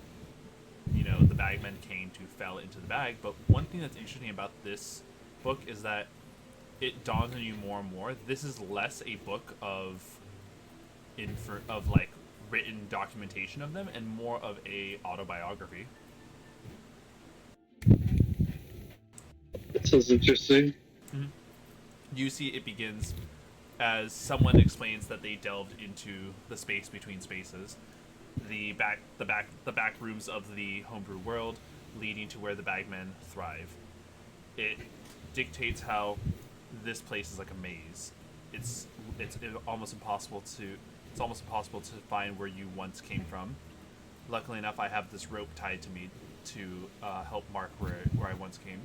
the Bagmen came to fell into the bag, but one thing that's interesting about this book is that it dawns on you more and more. This is less a book of like written documentation of them, and more of a autobiography. That sounds interesting. Mm-hmm. You see, it begins as someone explains that they delved into the space between spaces, the back rooms of the homebrew world, leading to where the Bagmen thrive. It dictates how this place is like a maze. It's almost impossible to find where you once came from. Luckily enough, I have this rope tied to me to help mark where I once came.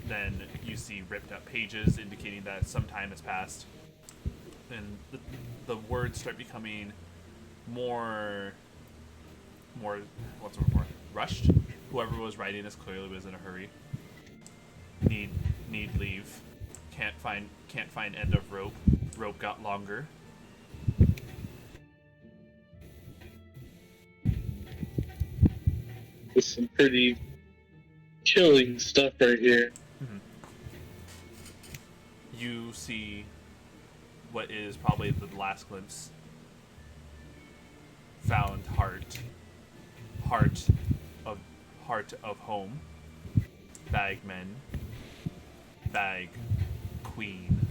Then you see ripped up pages indicating that some time has passed, and the words start becoming more what's the word for it? Rushed. Whoever was writing this clearly was in a hurry. Need leave. Can't find end of rope. Rope got longer. There's some pretty chilling stuff right here. Mm-hmm. You see what is probably the last glimpse. Found heart of home. Bagmen. Bag queen.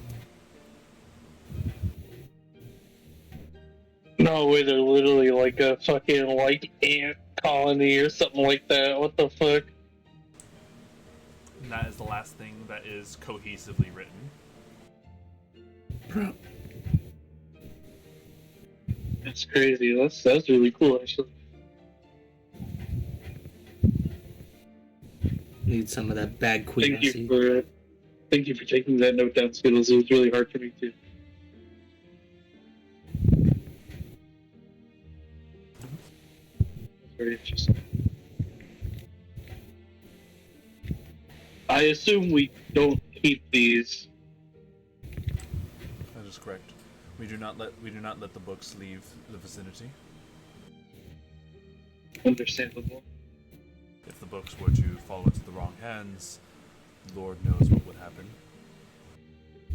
No way, they're literally like a fucking like ant colony or something like that. What the fuck? And that is the last thing that is cohesively written. That's crazy. That's really cool, actually. Need some of that bag queen. Thank you for taking that note down, Skittles. It was really hard for me too. Very interesting. I assume we don't keep these. That is correct. We do not let the books leave the vicinity. Understandable. If the books were to fall into the wrong hands, Lord knows what would happen.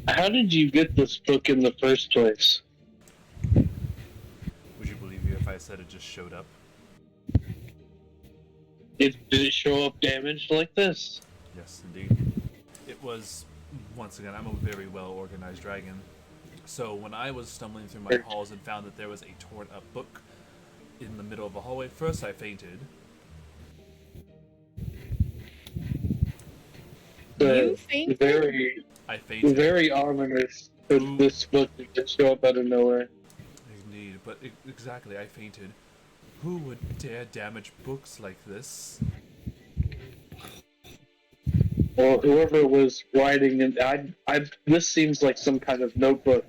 How did you get this book in the first place? Would you believe me if I said it just showed up? Did it show up damaged like this? Yes, indeed. It was, once again, I'm a very well-organized dragon. So when I was stumbling through my halls and found that there was a torn-up book, in the middle of a hallway. First, I fainted. You fainted? Very, I fainted. very ominous for this book to just show up out of nowhere. Indeed, but exactly, I fainted. Who would dare damage books like this? Well, whoever was writing it, this seems like some kind of notebook,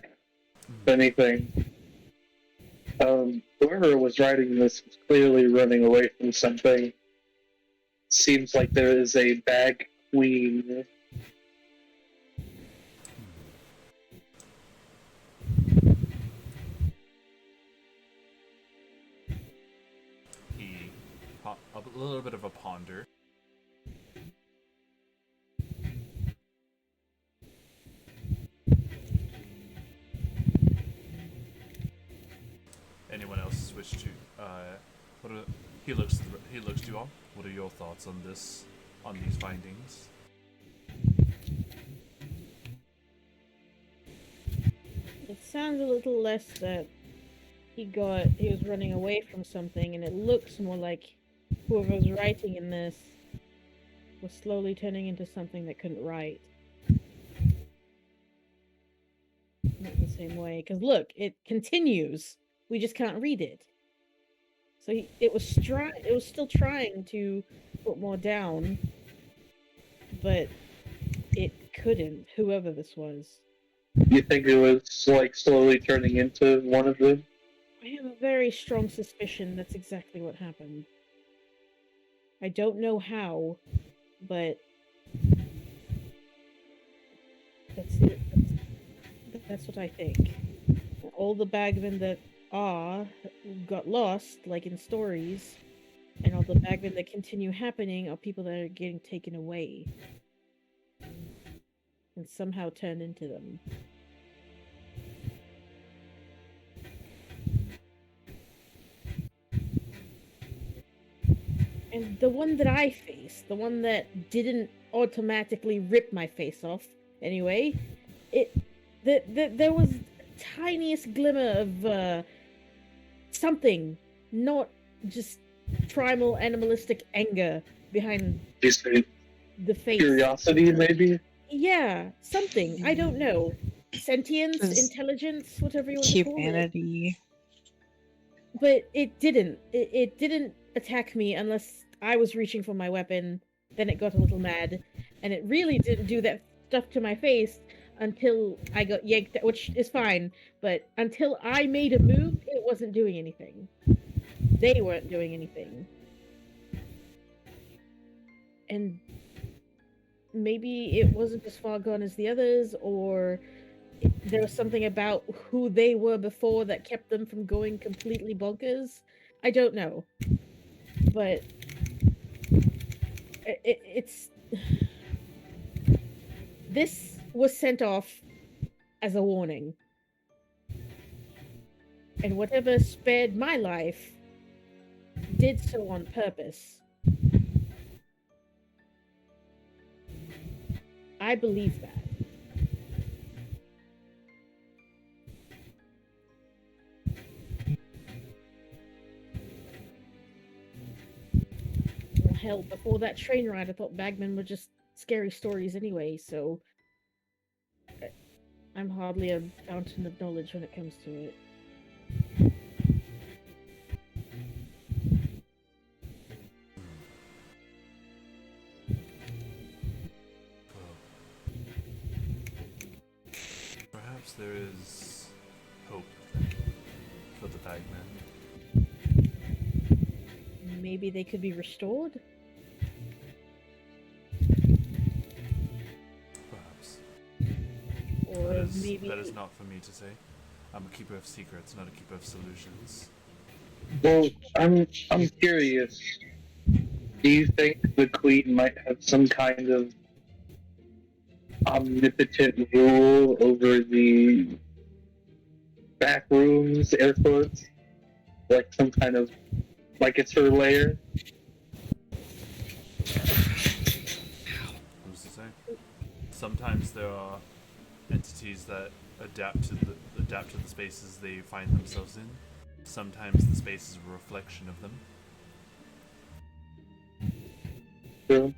if anything. Whoever was writing this was clearly running away from something. Seems like there is a bag queen. A little bit of a ponder. Anyone else wish to? He looks to you all. What are your thoughts on this? On these findings? It sounds a little less that he was running away from something, and it looks more like whoever was writing in this was slowly turning into something that couldn't write. Not the same way, because look, it continues. We just can't read it. So it was still trying to put more down, but it couldn't. Whoever this was. You think it was like slowly turning into one of them? I have a very strong suspicion that's exactly what happened. I don't know how, but that's it. That's what I think. All the bagmen that got lost, like in stories, and all the bagmen that continue happening are people that are getting taken away and somehow turned into them. And the one that I faced, the one that didn't automatically rip my face off, anyway, there was tiniest glimmer of something, not just primal animalistic anger behind the face. Curiosity, maybe? Yeah, something. I don't know. Sentience, intelligence, whatever you want to call it. Humanity. But it didn't. It didn't attack me unless I was reaching for my weapon. Then it got a little mad. And it really didn't do that stuff to my face until I got yanked, which is fine. But until I made a move, it wasn't doing anything. They weren't doing anything. And maybe it wasn't as far gone as the others, or there was something about who they were before that kept them from going completely bonkers. I don't know. But it's... This was sent off as a warning. And whatever spared my life did so on purpose. I believe that. Well, hell, before that train ride, I thought bagmen were just scary stories anyway, so I'm hardly a fountain of knowledge when it comes to it. Perhaps there is hope for the bagmen. Maybe they could be restored? Perhaps. Or maybe... That is not for me to say. I'm a keeper of secrets, not a keeper of solutions. Well, I'm curious. Do you think the Queen might have some kind of omnipotent rule over the back rooms, air quotes? Like some kind of, like it's her lair? Who's to say? Sometimes there are entities that adapt to the spaces they find themselves in. Sometimes the space is a reflection of them. True.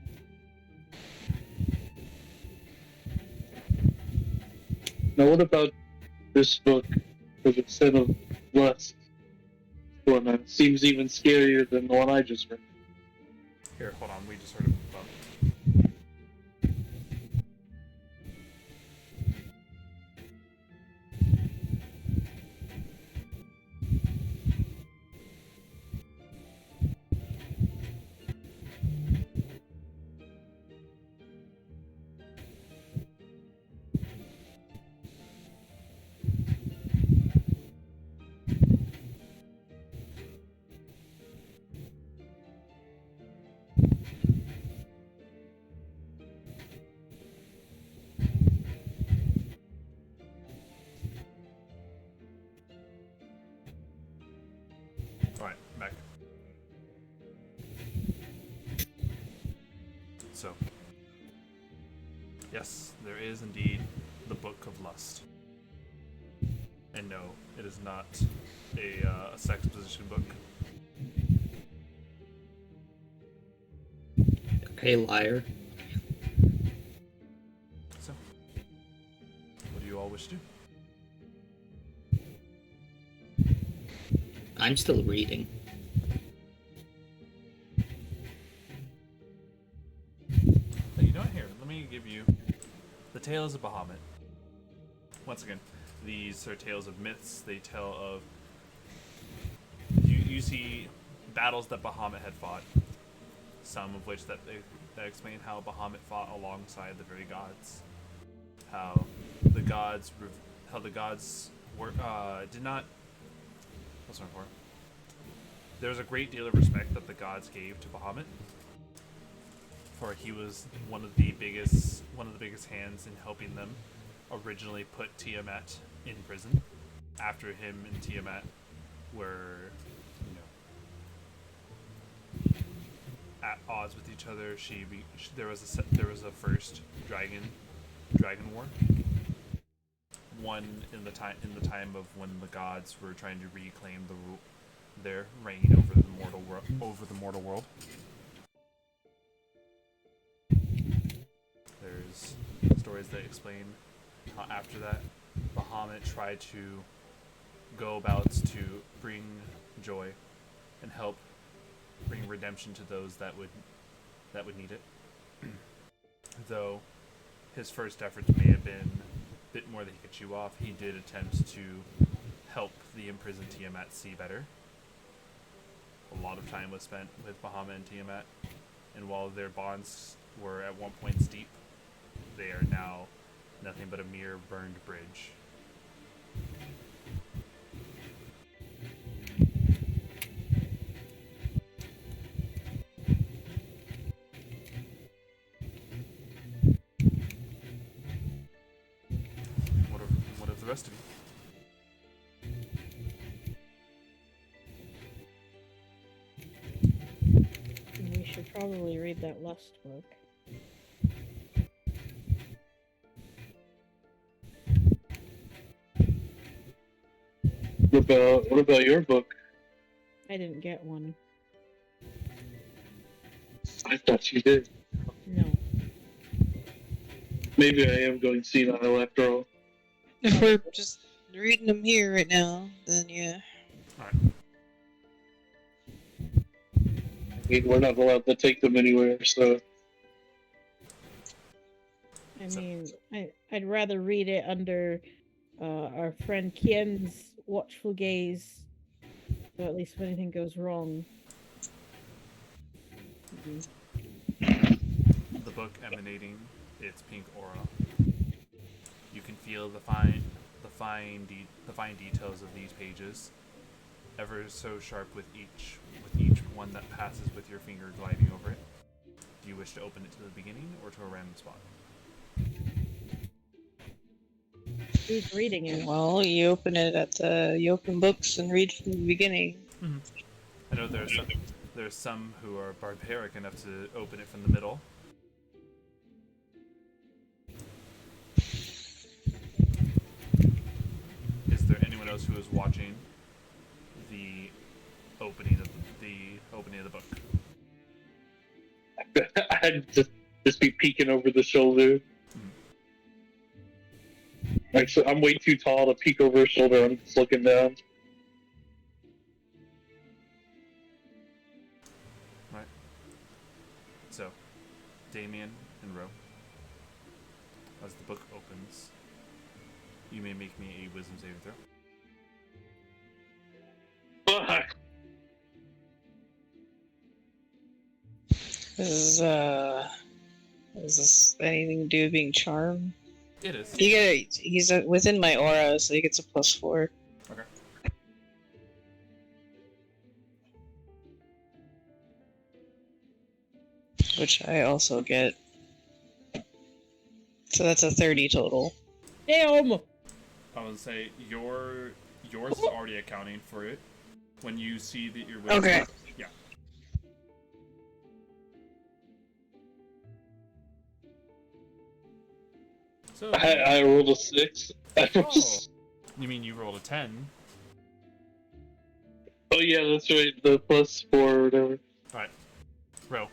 Now, what about this book? Because instead of lust, one that seems even scarier than the one I just read. Here, hold on. We just heard a bump. Alright, back. So, yes, there is indeed the Book of Lust. And no, it is not a sex position book. Okay, liar. So, what do you all wish to do? I'm still reading. You know what? Here, let me give you the Tales of Bahamut. Once again, these are tales of myths. They tell of you see battles that Bahamut had fought. Some of which that explain how Bahamut fought alongside the very gods. How the gods were did not. What's my point? There was a great deal of respect that the gods gave to Bahamut, for he was one of the biggest hands in helping them originally put Tiamat in prison. After him and Tiamat were, at odds with each other, there was a first dragon war. One in the time of when the gods were trying to reclaim their reign over the mortal world. There's stories that explain how after that Bahamut tried to go about to bring joy and help bring redemption to those that would need it. Though his first efforts may have been a bit more than he could chew off, he did attempt to help the imprisoned Tiamat see better. A lot of time was spent with Bahamut and Tiamat, and while their bonds were at one point steep, they are now nothing but a mere burned bridge. What of the rest of you? We should probably read that Lust book. What about your book? I didn't get one. I thought you did. No. Maybe I am going senile after all. If we're just reading them here right now, then yeah. Alright. I mean, we're not allowed to take them anywhere, so... I mean, I'd rather read it under our friend Kien's watchful gaze, so at least if anything goes wrong. The book emanating its pink aura. You can feel the fine details of these pages, ever so sharp with each one that passes with your finger gliding over it. Do you wish to open it to the beginning or to a random spot? Who's reading it? Well, you open books and read from the beginning. Mm-hmm. I know there's some who are barbaric enough to open it from the middle. Is there anyone else who is watching the I'd just be peeking over the shoulder. Actually, I'm way too tall to peek over his shoulder. I'm just looking down. Right. So, Damian and Ro, as the book opens, you may make me a wisdom saving throw. Fuck! Is this anything to do with being charmed? It is. He's within my aura, so he gets a +4. Okay. Which I also get. So that's a 30 total. Damn! I would say yours is already accounting for it. When you see that you're wisdom. Okay. Yeah. So I rolled a 6. oh, you mean you rolled a 10? Oh yeah, that's right. The +4 or whatever. Alright. Ro.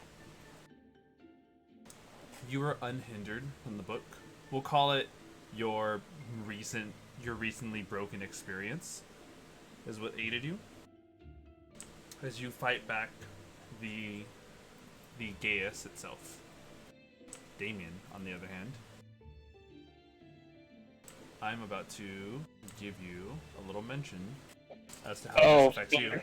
You were unhindered from the book. We'll call it your recently broken experience is what aided you. As you fight back the Gaius itself. Damian, on the other hand, I'm about to give you a little mention as to how this affects you.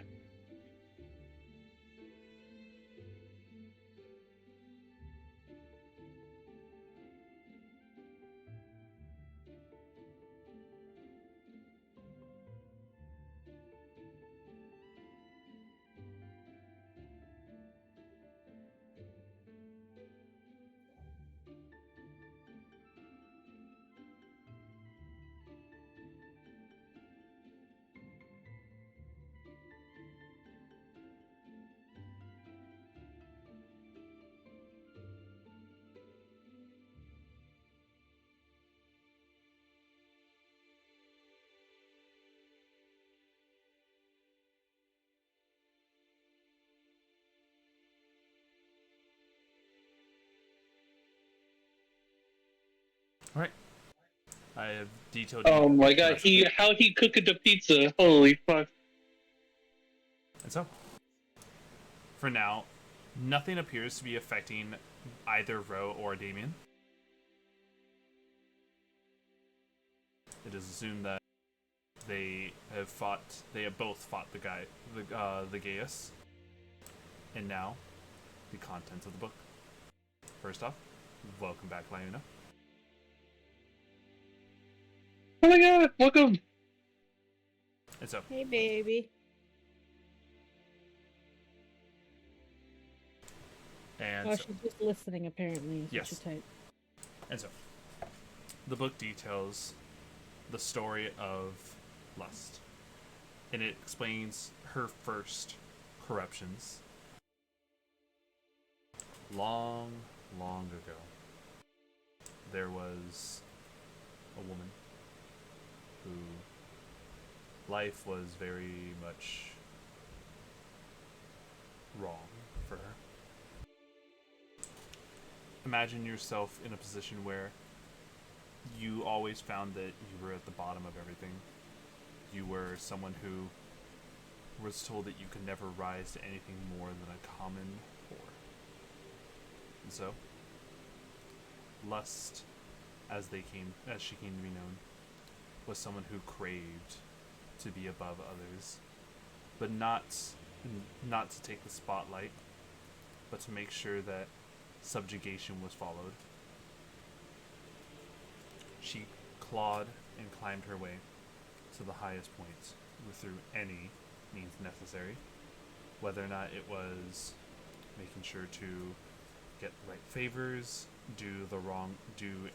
Alright. I have detailed. Oh my god, how he cooked the pizza. Holy fuck. And so, for now, nothing appears to be affecting either Ro or Damian. It is assumed that they have both fought the Gaius. And now, the contents of the book. First off, welcome back, Lyuna. Oh my god, welcome! And so, Hey, baby. and Oh, so, she's just listening, apparently. Is Yes. what you type. and so, the book details the story of Lust, and it explains her first corruptions. Long, long ago, there was a woman who life was very much wrong for her. Imagine yourself in a position where you always found that you were at the bottom of everything. You were someone who was told that you could never rise to anything more than a common poor. And so, Lust, as she came to be known, was someone who craved to be above others, but not to take the spotlight, but to make sure that subjugation was followed. She clawed and climbed her way to the highest points through any means necessary, whether or not it was making sure to get the right favors, do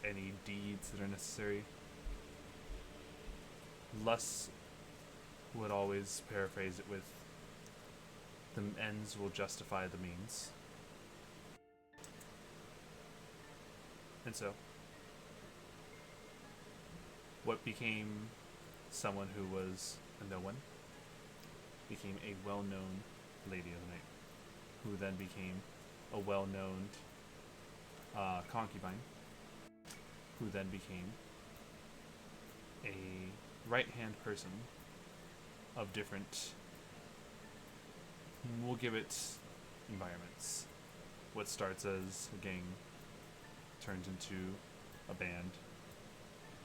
any deeds that are necessary. Lust would always paraphrase it with, the ends will justify the means. And so, what became someone who was a no one became a well-known Lady of the Night, who then became a well-known concubine, who then became a right-hand person of different, we'll give it environments. What starts as a gang turns into a band,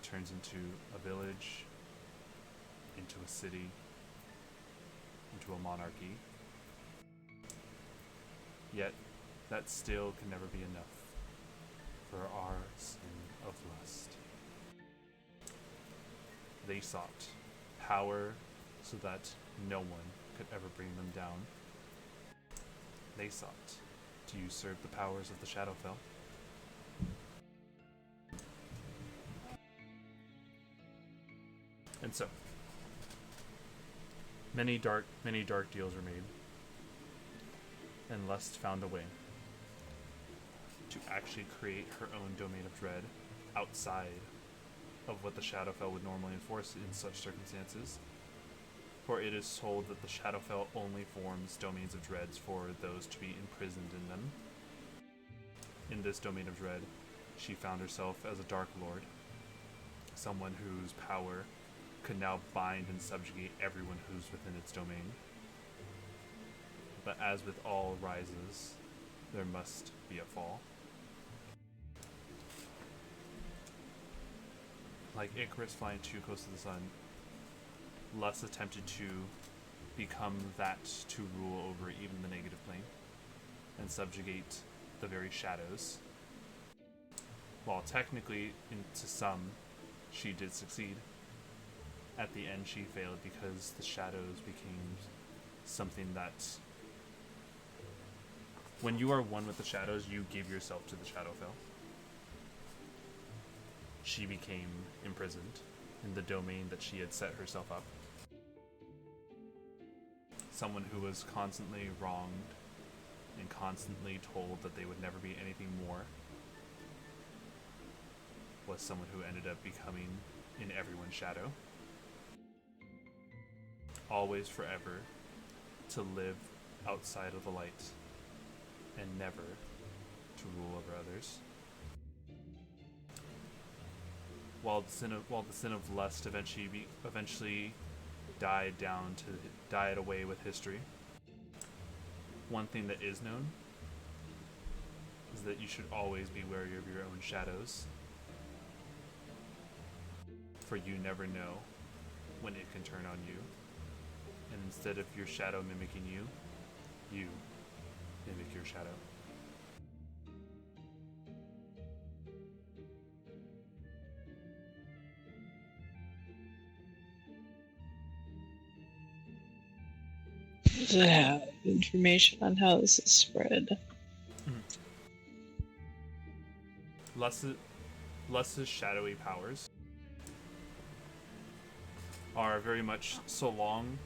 turns into a village, into a city, into a monarchy. Yet, that still can never be enough for our sin of lust. They sought power so that no one could ever bring them down. They sought to usurp the powers of the Shadowfell. And so, many dark deals were made, and Lust found a way to actually create her own domain of dread outside of what the Shadowfell would normally enforce in such circumstances. For it is told that the Shadowfell only forms domains of dreads for those to be imprisoned in them. In this domain of dread, she found herself as a Dark Lord, someone whose power could now bind and subjugate everyone who's within its domain. But as with all rises, there must be a fall. Like Icarus flying too close to the sun, Lust attempted to become that to rule over even the negative plane and subjugate the very shadows. While technically, to some, she did succeed, at the end she failed because the shadows became something that, when you are one with the shadows, you give yourself to the Shadowfell. She became imprisoned in the domain that she had set herself up. Someone who was constantly wronged and constantly told that they would never be anything more was someone who ended up becoming in everyone's shadow. Always forever to live outside of the light and never to rule over others. While the sin of lust eventually died away with history, one thing that is known is that you should always be wary of your own shadows, for you never know when it can turn on you, and instead of your shadow mimicking you, you mimic your shadow. Does it have information on how this is spread? Lust's shadowy powers are very much so long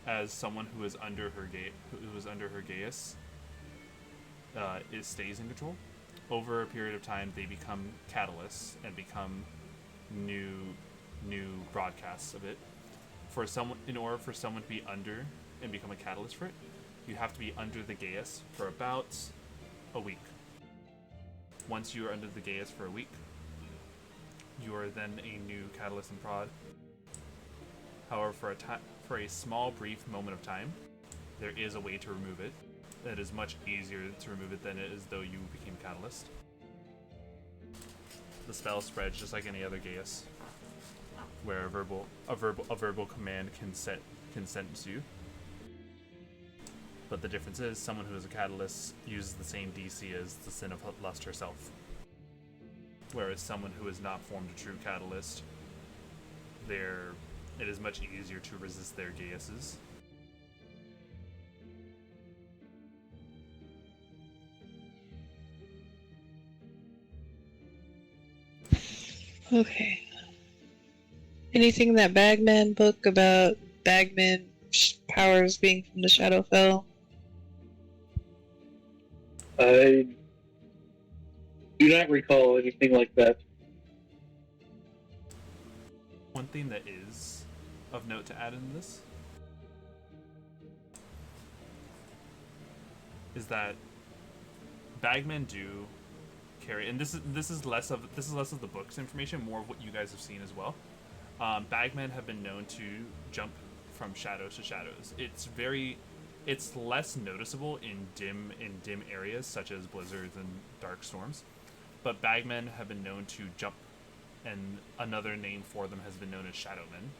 as someone who is under her geas it stays in control. Over a period of time, they become catalysts and become new broadcasts of it. In order for someone to be under and become a catalyst for it, you have to be under the geas for about a week. Once you are under the geas for a week, you are then a new catalyst and prod. However, for a small, brief moment of time, there is a way to remove it. That is much easier to remove it than it is though you became catalyst. The spell spreads just like any other geas, where a verbal command can sentence you. But the difference is, someone who is a catalyst uses the same DC as the Sin of Lust herself. Whereas someone who has not formed a true catalyst, it is much easier to resist their geases. Okay. Anything in that Bagman book about Bagman powers being from the Shadowfell? I do not recall anything like that. One thing that is of note to add in this is that Bagmen do carry, and this is less of the book's information, more of what you guys have seen as well. Bagmen have been known to jump from shadows to shadows. It's less noticeable in dim areas such as blizzards and dark storms, but Bagmen have been known to jump, and another name for them has been known as Shadowmen.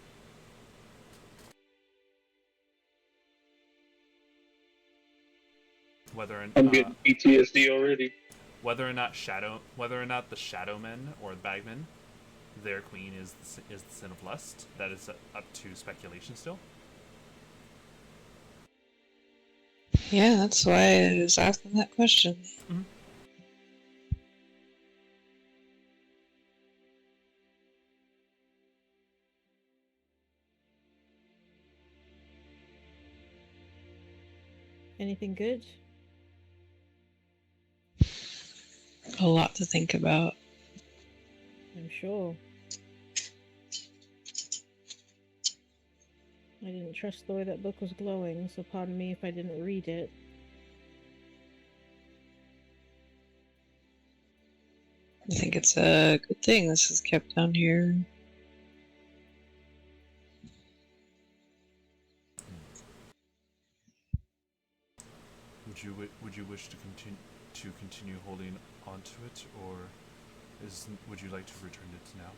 I'm getting PTSD already. Whether or not the Shadowmen or the Bagmen, their queen is the Sin of Lust, that is up to speculation still. Yeah, that's why I was asking that question. Mm-hmm. Anything good? A lot to think about. I'm sure. I didn't trust the way that book was glowing, so pardon me if I didn't read it. I think it's a good thing this is kept down here. Would you wish to continue holding onto it, or would you like to return it now?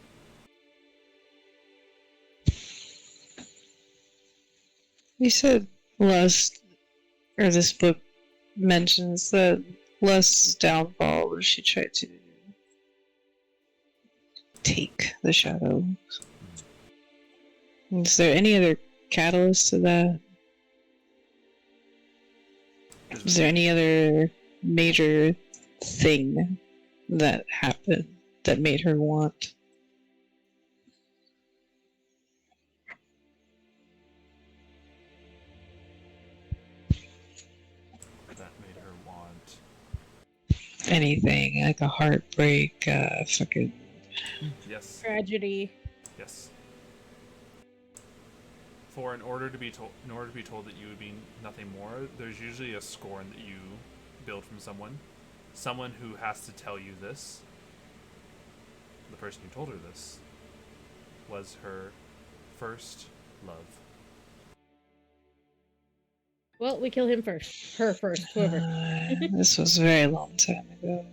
You said Lust, or this book mentions that Lust's downfall was she tried to take the shadow. Is there any other catalyst to that? Is there any other major thing that happened that made her want? That made her want anything, like a heartbreak, fucking... Yes. Tragedy. Yes. In order to be told that you would be nothing more, there's usually a scorn that you build from someone who has to tell you this. The person who told her this was her first love. Well, we kill him first. Her first, whoever. This was a very long time ago.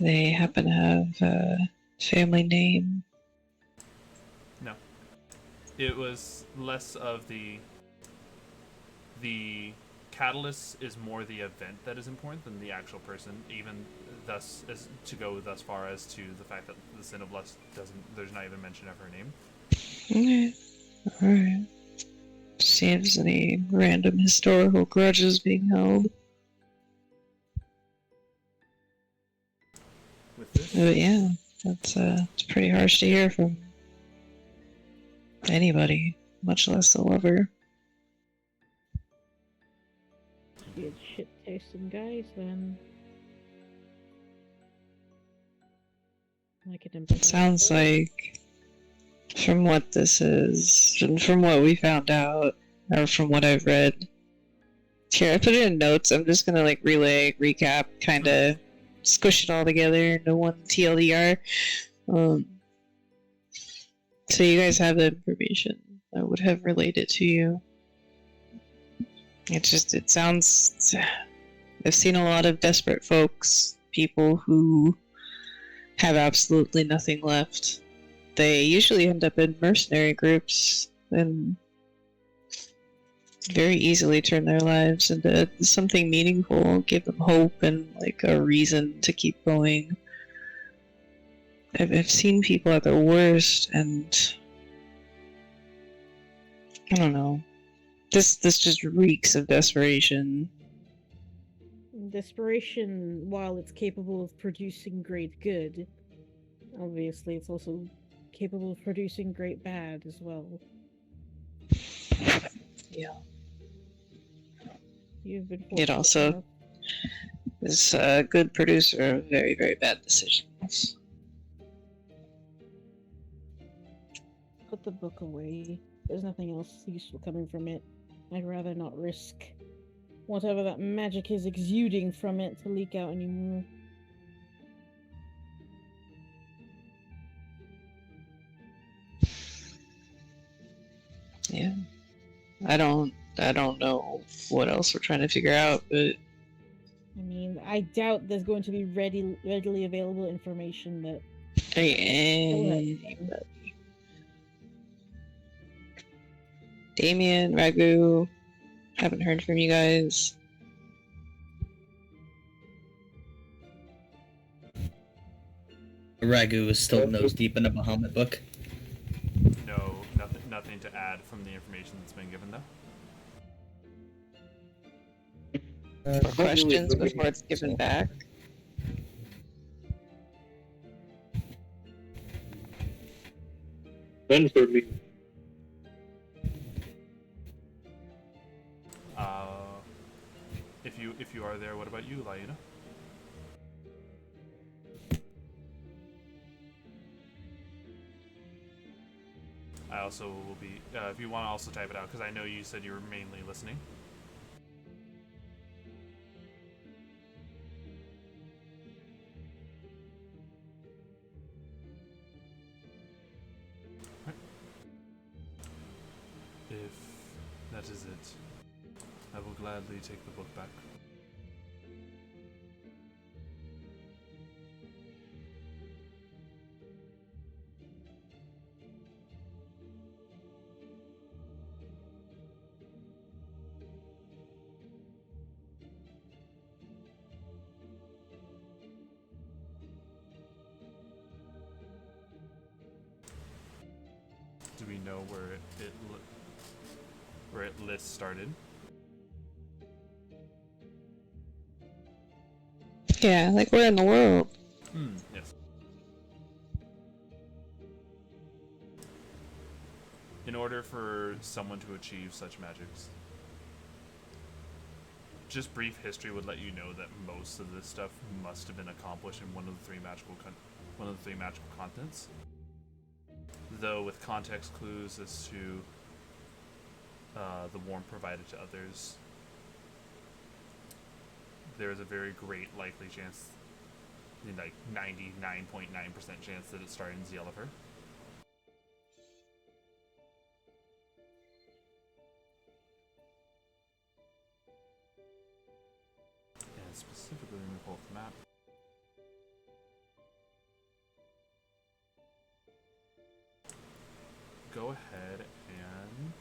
They happen to have a family name. No. It was less of the catalyst is more the event that is important than the actual person, even thus as to go thus far as to the fact that the Sin of Lust there's not even mention of her name. Alright. See if there's any random historical grudges being held. With this? But yeah, it's pretty harsh to hear from anybody, much less the lover. Good shit tasting guys, then. I could empathize. It sounds like, from what this is, and from what we found out, or from what I've read. Here, I put it in notes. I'm just gonna relay, recap, kind of squish it all together into one TLDR. So you guys have the information I would have related to you. It sounds... I've seen a lot of desperate folks, people who have absolutely nothing left. They usually end up in mercenary groups and very easily turn their lives into something meaningful, give them hope and a reason to keep going. I've seen people at their worst, and I don't know. This just reeks of desperation. Desperation, while it's capable of producing great good, obviously it's also capable of producing great bad as well. Yeah. You've been It also is a good producer of very, very bad decisions. Put the book away. There's nothing else useful coming from it. I'd rather not risk whatever that magic is exuding from it to leak out anymore. Yeah. I don't know what else we're trying to figure out, but I mean, I doubt there's going to be readily available information that. anybody. Damian, Raggu, haven't heard from you guys. Raggu is still nose deep in a Bahamut book. No, nothing to add from the information that's been given though. Questions before it's given back. None for me. If you are there, what about you, Laina? I also will be, if you want to also type it out, because I know you said you were mainly listening. If that is it, I will gladly take the book back. Do we know where it list started? Yeah, like where in the world? Yes. In order for someone to achieve such magics, just brief history would let you know that most of this stuff must have been accomplished in one of the three magical continents. Though with context clues as to the warmth provided to others, there is a very great likely chance, like 99.9% chance that it started in Xialifer. And specifically, let me pull up the map. Go ahead and,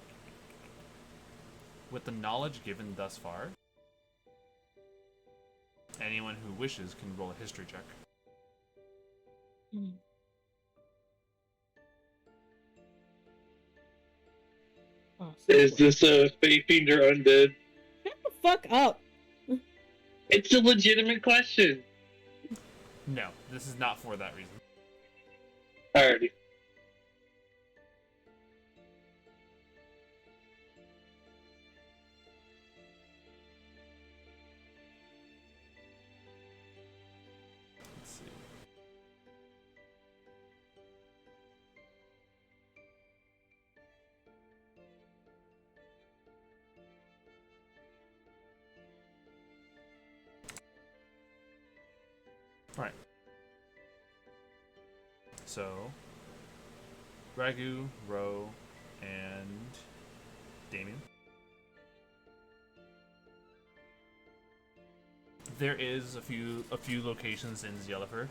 with the knowledge given thus far, anyone who wishes can roll a history check. Oh, Is this a Pathfinder undead? shut the fuck up! It's a legitimate question. No, this is not for that reason. Alrighty. Let's see. Alright. So, Raggu, Ro, and Damian. There is a few locations in Xialifer.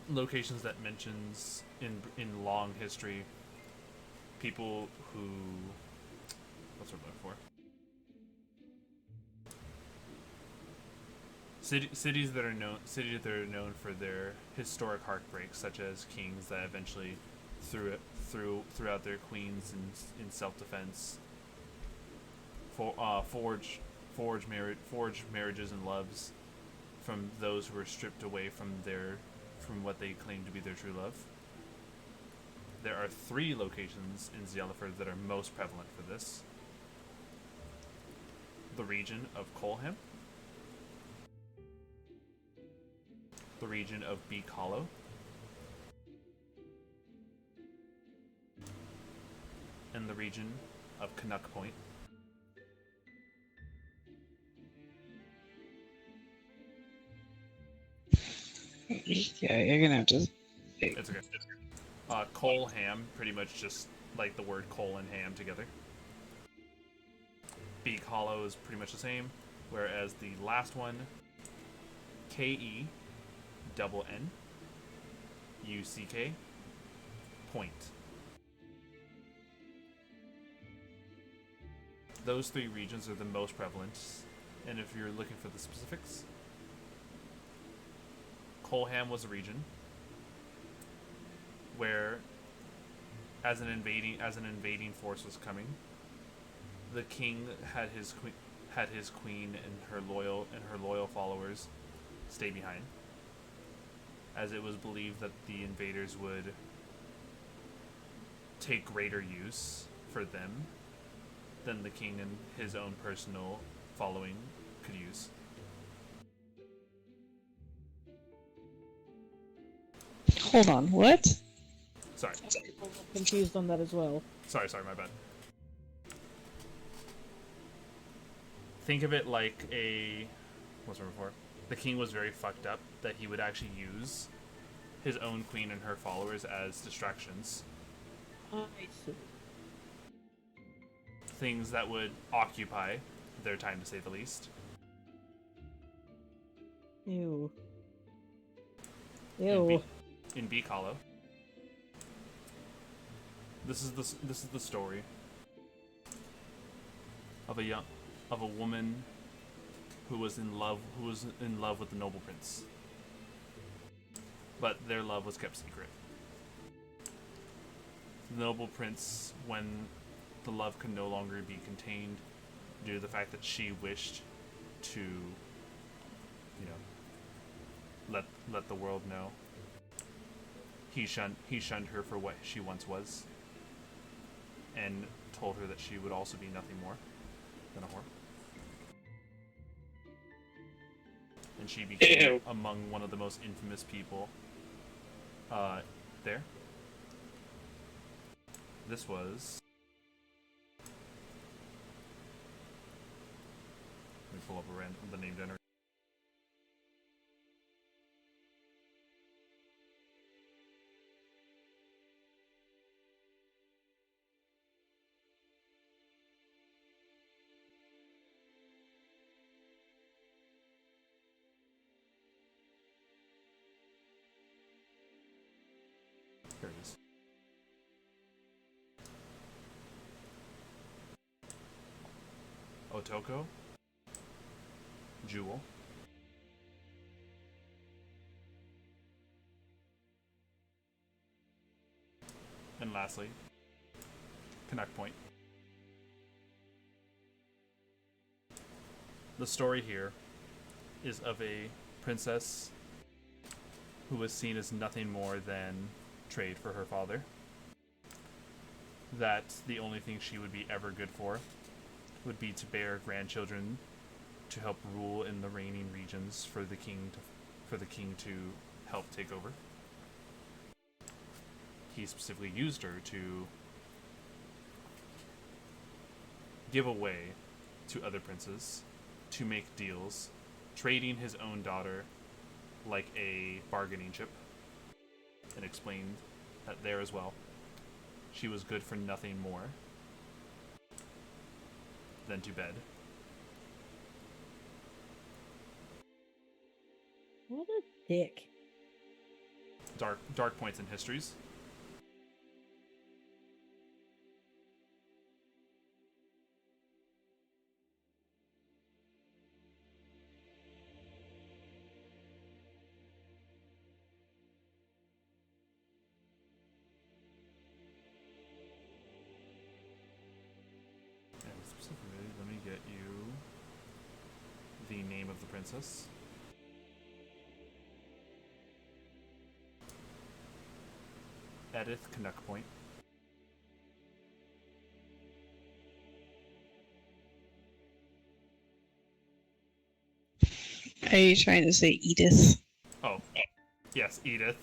Locations that mentions in long history people who, what's we're looking for? Cities that are known for their historic heartbreaks, such as kings that eventually threw out their queens in self-defense. Forge marriages and loves from those who were stripped away from what they claim to be their true love. There are 3 locations in Xialifer that are most prevalent for this. The region of Colham, the region of Beak Hollow, and the region of Canuck Point. Yeah, you're gonna have to. It's okay. Coal ham, pretty much just like the word coal and ham together. Beak hollow is pretty much the same, whereas the last one, KENNUCK, point. Those three regions are the most prevalent, and if you're looking for the specifics, Colham was a region where, as an invading force was coming, the king had his queen and her loyal followers stay behind, as it was believed that the invaders would take greater use for them than the king and his own personal following could use. Hold on, what? Sorry, I'm confused on that as well. sorry, my bad. Think of it like what's the word for? The king was very fucked up that he would actually use his own queen and her followers as distractions. I see. Things that would occupy their time, to say the least. Ew. In, Ew. in Beak Hollow. This is the story of a woman who was in love with the noble prince, but their love was kept secret. The noble prince, when the love could no longer be contained due to the fact that she wished to, let the world know, he shunned her for what she once was, and told her that she would also be nothing more than a whore. And she became among one of the most infamous people there. This was... Let me pull up the name generator. There it is. Otoko, Jewel, and lastly, Canuck Point. The story here is of a princess who was seen as nothing more than trade for her father. That the only thing she would be ever good for would be to bear grandchildren to help rule in the reigning regions for the king to help take over. He specifically used her to give away to other princes to make deals, trading his own daughter like a bargaining chip, and explained that there as well, she was good for nothing more than to bed. What a dick. Dark points in histories. And specifically, let me get you the name of the princess. Edith Canuck Point. Are you trying to say Edith? Oh, yes, Edith.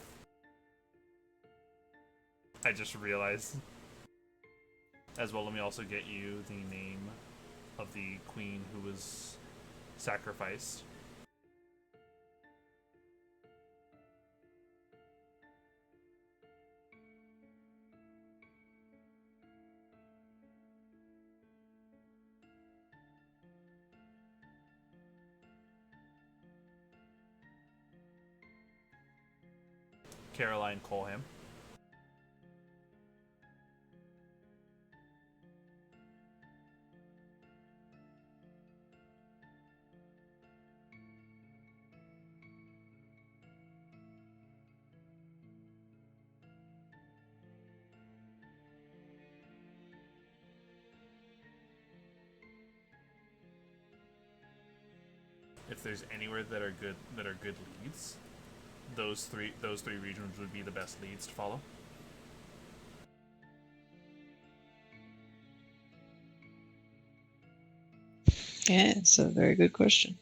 I just realized. As well, let me also get you the name of the queen who was sacrificed. Caroline Colham. If there's anywhere that are good leads, those three regions would be the best leads to follow. Yeah, it's a very good question.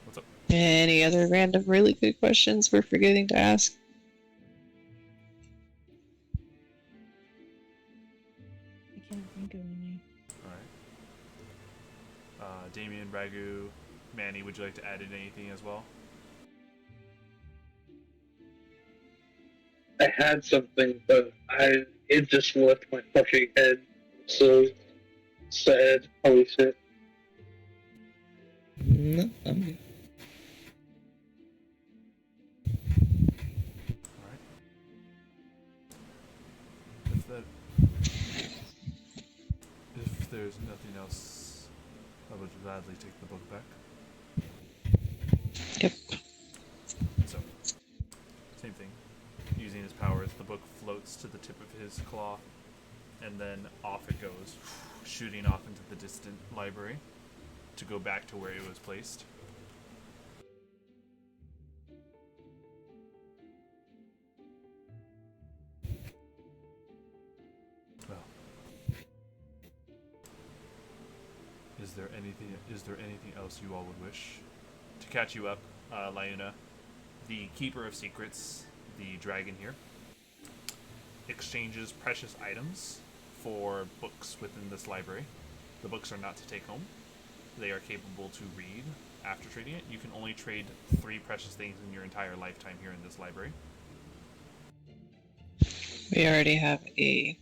What's up? Any other random really good questions we're forgetting to ask? I can't think of any. Alright. Damian, Raggu, Manny, would you like to add in anything as well? I had something, but it just left my fucking head. So sad. Holy shit. No, I'm good. Alright. If there's nothing else, I would gladly take the book back. Yep. So, same thing. Using his powers, the book floats to the tip of his claw, and then off it goes, shooting off into the distant library to go back to where it was placed. Well, is there anything else you all would wish? To catch you up, Lyuna, the Keeper of Secrets, the dragon here, exchanges precious items for books within this library. The books are not to take home. They are capable to read after trading it. You can only trade 3 precious things in your entire lifetime here in this library. We already have a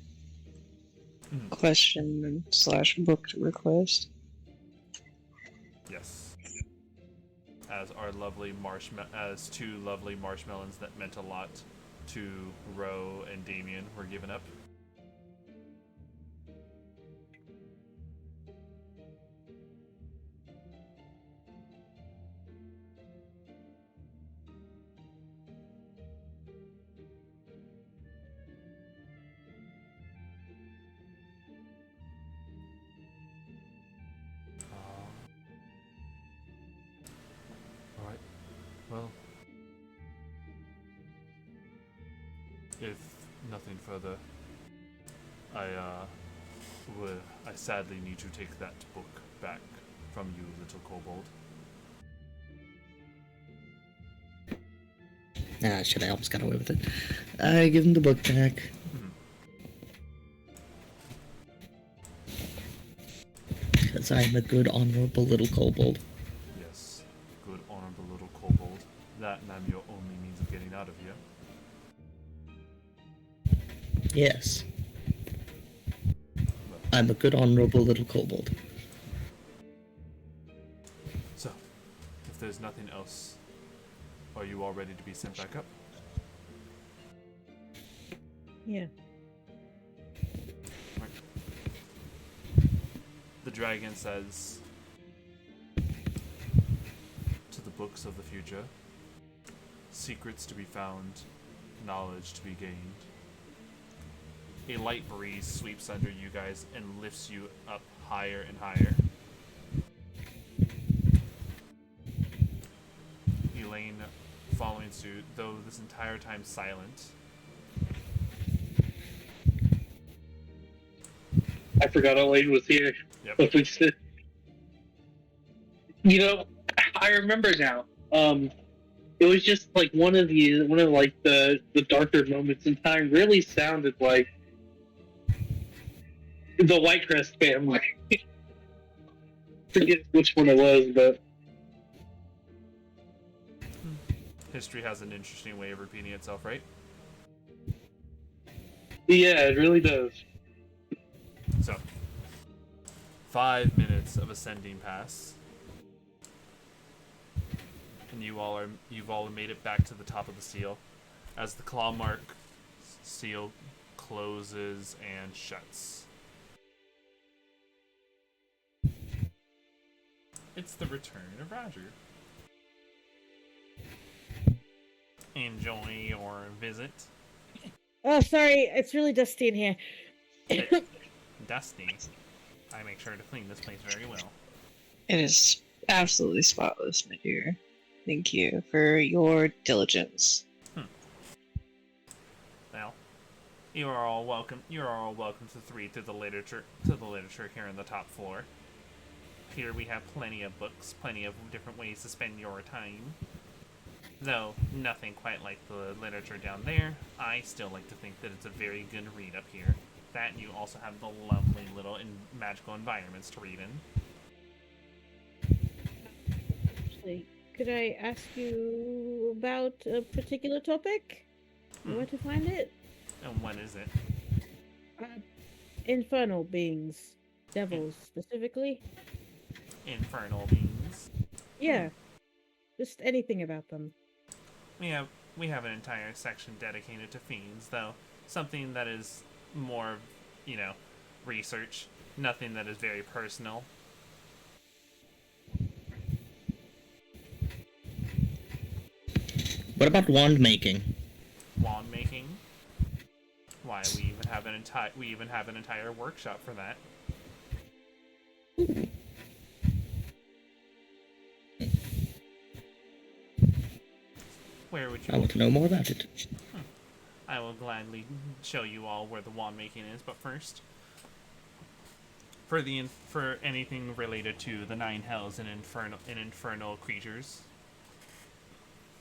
question / book request. Yes. As two lovely marshmallows that meant a lot to Ro and Damian were given up. Alright. Well, if nothing further, I sadly need to take that book back from you, little kobold. Ah, shit, I almost got away with it. I give him the book back. Because I'm a good, honorable little kobold. Yes, good, honorable little kobold. That and I'm your only means of getting out of here. Yes. I'm a good, honorable little kobold. So, if there's nothing else, are you all ready to be sent back up? Yeah. Right. The dragon says, to the books of the future, secrets to be found, knowledge to be gained. A light breeze sweeps under you guys and lifts you up higher and higher. Elaine following suit, though this entire time silent. I forgot Elaine was here. Yep. You know, I remember now. It was just like one of the darker moments in time. Really sounded like the Whitecrest family. Forget which one it was, but History has an interesting way of repeating itself, right? yeah, it really does. So, 5 minutes of ascending pass. and you've all made it back to the top of the seal, as the claw mark seal closes and shuts. It's the return of Roger. Enjoy your visit. Oh, sorry, it's really dusty in here. Dusty. I make sure to clean this place very well. It is absolutely spotless, my dear. Thank you for your diligence. Well, you are all welcome. You are all welcome to read through the literature here on the top floor. Here we have plenty of books, plenty of different ways to spend your time. Though nothing quite like the literature down there, I still like to think that it's a very good read up here. That and you also have the lovely little magical environments to read in. Actually, could I ask you about a particular topic? Where to find it? And what is it? Infernal beings. Devils, specifically. Infernal beings. Yeah. Just anything about them. We have an entire section dedicated to fiends, though something that is more, research. Nothing that is very personal. What about wand making? Wand making? Why, we even have an entire workshop for that. Where would you? I want to know more about it. I will gladly show you all where the wand making is, but first, for anything related to the Nine Hells and infernal creatures,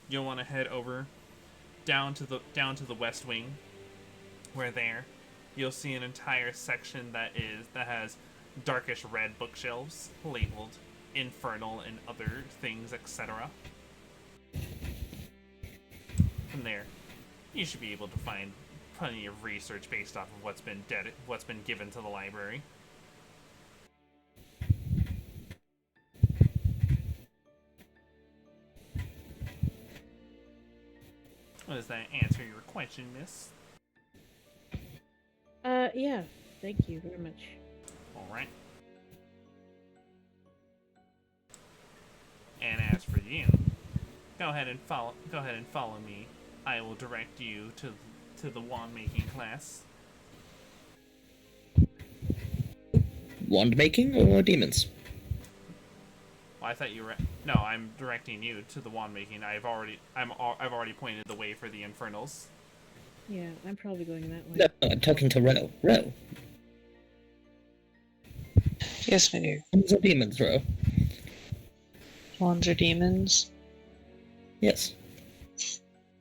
you'll want to head over down to the west wing, where there you'll see an entire section that has darkish red bookshelves labeled infernal and other things, etc. From there, you should be able to find plenty of research based off of what's been given to the library. Does that answer your question, miss? Yeah. Thank you very much. Alright. And as for you, go ahead and follow me. I will direct you to the wand making class. Wand making or demons? Well, I thought you were. No, I'm directing you to the wand making. I've already pointed the way for the infernals. Yeah, I'm probably going that way. No, I'm talking to Ro. Ro. Yes, my dear. Wands or demons, Ro? Wands are demons? Yes.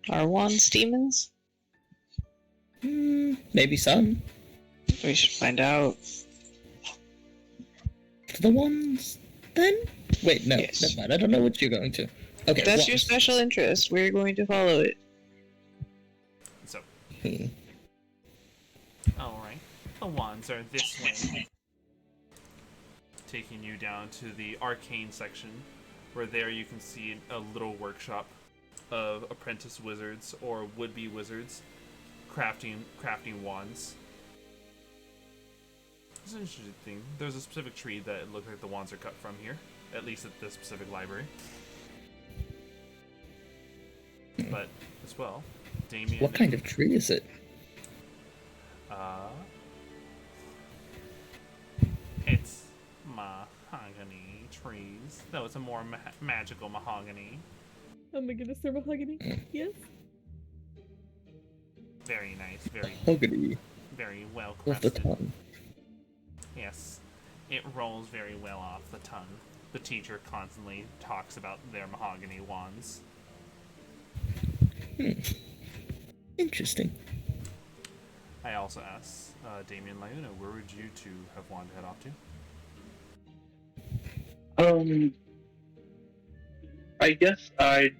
Are wands demons? Maybe some. We should find out. For the wands, then? Wait, no, Yes. never mind. I don't know what you're going to. Okay, That's your wands. special interest. We're going to follow it. So, Hmm. alright. The wands are this way. Taking you down to the arcane section, where there you can see a little workshop of apprentice wizards or would-be wizards crafting wands. It's an interesting thing. There's a specific tree that it looks like the wands are cut from here, at least at this specific library. But as well, Damian. What kind of tree is it? It's mahogany trees, though it's a more magical mahogany. Oh my goodness, they're mahogany. Yes. Very nice, Mahogany. very well Off the crafted. tongue. Yes, it rolls very well off the tongue. The teacher constantly talks about their mahogany wands. Interesting. I also asked Damian Lyuna, where would you two have wanted to head off to? I guess I'd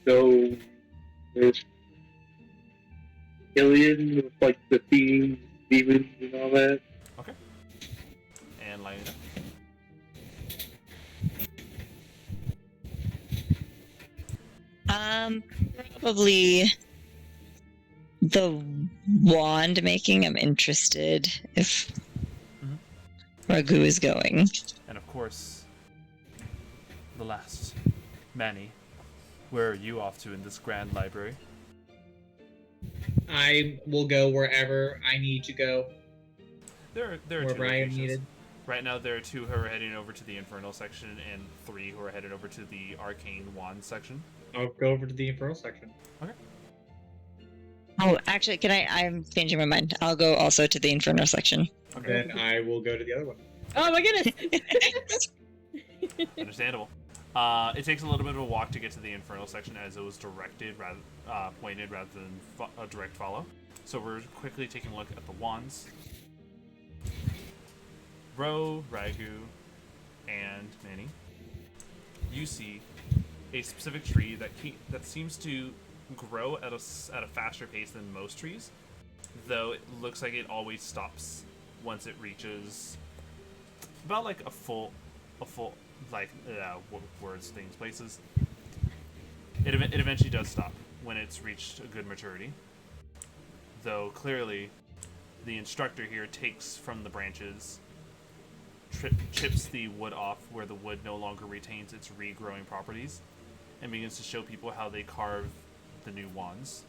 go with Alien, with like the fiends, demons, and all that. Okay. And Lyuna? Probably the wand making. I'm interested if Raggu is going. And of course, the last. Manny, where are you off to in this grand library? I will go wherever I need to go. There are two Wherever I am locations. needed. Right now, there are 2 who are heading over to the Infernal section and 3 who are headed over to the Arcane Wand section. I'll go over to the Infernal section. Okay. Oh, actually, I'm changing my mind. I'll go also to the Inferno section. Okay. Then I will go to the other one. Oh my goodness! Understandable. It takes a little bit of a walk to get to the Infernal section as it was pointed rather than a direct follow. So we're quickly taking a look at the wands. Ro, Raggu, and Manny. You see a specific tree that seems to grow at a faster pace than most trees, though it looks like it always stops once it reaches about like a full words, things, places. It eventually does stop when it's reached a good maturity, though clearly the instructor here takes from the branches, chips the wood off where the wood no longer retains its regrowing properties, and begins to show people how they carve the new wands.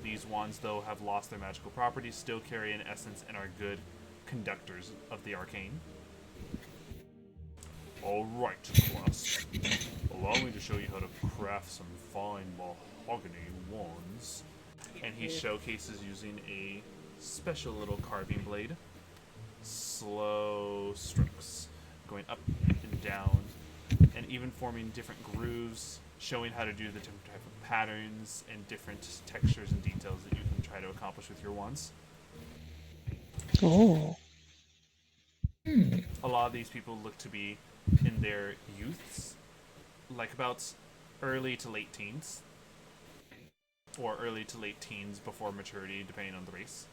These wands, though have lost their magical properties, still carry an essence and are good conductors of the arcane. Alright, class. Allow me to show you how to craft some fine mahogany wands. And he showcases using a special little carving blade. Slow strokes, going up and down, and even forming different grooves, showing how to do the different type of patterns and different textures and details that you can try to accomplish with your wands. Oh. A lot of these people look to be in their youths, like about early to late teens, or early to late teens before maturity, depending on the race.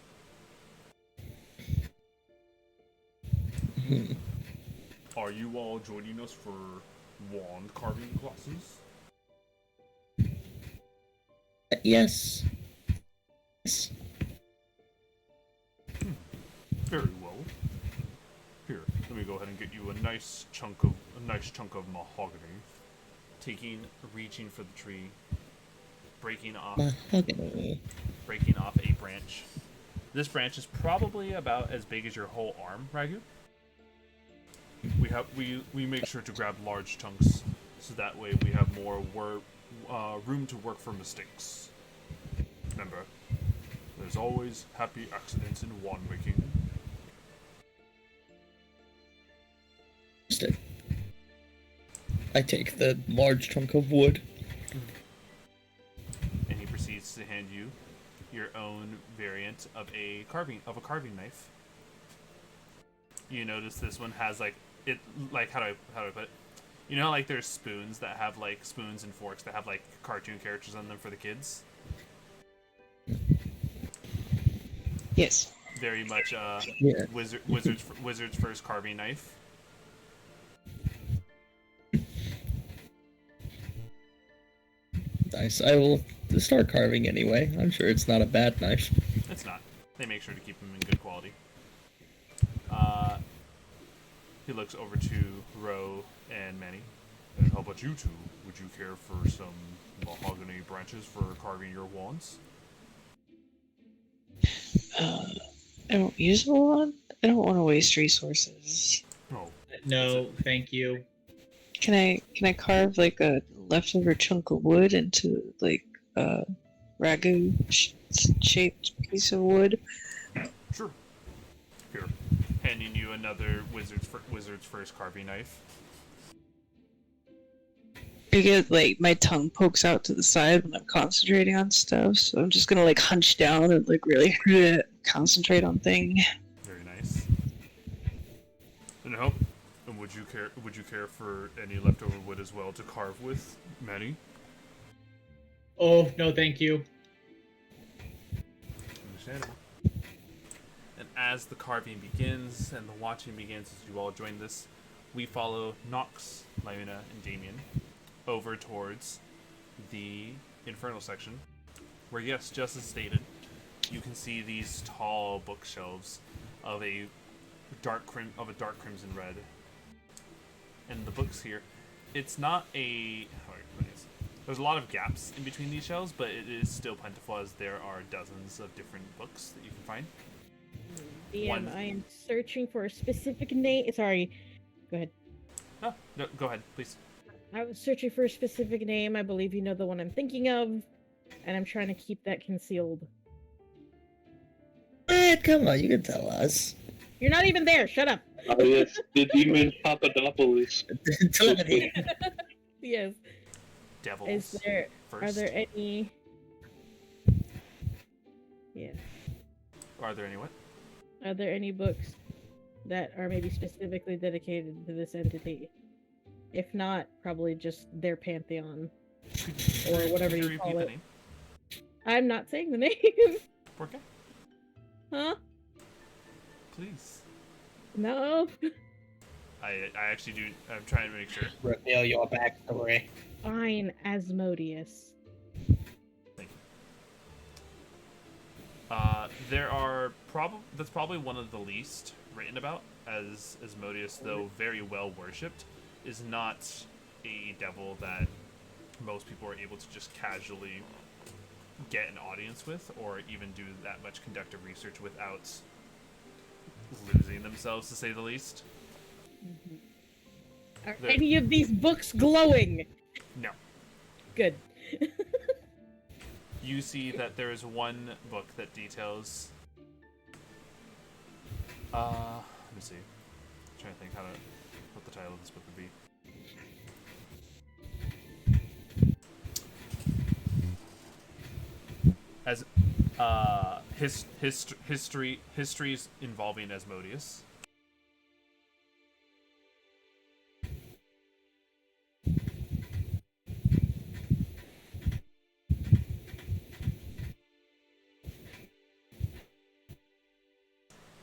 Are you all joining us for wand carving classes? Yes. Very well. Here, let me go ahead and get you a nice chunk of mahogany. Reaching for the tree, breaking off Mahogany. a branch. This branch is probably about as big as your whole arm, Raggu. We make sure to grab large chunks, so that way we have more room to work for mistakes. Remember, there's always happy accidents in wand making. Understood. I take the large chunk of wood. And he proceeds to hand you your own variant of a carving knife. You notice this one has how do I put it? You know, like there's spoons that have like spoons and forks that have like cartoon characters on them for the kids. Yes. Very much Yeah. wizard's first carving knife. Nice. I will start carving anyway. I'm sure it's not a bad knife. It's not. They make sure to keep them in good quality. He looks over to Ro and Manny. And how about you two? Would you care for some mahogany branches for carving your wands? I don't use a wand. I don't want to waste resources. Oh, No, thank you. Can I carve like a leftover chunk of wood into like a ragu shaped piece of wood? sure. Here, handing you another wizard's first carving knife. Because like my tongue pokes out to the side when I'm concentrating on stuff, so I'm just gonna like hunch down and like really concentrate on thing. Very nice. And help. And would you care for any leftover wood as well to carve with, Manny? Oh, no, thank you. Understandable. And as the carving begins and the watching begins, as you all join this, we follow Nox, Lymina, and Damian over towards the infernal section, where yes, just as stated, you can see these tall bookshelves of a dark crimson red. And the books here, it's not a there's a lot of gaps in between these shelves, but it is still plentiful as there are dozens of different books that you can find. DM, I am searching for a specific name. Sorry, go ahead. Oh, no, go ahead, please. I was searching for a specific name. I believe you know the one I'm thinking of, and I'm trying to keep that concealed. Come on, you can tell us. You're not even there. Shut up. Oh yes, the demon Papadopoulos. Telepathy. Yes. Devils. Are First. there any? Yeah. Are there any what? Are there any books that are maybe specifically dedicated to this entity? If not, probably just their pantheon or whatever Could you repeat call the it. name? I'm not saying the name. Okay, Huh? please. No. I actually do. I'm trying to make sure. Reveal your backstory. Fine, Asmodeus. Thank you. There are that's probably one of the least written about, as Asmodeus, though very well worshipped, is not a devil that most people are able to just casually get an audience with, or even do that much conductive research without losing themselves, to say the least. Are There- any of these books glowing? No. Good. You see that there is one book that details. Let me see. I'm trying to think what the title of this book would be. As histories involving Asmodeus.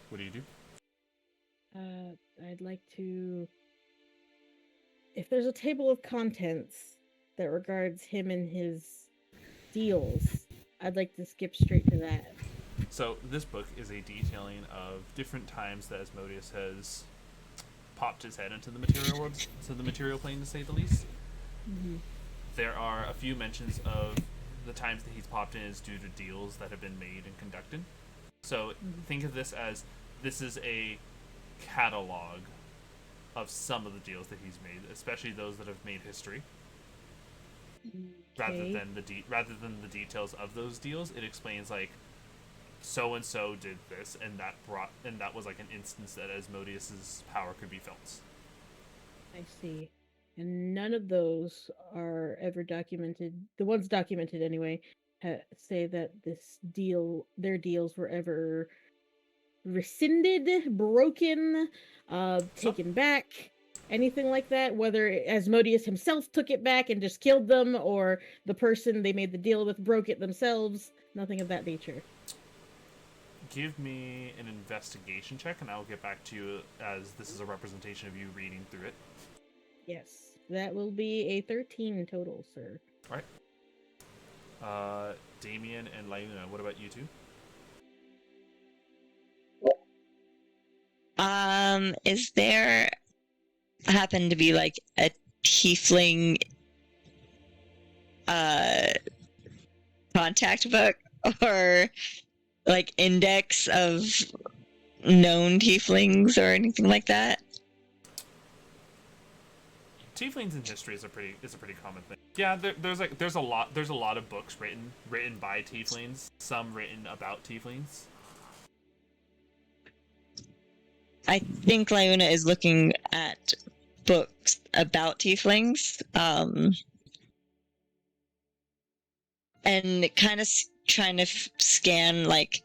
What do you do? I'd like to. If there's a table of contents that regards him and his deals, I'd like to skip straight to that. So this book is a detailing of different times that Asmodeus has popped his head into the material world, to the material plane, to say the least. Mm-hmm. There are a few mentions of the times that he's popped in is due to deals that have been made and conducted. So think of this as this is a catalog of some of the deals that he's made, especially those that have made history. Rather Okay. than the details of those deals, it explains like so and so did this, and that was like an instance that Asmodeus's power could be felt. I see. And none of those are ever documented. The ones documented anyway say that their deals were ever rescinded, broken, taken back, anything like that. Whether Asmodeus himself took it back and just killed them, or the person they made the deal with broke it themselves. Nothing of that nature. Give me an investigation check, and I will get back to you, as this is a representation of you reading through it. Yes, that will be a 13 total, sir. All right. Damian and Lyuna, what about you two? Is there happen to be like a tiefling contact book or like index of known tieflings or anything like that? Tieflings in history is a pretty common thing. Yeah, there's a lot of books written by tieflings, some written about tieflings. I think Lyuna is looking at books about tieflings, and kind of trying to scan like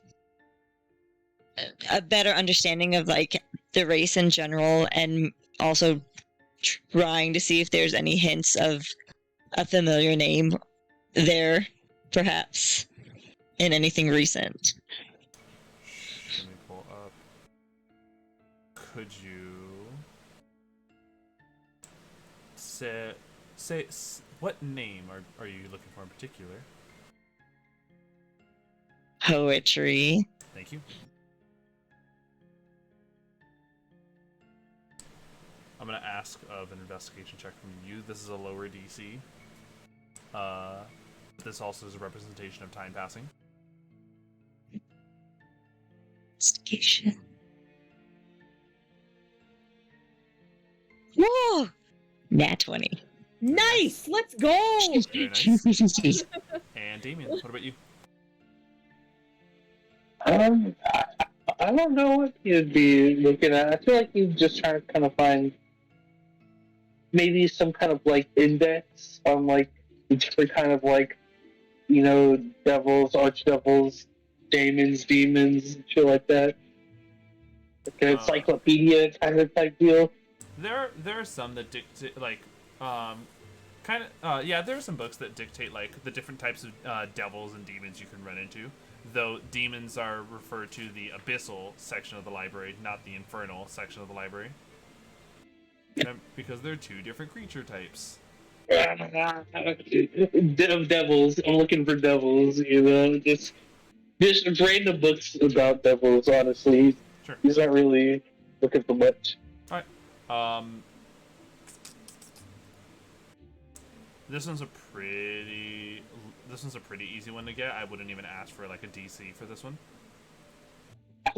a better understanding of like the race in general, and also trying to see if there's any hints of a familiar name there, perhaps in anything recent. Let me pull up. Could you what name are you looking for in particular? Poetry. Thank you. I'm gonna ask of an investigation check from you. This is a lower DC. This also is a representation of time passing. Investigation. Whoa! Nat 20. Nice! Let's go! Very nice. And Damian, what about you? I don't know what you'd be looking at. I feel like you're just trying to kind of find maybe some kind of like index on like the different kind of like, you know, devils, archdevils, demons, shit like that. Like an encyclopedia kind of type deal. There are some that dictate there are some books that dictate like the different types of devils and demons you can run into. Though demons are referred to the abyssal section of the library, not the infernal section of the library. Because they're two different creature types. Devils. I'm looking for devils, you know. Just random books about devils, honestly. Sure. He's not really looking for much. Alright. This one's a pretty easy one to get. I wouldn't even ask for like a DC for this one. I'll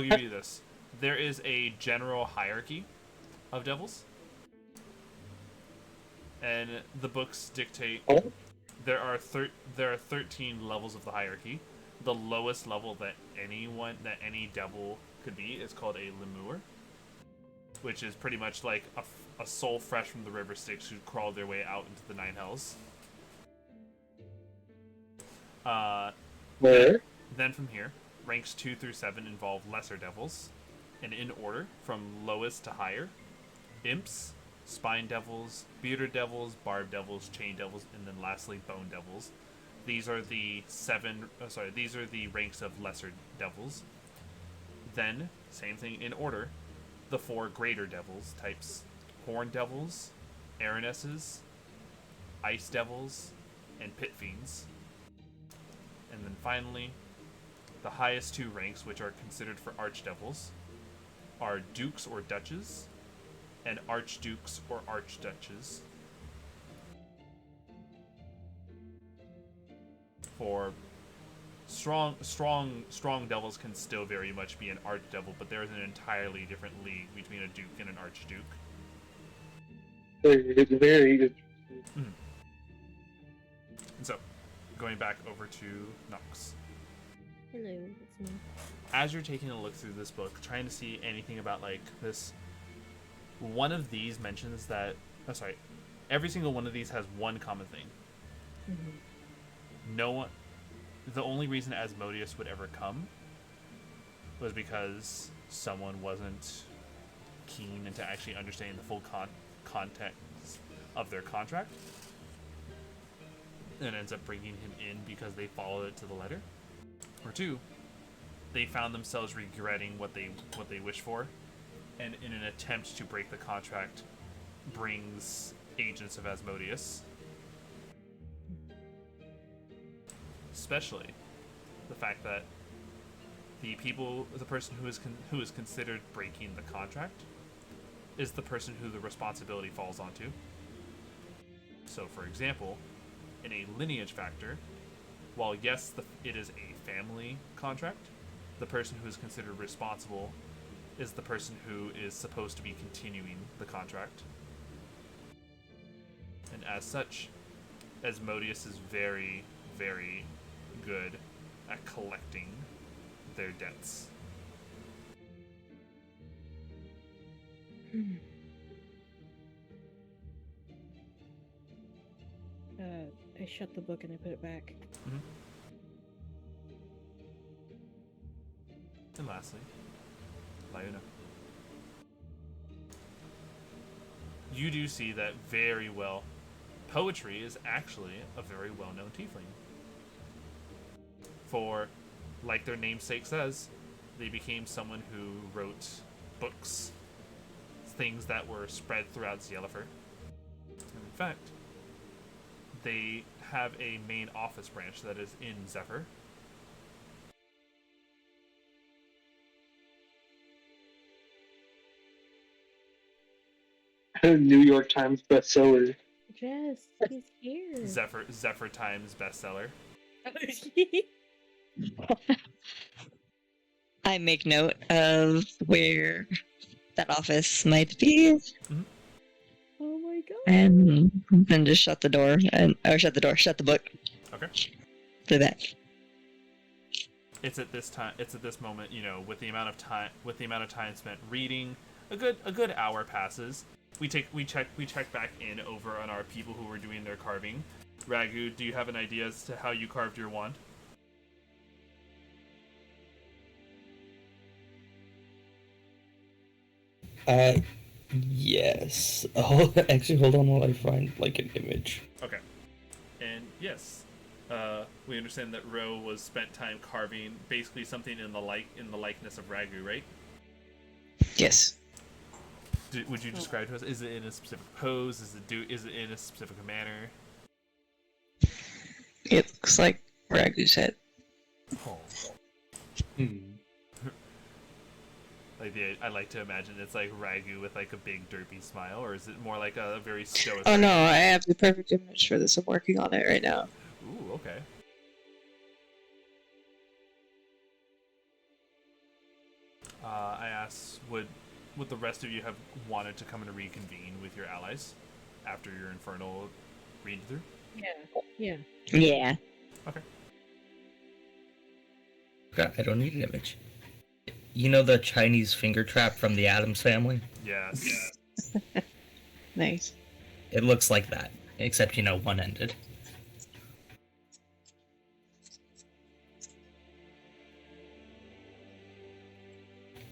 give you this. There is a general hierarchy of devils, and the books dictate there are 13 levels of the hierarchy. The lowest level that any devil could be is called a lemur, which is pretty much like a soul fresh from the river Styx who crawled their way out into the Nine Hells. Then from here, ranks 2 through 7 involve lesser devils, and in order from lowest to higher: imps, spine devils, bearded devils, barb devils, chain devils, and then lastly bone devils. These are the ranks of lesser devils. Then, same thing in order, the 4 greater devils types: horn devils, aeronesses, ice devils, and pit fiends. And then finally, the highest 2 ranks, which are considered for archdevils, are dukes or duchess, and archdukes or archduchess. For strong devils can still very much be an archdevil, but there is an entirely different league between a duke and an archduke. It's very good. And so, going back over to Nox. Hello, it's me. As you're taking a look through this book, trying to see anything about like this, one of these mentions that every single one of these has one common thing. Mm-hmm. No one, the only reason Asmodeus would ever come was because someone wasn't keen into actually understanding the full context of their contract, and ends up bringing him in because they followed it to the letter. Or 2, they found themselves regretting what they wished for, and in an attempt to break the contract, brings agents of Asmodeus. Especially the fact that the person who is considered breaking the contract is the person who the responsibility falls onto. So, for example, in a lineage factor, while yes, it is a family contract, the person who is considered responsible is the person who is supposed to be continuing the contract. And as such, Asmodeus is very, very good at collecting their debts. I shut the book and I put it back. Mm-hmm. And lastly, Lyuna. You do see that very well. Poetry is actually a very well-known tiefling. For, like their namesake says, they became someone who wrote books, things that were spread throughout Xiellifer, fact, they have a main office branch that is in Zephyr. New York Times bestseller. Jess, he's here. Zephyr Times bestseller. I make note of where that office might be, Oh my god. and then just shut the door shut the book. Okay. Put it back. It's at this moment, with the amount of time spent reading, a good hour passes. We check back in over on our people who were doing their carving. Raggu, do you have an idea as to how you carved your wand? Yes. Oh, actually, hold on while I find, like, an image. Okay. And yes, we understand that Ro was spent time carving basically something in the likeness of Raggu, right? Yes. Would you describe to us? Is it in a specific pose? Is it in a specific manner? It looks like Raggu's head. Oh. I like to imagine it's like Raggu with like a big derpy smile, or is it more like a very stoic? Oh no, I have the perfect image for this. I'm working on it right now. Ooh, okay. I asked, would the rest of you have wanted to come and reconvene with your allies after your infernal read through? Yeah. Yeah. Okay. I don't need an image. You know the Chinese finger trap from the Addams Family? Yes. Nice. It looks like that, except, one-ended.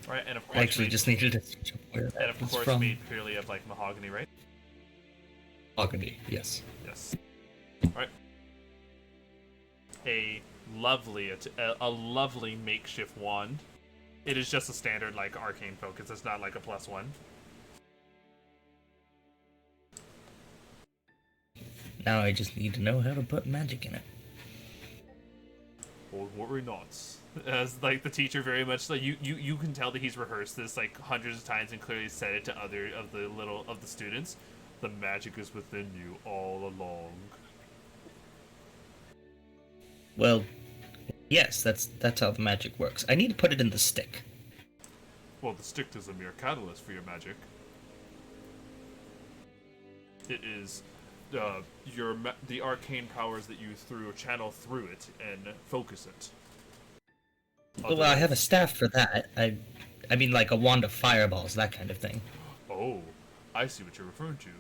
Right, and of course, I actually just needed to search up where and that of was course from. made purely of like mahogany, right? Mahogany, yes. Yes. All right. A lovely makeshift wand. It is just a standard like arcane focus. It's not like a +1. Now I just need to know how to put magic in it. Don't worry not. As like the teacher very much like you can tell that he's rehearsed this like hundreds of times and clearly said it to other of the students. The magic is within you all along. Well, yes, that's how the magic works. I need to put it in the stick. Well, the stick is a mere catalyst for your magic. It is the arcane powers that you channel through it and focus it. Well, I have a staff for that. I mean, like a wand of fireballs, that kind of thing. Oh, I see what you're referring to.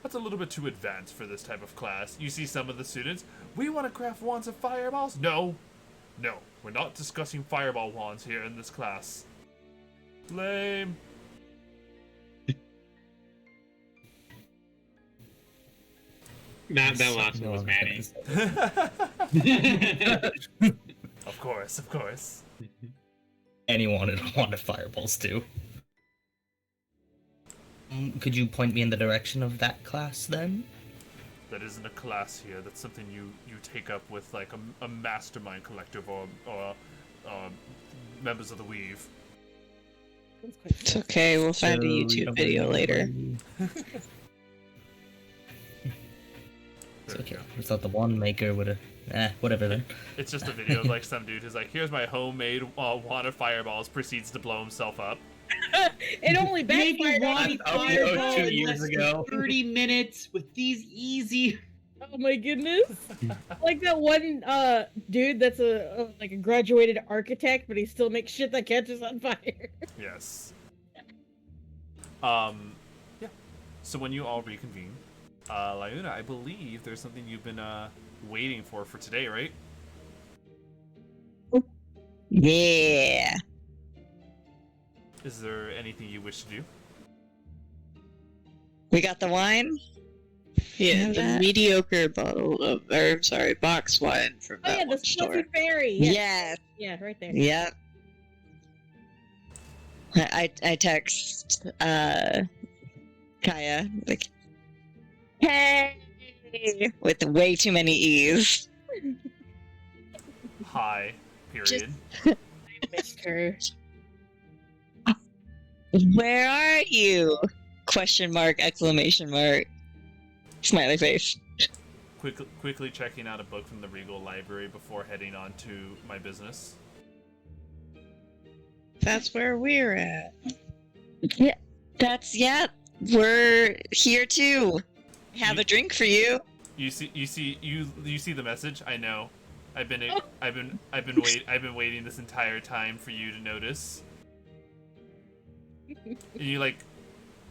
That's a little bit too advanced for this type of class. You see some of the students, we want to craft wands of fireballs? No, we're not discussing fireball wands here in this class. Lame. That last one was Manny. Of course. Anyone would want a fireballs too. Could you point me in the direction of that class then? That isn't a class here. That's something you take up with like a mastermind collective or members of the Weave. It's okay, we'll find a YouTube video later. It's okay. I thought the wand maker would have. Whatever then. It's just a video of like some dude who's like, "Here's my homemade wand of fireballs." Proceeds to blow himself up. It only backfired on me. Fireball 2 years ago. 30 minutes with these easy. Oh my goodness! Like that one dude that's a graduated architect, but he still makes shit that catches on fire. Yes. Yeah. So when you all reconvene, Lyuna, I believe there's something you've been waiting for today, right? Yeah. Is there anything you wish to do? We got the wine? Yeah, the that? mediocre box wine from Oh that yeah, the one store. Splutty Fairy. Yes. Yeah, right there. Yep. I text Kaya like, Hey! With way too many E's. Hi. Period. Just- I missed her. Where are you? Question mark, exclamation mark. Smiley face. Quickly checking out a book from the Regal Library before heading on to my business. That's where we're at. Yeah, we're here too. Have a drink for you. You see the message? I know. I've been waiting this entire time for you to notice. And you like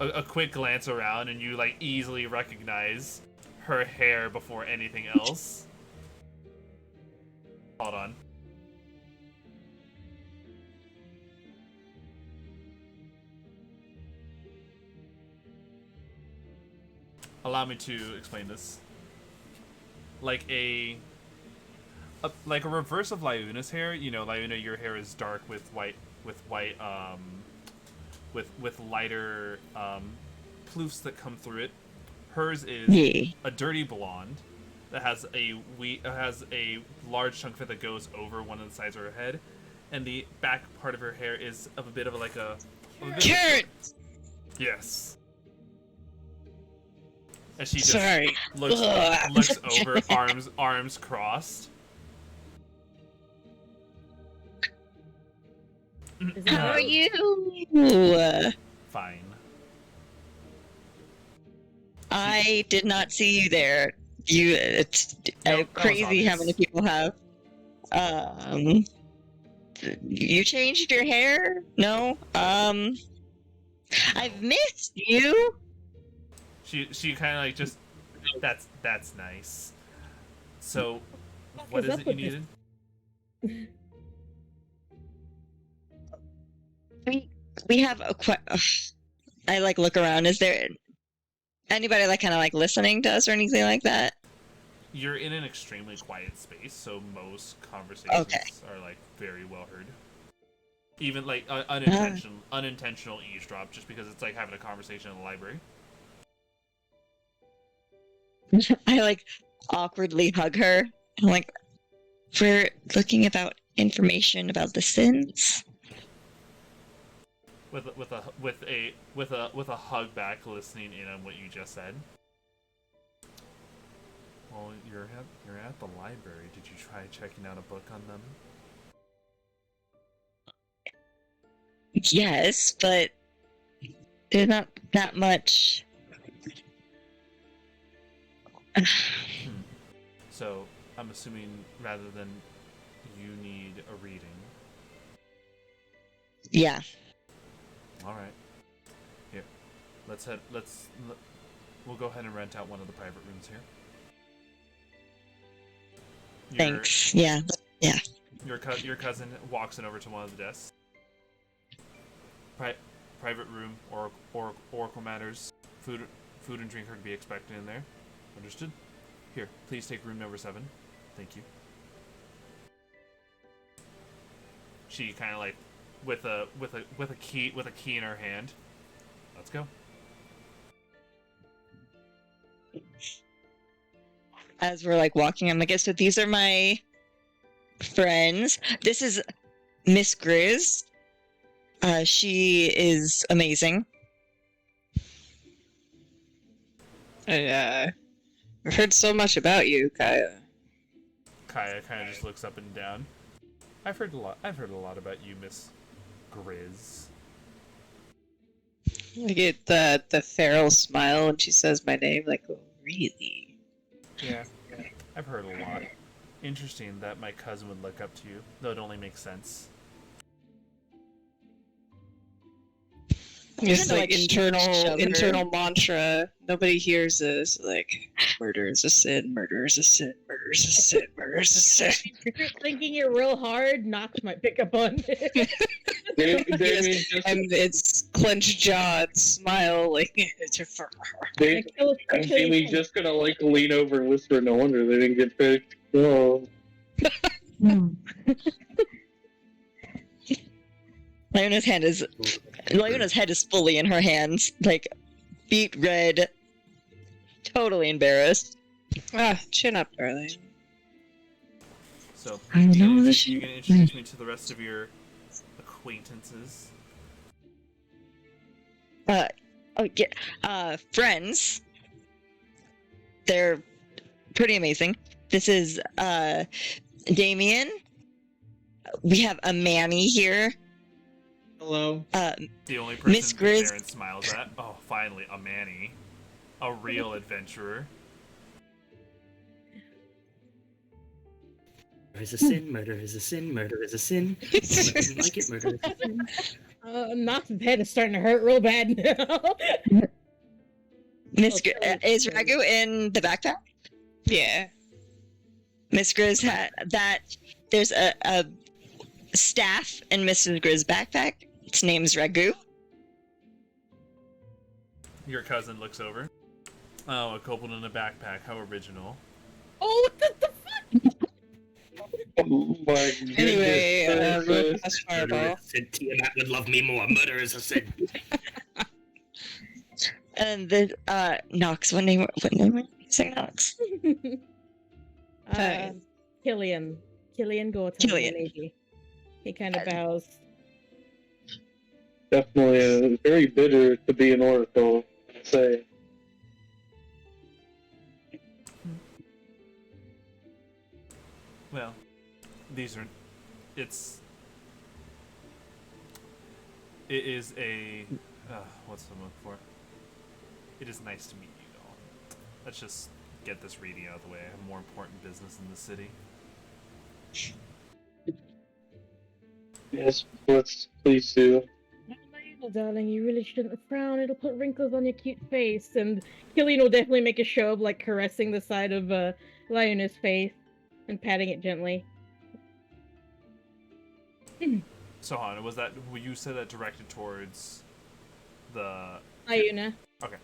a quick glance around and you like easily recognize her hair before anything else. Hold on. Allow me to explain this. Like a reverse of Liuna's hair. You know, Liuna, your hair is dark with lighter ploofs that come through it. Hers is a dirty blonde that has a large chunk of it that goes over one of the sides of her head, and the back part of her hair is of a bit of a Carrot! Yes. As she just Sorry. looks over, arms crossed. How are you? Fine. I did not see you there. It's That was crazy how obvious. many people have. You changed your hair? No. I've missed you. She kind of like just that's nice. So, what is is up it you with this? needed? We have I like look around. Is there anybody like kind of like listening to us or anything like that? You're in an extremely quiet space, so most conversations Okay. are like very well heard. Even like unintentional eavesdrop, just because it's like having a conversation in the library. I like awkwardly hug her. I'm like, we're looking about information about the sins. With a hug back, listening in on what you just said. Well, you're at the library. Did you try checking out a book on them? Yes, but there's not that much. So I'm assuming rather than you need a reading. Yeah. All right. Here, we'll go ahead and rent out one of the private rooms here. Thanks. Yeah. Your cousin walks in over to one of the desks. Private room, oracle matters. Food and drink are to be expected in there. Understood? Here, please take room number 7. Thank you. She kind of like with a key in her hand. Let's go. As we're like walking, I'm like, so these are my friends. This is Miss Grizz. She is amazing. I've heard so much about you, Kaya. Kaya kind of just looks up and down. I've heard a lot about you, Miss Grizz. I get the feral smile when she says my name, like, oh, really? Yeah, I've heard a lot. Interesting that my cousin would look up to you, though it only makes sense. It's Kinda like like internal shove her. mantra. Nobody hears this. Like, murder is a sin, murder is a sin, murder is a sin, murder is a sin. If you're thinking it real hard, Nox might pick up on it. And it's clenched jawed smile, like it's Jamie just gonna like lean over and whisper, no wonder they didn't get picked. Oh. Leona's head is fully in her hands, like beet red, totally embarrassed. Ah, chin up, darling. So, I know this you shit. can introduce me to the rest of your acquaintances. Friends. They're pretty amazing. This is Damian. We have a Manny here. Hello. The only person Miss that Grizz- Baron smiles at. Oh, finally, a Manny. A real adventurer. Murder is a sin, murder is a sin, murder is a sin. Someone doesn't like it, murder is a sin. Nox's head is starting to hurt real bad now. Miss Okay. Is Raggu in the backpack? Yeah. Miss Grizz had that. There's a staff in Mrs. Grizz's backpack. Its name's Raggu. Your cousin looks over. Oh, a kobold in a backpack. How original. Oh, what the fuck? Oh my goodness. Anyway, gracious. that's Murder fireball. is a sin. Tiamat would love me more. Murder is a sin. And the Nox. What name are you saying, Nox? Killian. Killian Gorton. Killian. Lady. He kind of bows. Definitely very bitter to be an oracle, I'd say. Well, these are. It is a. What's the look for? It is nice to meet you all. Let's just get this reading out of the way. I have more important business in the city. Yes, let's please do. Oh, darling, you really shouldn't frown. It'll put wrinkles on your cute face. And Killian will definitely make a show of like caressing the side of Liona's face and patting it gently. So, Hana, was that you said that directed towards the Liona. Okay.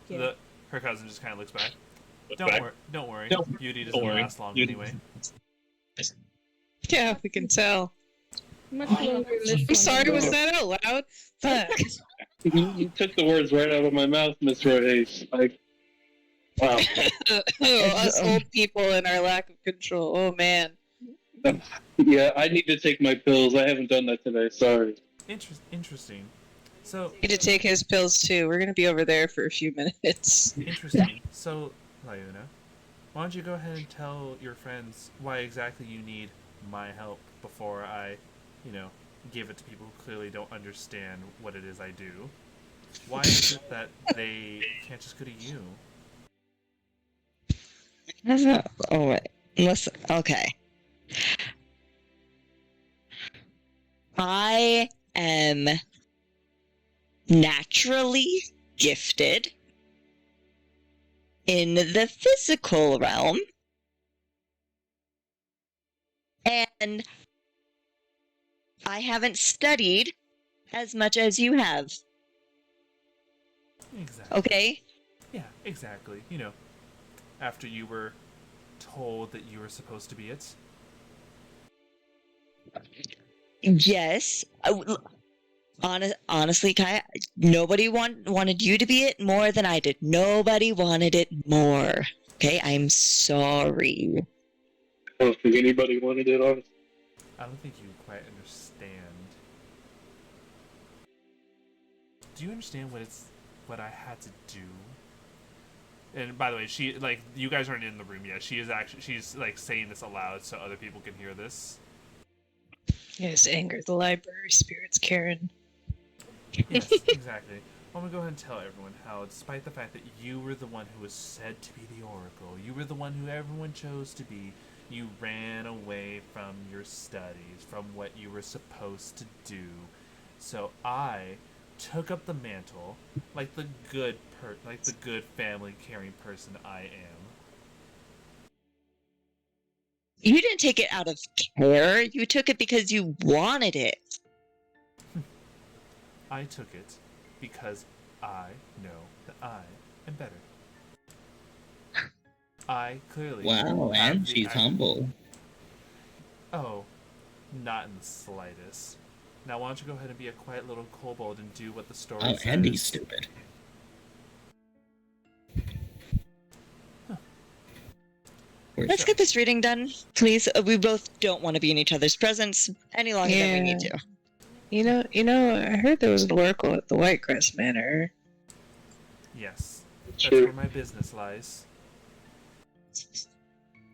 Yeah. Her cousin just kind of looks back. Look Don't back. worry. Don't worry. Don't- Beauty don't doesn't worry. last long Beauty- anyway. Yeah, we can tell. Much longer in this I'm one sorry, than was the- that out loud? Fuck. You took the words right out of my mouth, Miss Royce. Like, wow. Us old people and our lack of control. Oh man. Yeah, I need to take my pills. I haven't done that today. Sorry. Interesting. So, Need to take his pills too. We're gonna be over there for a few minutes. interesting. So, Lyuna, why don't you go ahead and tell your friends why exactly you need my help before I, give it to people who clearly don't understand what it is I do. Why is it that they can't just go to you? Oh wait. Listen. Okay. I am naturally gifted in the physical realm, and I haven't studied as much as you have. Exactly. Okay? Yeah, exactly. After you were told that you were supposed to be it. Yes. Honestly, Kai, nobody wanted you to be it more than I did. Nobody wanted it more. Okay, I'm sorry. I don't think anybody wanted it, honestly. I don't think you quite understand. Do you understand what I had to do? And by the way, you guys aren't in the room yet. She's saying this aloud so other people can hear this. Yes, anger the library spirits, Karen. Yes, exactly. I'm gonna go ahead and tell everyone how, despite the fact that you were the one who was said to be the Oracle, you were the one who everyone chose to be, you ran away from your studies, from what you were supposed to do. So I took up the mantle, like the good family caring person I am. You didn't take it out of care. You took it because you wanted it. I took it because I know that I am better. I clearly Wow, have and the she's humble. Oh, not in the slightest. Now, why don't you go ahead and be a quiet little kobold and do what the story Oh, says? and he's stupid. course. Let's get this reading done, please. We both don't want to be in each other's presence any longer than we need to. You know, I heard there was an oracle at the Whitecrest Manor. Yes. That's True. where my business lies.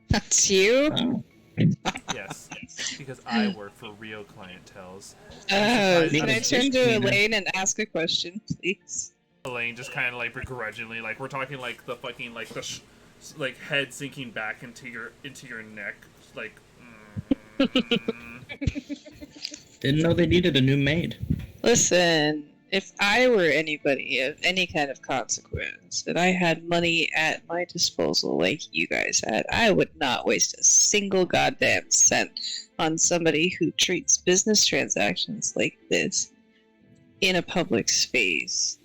That's you? Wow. Yes. Because I work for real clientels. Can I surprised- turn to Tina. Elaine and ask a question, please? Elaine just kind of like begrudgingly, like we're talking like the fucking like the like head sinking back into your neck, like. Didn't know they needed a new maid. Listen, if I were anybody of any kind of consequence, and I had money at my disposal like you guys had, I would not waste a single goddamn cent on somebody who treats business transactions like this in a public space.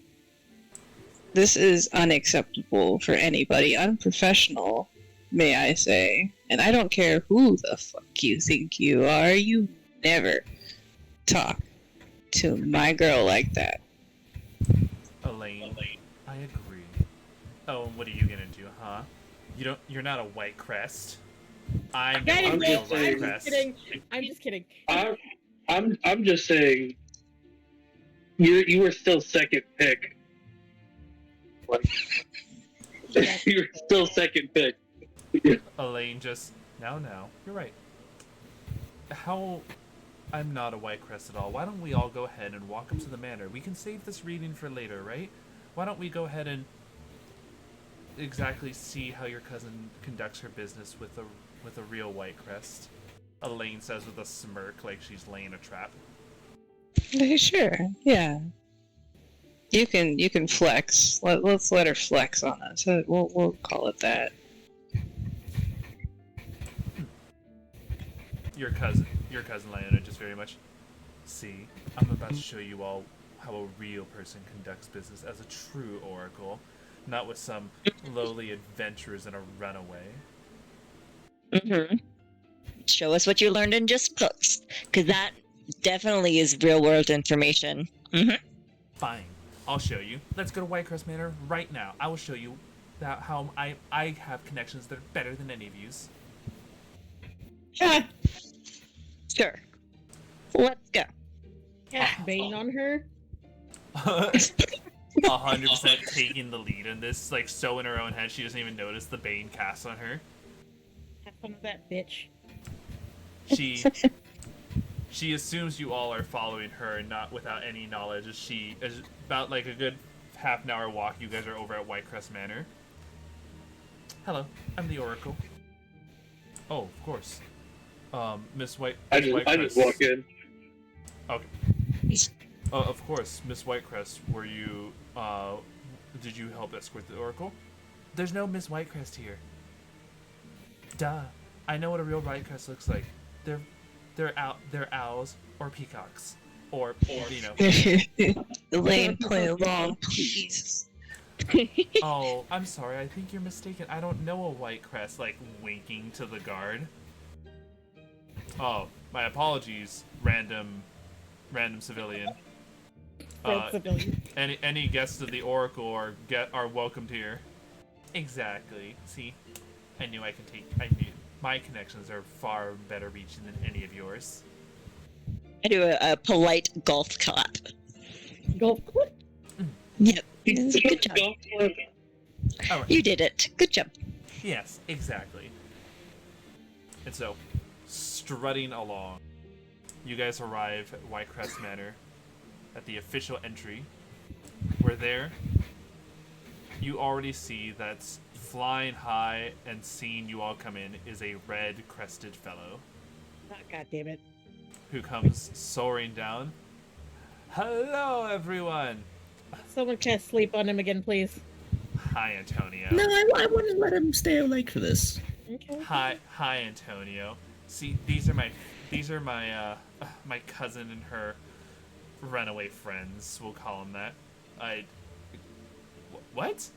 This is unacceptable for anybody, unprofessional, may I say. And I don't care who the fuck you think you are, you never talk to my girl like that. Elaine, I agree. Oh, and what are you gonna do, huh? You're not a white crest. I'm Guys, a I'm real just white saying- crest. I'm just kidding. I'm just saying, you were still second pick. Like, you were still second pick. Elaine just no, you're right. I'm not a white crest at all. Why don't we all go ahead and walk up to the manor? We can save this reading for later, right? Why don't we go ahead and exactly see how your cousin conducts her business with a real white crest? Elaine says with a smirk, like she's laying a trap. Sure, yeah. You can flex. Let's let her flex on us. We'll call it that. Your cousin Lionel, just very much. See, I'm about to show you all how a real person conducts business as a true oracle, not with some lowly adventurers and a runaway. Mm-hmm. Show us what you learned in just books, because that definitely is real world information. Mm-hmm. Fine, I'll show you. Let's go to Whitecrest Manor right now. I will show you how I have connections that are better than any of you's. Sure. Let's go. Cast Bane on her. 100% taking the lead in this, like so in her own head, she doesn't even notice the Bane cast on her. Have fun with that bitch. She assumes you all are following her, not without any knowledge. As about like a good half an hour walk, you guys are over at Whitecrest Manor. Hello, I'm the Oracle. Oh, of course. Miss I just walk in. Okay. Of course, Miss Whitecrest. Were you? Did you help escort the Oracle? There's no Miss Whitecrest here. Duh. I know what a real Whitecrest looks like. They're owls or peacocks or you know. Elaine, play along, please. Oh, I'm sorry. I think you're mistaken. I don't know a Whitecrest. Like winking to the guard. Oh, my apologies, random civilian. Civilian. Any guests of the Oracle are welcomed here. Exactly. See, I knew my connections are far better reaching than any of yours. I do a polite golf clap. Golf clip. Yep. Good job. All right. You did it. Good job. Yes, exactly. And so, strutting along, you guys arrive at Whitecrest Manor at the official entry. We're there. You already see that flying high and seeing you all come in is a red-crested fellow Oh, God damn it. who comes soaring down. Hello, everyone. Someone cast sleep on him again, please. Hi, Antonio. No, I want to let him stay awake for this. Okay. Hi, Antonio. See, these are my my cousin and her runaway friends. We'll call them that. What?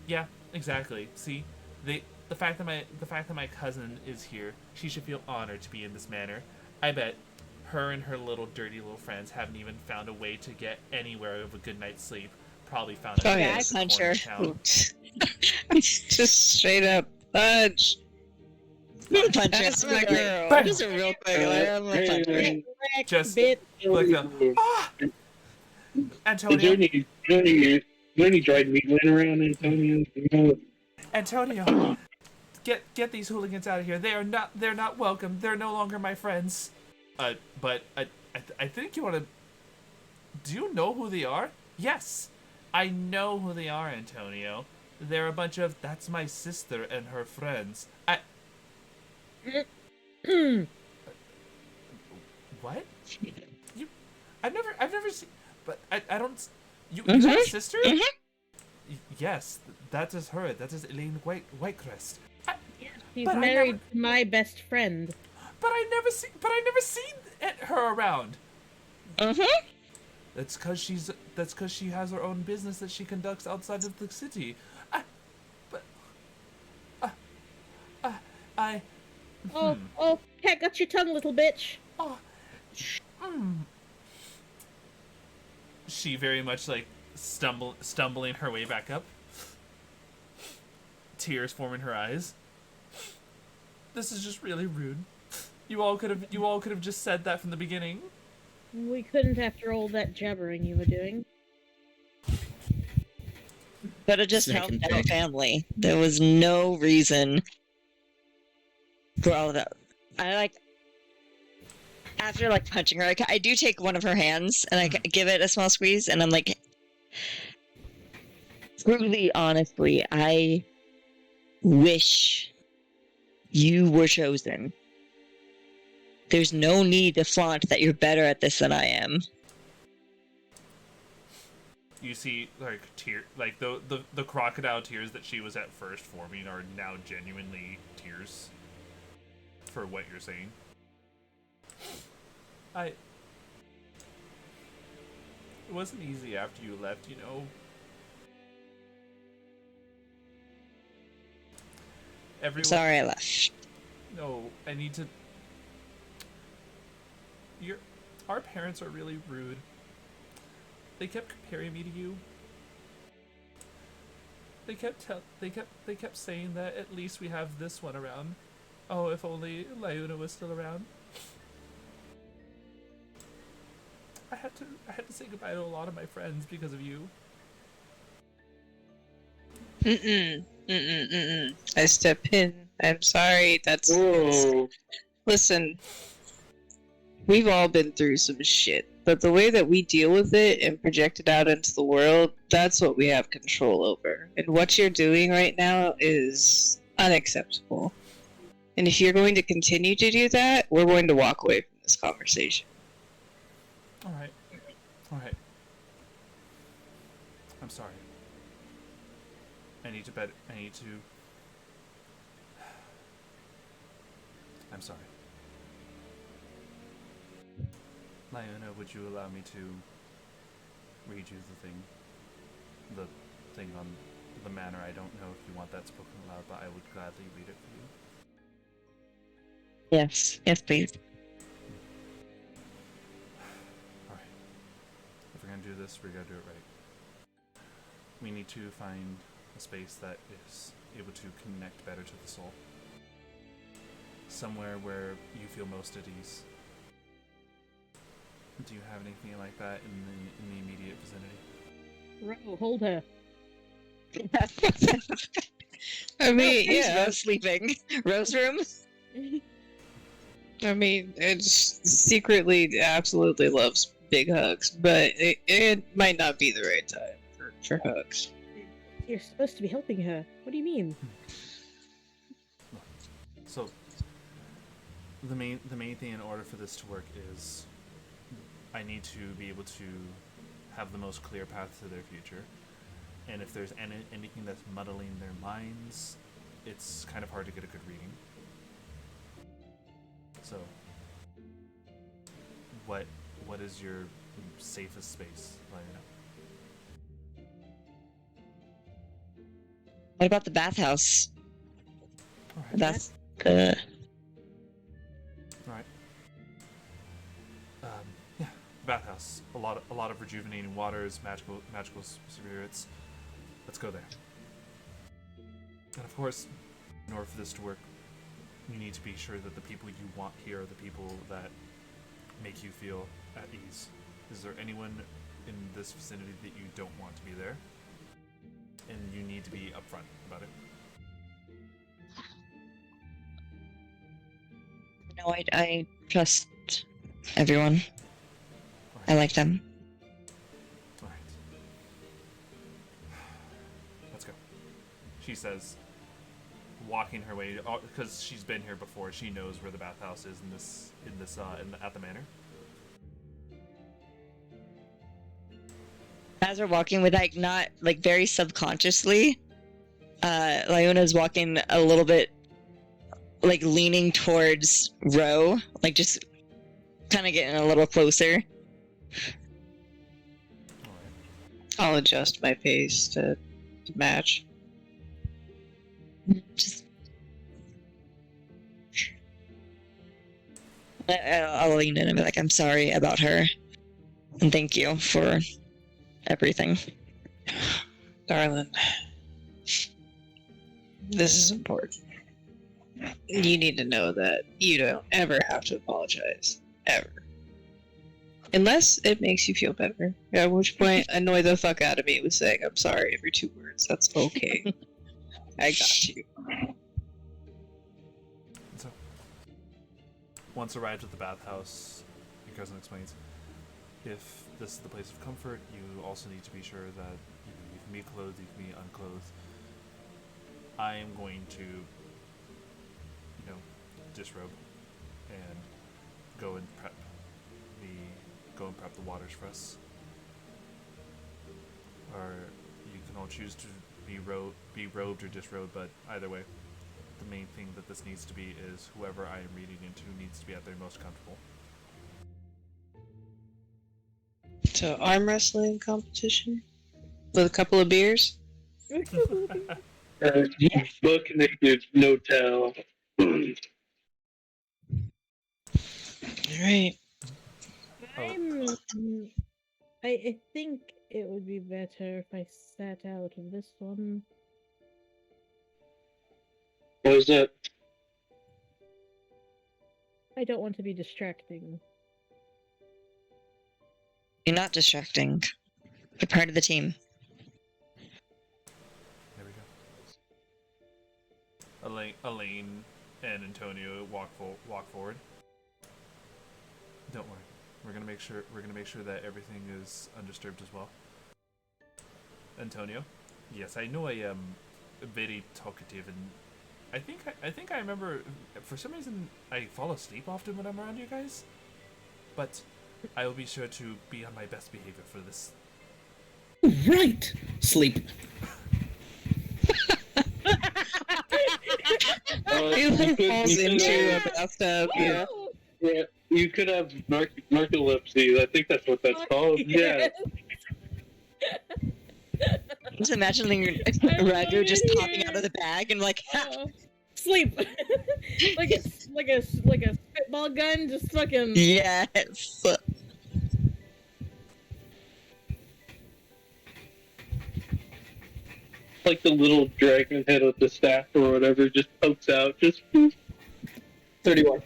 Yeah, exactly. See, the fact that my cousin is here, she should feel honored to be in this manor. I bet her and her dirty little friends haven't even found a way to get anywhere of a good night's sleep. Probably found a Oh, yeah. corner Punch her. town. Just straight up punch. I'm punching That's him. I'm my gonna, girl. like, just real quick. Like, I'm gonna punch her. Hey, Just Bit. like the ah, is Antonio. there any dried meat laying around, Antonio? You know, Antonio, get these hooligans out of here. They're not welcome. They're no longer my friends. But I think you want to. Do you know who they are? Yes, I know who they are, Antonio. They're a bunch of that's my sister and her friends. What? You? I've never seen. But I don't. You have a sister? Yes, that is her. That is Elaine Whitecrest. She's But I married to my best friend. But I never seen her around. That's because she has her own business that she conducts outside of the city. Oh, cat got your tongue, little bitch. She very much like stumbling her way back up. Tears forming her eyes. This is just really rude. You all could have just said that from the beginning. We couldn't after all that jabbering you were doing. Could have just Snake helped and out pig. family. There was no reason for all of that. After punching her, I do take one of her hands and I give it a small squeeze, and I'm like, truly, honestly, I wish you were chosen. There's no need to flaunt that you're better at this than I am. You see, the crocodile tears that she was at first forming are now genuinely tears for what you're saying. It wasn't easy after you left, you know. Everyone. Sorry I left. No, I need to. Our parents are really rude. They kept comparing me to you. They kept saying that at least we have this one around. Oh, if only Lyuna was still around. I had to say goodbye to a lot of my friends because of you. I step in. I'm sorry. whoa. Listen, we've all been through some shit, but the way that we deal with it and project it out into the world, that's what we have control over. And what you're doing right now is unacceptable. And if you're going to continue to do that, we're going to walk away from this conversation. All right. I'm sorry. I'm sorry. Lyuna, would you allow me to read you the thing on the manor? I don't know if you want that spoken aloud, but I would gladly read it for you. Yes, please. Alright. If we're gonna do this, we're gonna do it right. We need to find a space that is able to connect better to the soul. Somewhere where you feel most at ease. Do you have anything like that in the immediate vicinity? Ro, hold her. I mean, Where's yeah. Rose sleeping? Rose room? I mean, it secretly absolutely loves big hugs, but it might not be the right time for hugs. You're supposed to be helping her. What do you mean? So, the main thing in order for this to work is I need to be able to have the most clear path to their future. And if there's anything that's muddling their minds, it's kind of hard to get a good reading. So, what is your safest space, Lyuna? What about the bathhouse? Alright. That's Right. Yeah, bathhouse. A lot of rejuvenating waters, magical spirits. Let's go there. And of course, in order for this to work, You need to be sure that the people you want here are the people that make you feel at ease. Is there anyone in this vicinity that you don't want to be there? And you need to be upfront about it. No, I trust everyone. I like them. Alright. Let's go. She says, walking her way, because she's been here before, she knows where the bathhouse is at the manor. As we're walking with not very subconsciously, Lyona's walking a little bit leaning towards Ro, just kind of getting a little closer. I'll adjust my pace to match. Just I'll lean in and be like, I'm sorry about her, and thank you for everything. Darling, this is important. You need to know that you don't ever have to apologize. Ever. Unless it makes you feel better. At which point, annoy the fuck out of me with saying, I'm sorry every 2 words. That's okay. I got you. So, once arrived at the bathhouse, your cousin explains, if this is the place of comfort, you also need to be sure that you can be clothed, you can be unclothed. I am going to, disrobe and go and prep the waters for us. Or you can all choose to be robed or disrobed, but either way, the main thing that this needs to be is whoever I am reading into needs to be at their most comfortable. So, arm wrestling competition? With a couple of beers? Book naked, no tell. Alright. I think it would be better if I sat out of this one. What was that? I don't want to be distracting. You're not distracting. You're part of the team. There we go. Elaine and Antonio walk forward. Don't worry. We're gonna make sure that everything is undisturbed as well. Antonio, yes, I know I am very talkative, and I think I remember for some reason I fall asleep often when I'm around you guys, but I will be sure to be on my best behavior for this. Right. Sleep. He falls into a bathtub, yeah. Yeah, you could have narcolepsy. I think that's what that's called. Yeah. Just imagining Raggu just popping out of the bag and sleep. like a spitball gun, just fucking. Yes. Like the little dragon head with the staff or whatever just pokes out. Just 31.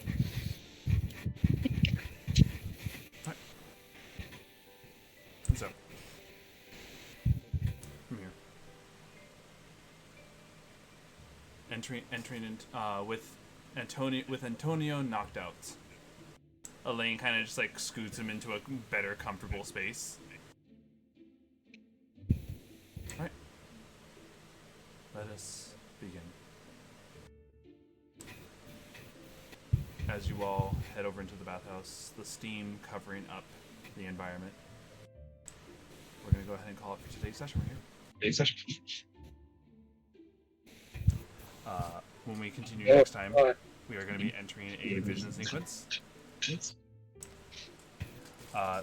So, from here, entering in with Antonio knocked out. Elaine kind of just scoots him into a better, comfortable space. All right, let us begin. As you all head over into the bathhouse, the steam covering up the environment. We're going to go ahead and call it for today's session right here. Today's session. When we continue next time, we are going to be entering a vision sequence.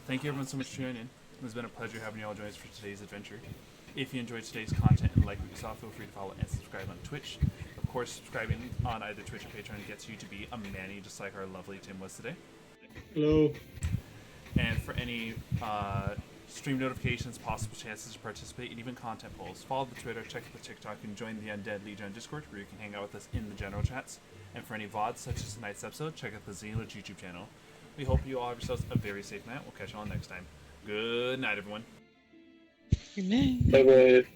Thank you everyone so much for tuning in. It's been a pleasure having you all join us for today's adventure. If you enjoyed today's content and like what you saw, feel free to follow and subscribe on Twitch. Of course, subscribing on either Twitch or Patreon gets you to be a manny, just like our lovely Tim was today. Hello. And for any stream notifications, possible chances to participate, and even content polls. Follow the Twitter, check out the TikTok, and join the Undead Legion Discord, where you can hang out with us in the general chats. And for any VODs, such as tonight's episode, check out the Xenolage YouTube channel. We hope you all have yourselves a very safe night. We'll catch you all next time. Good night, everyone. Good night. Bye bye.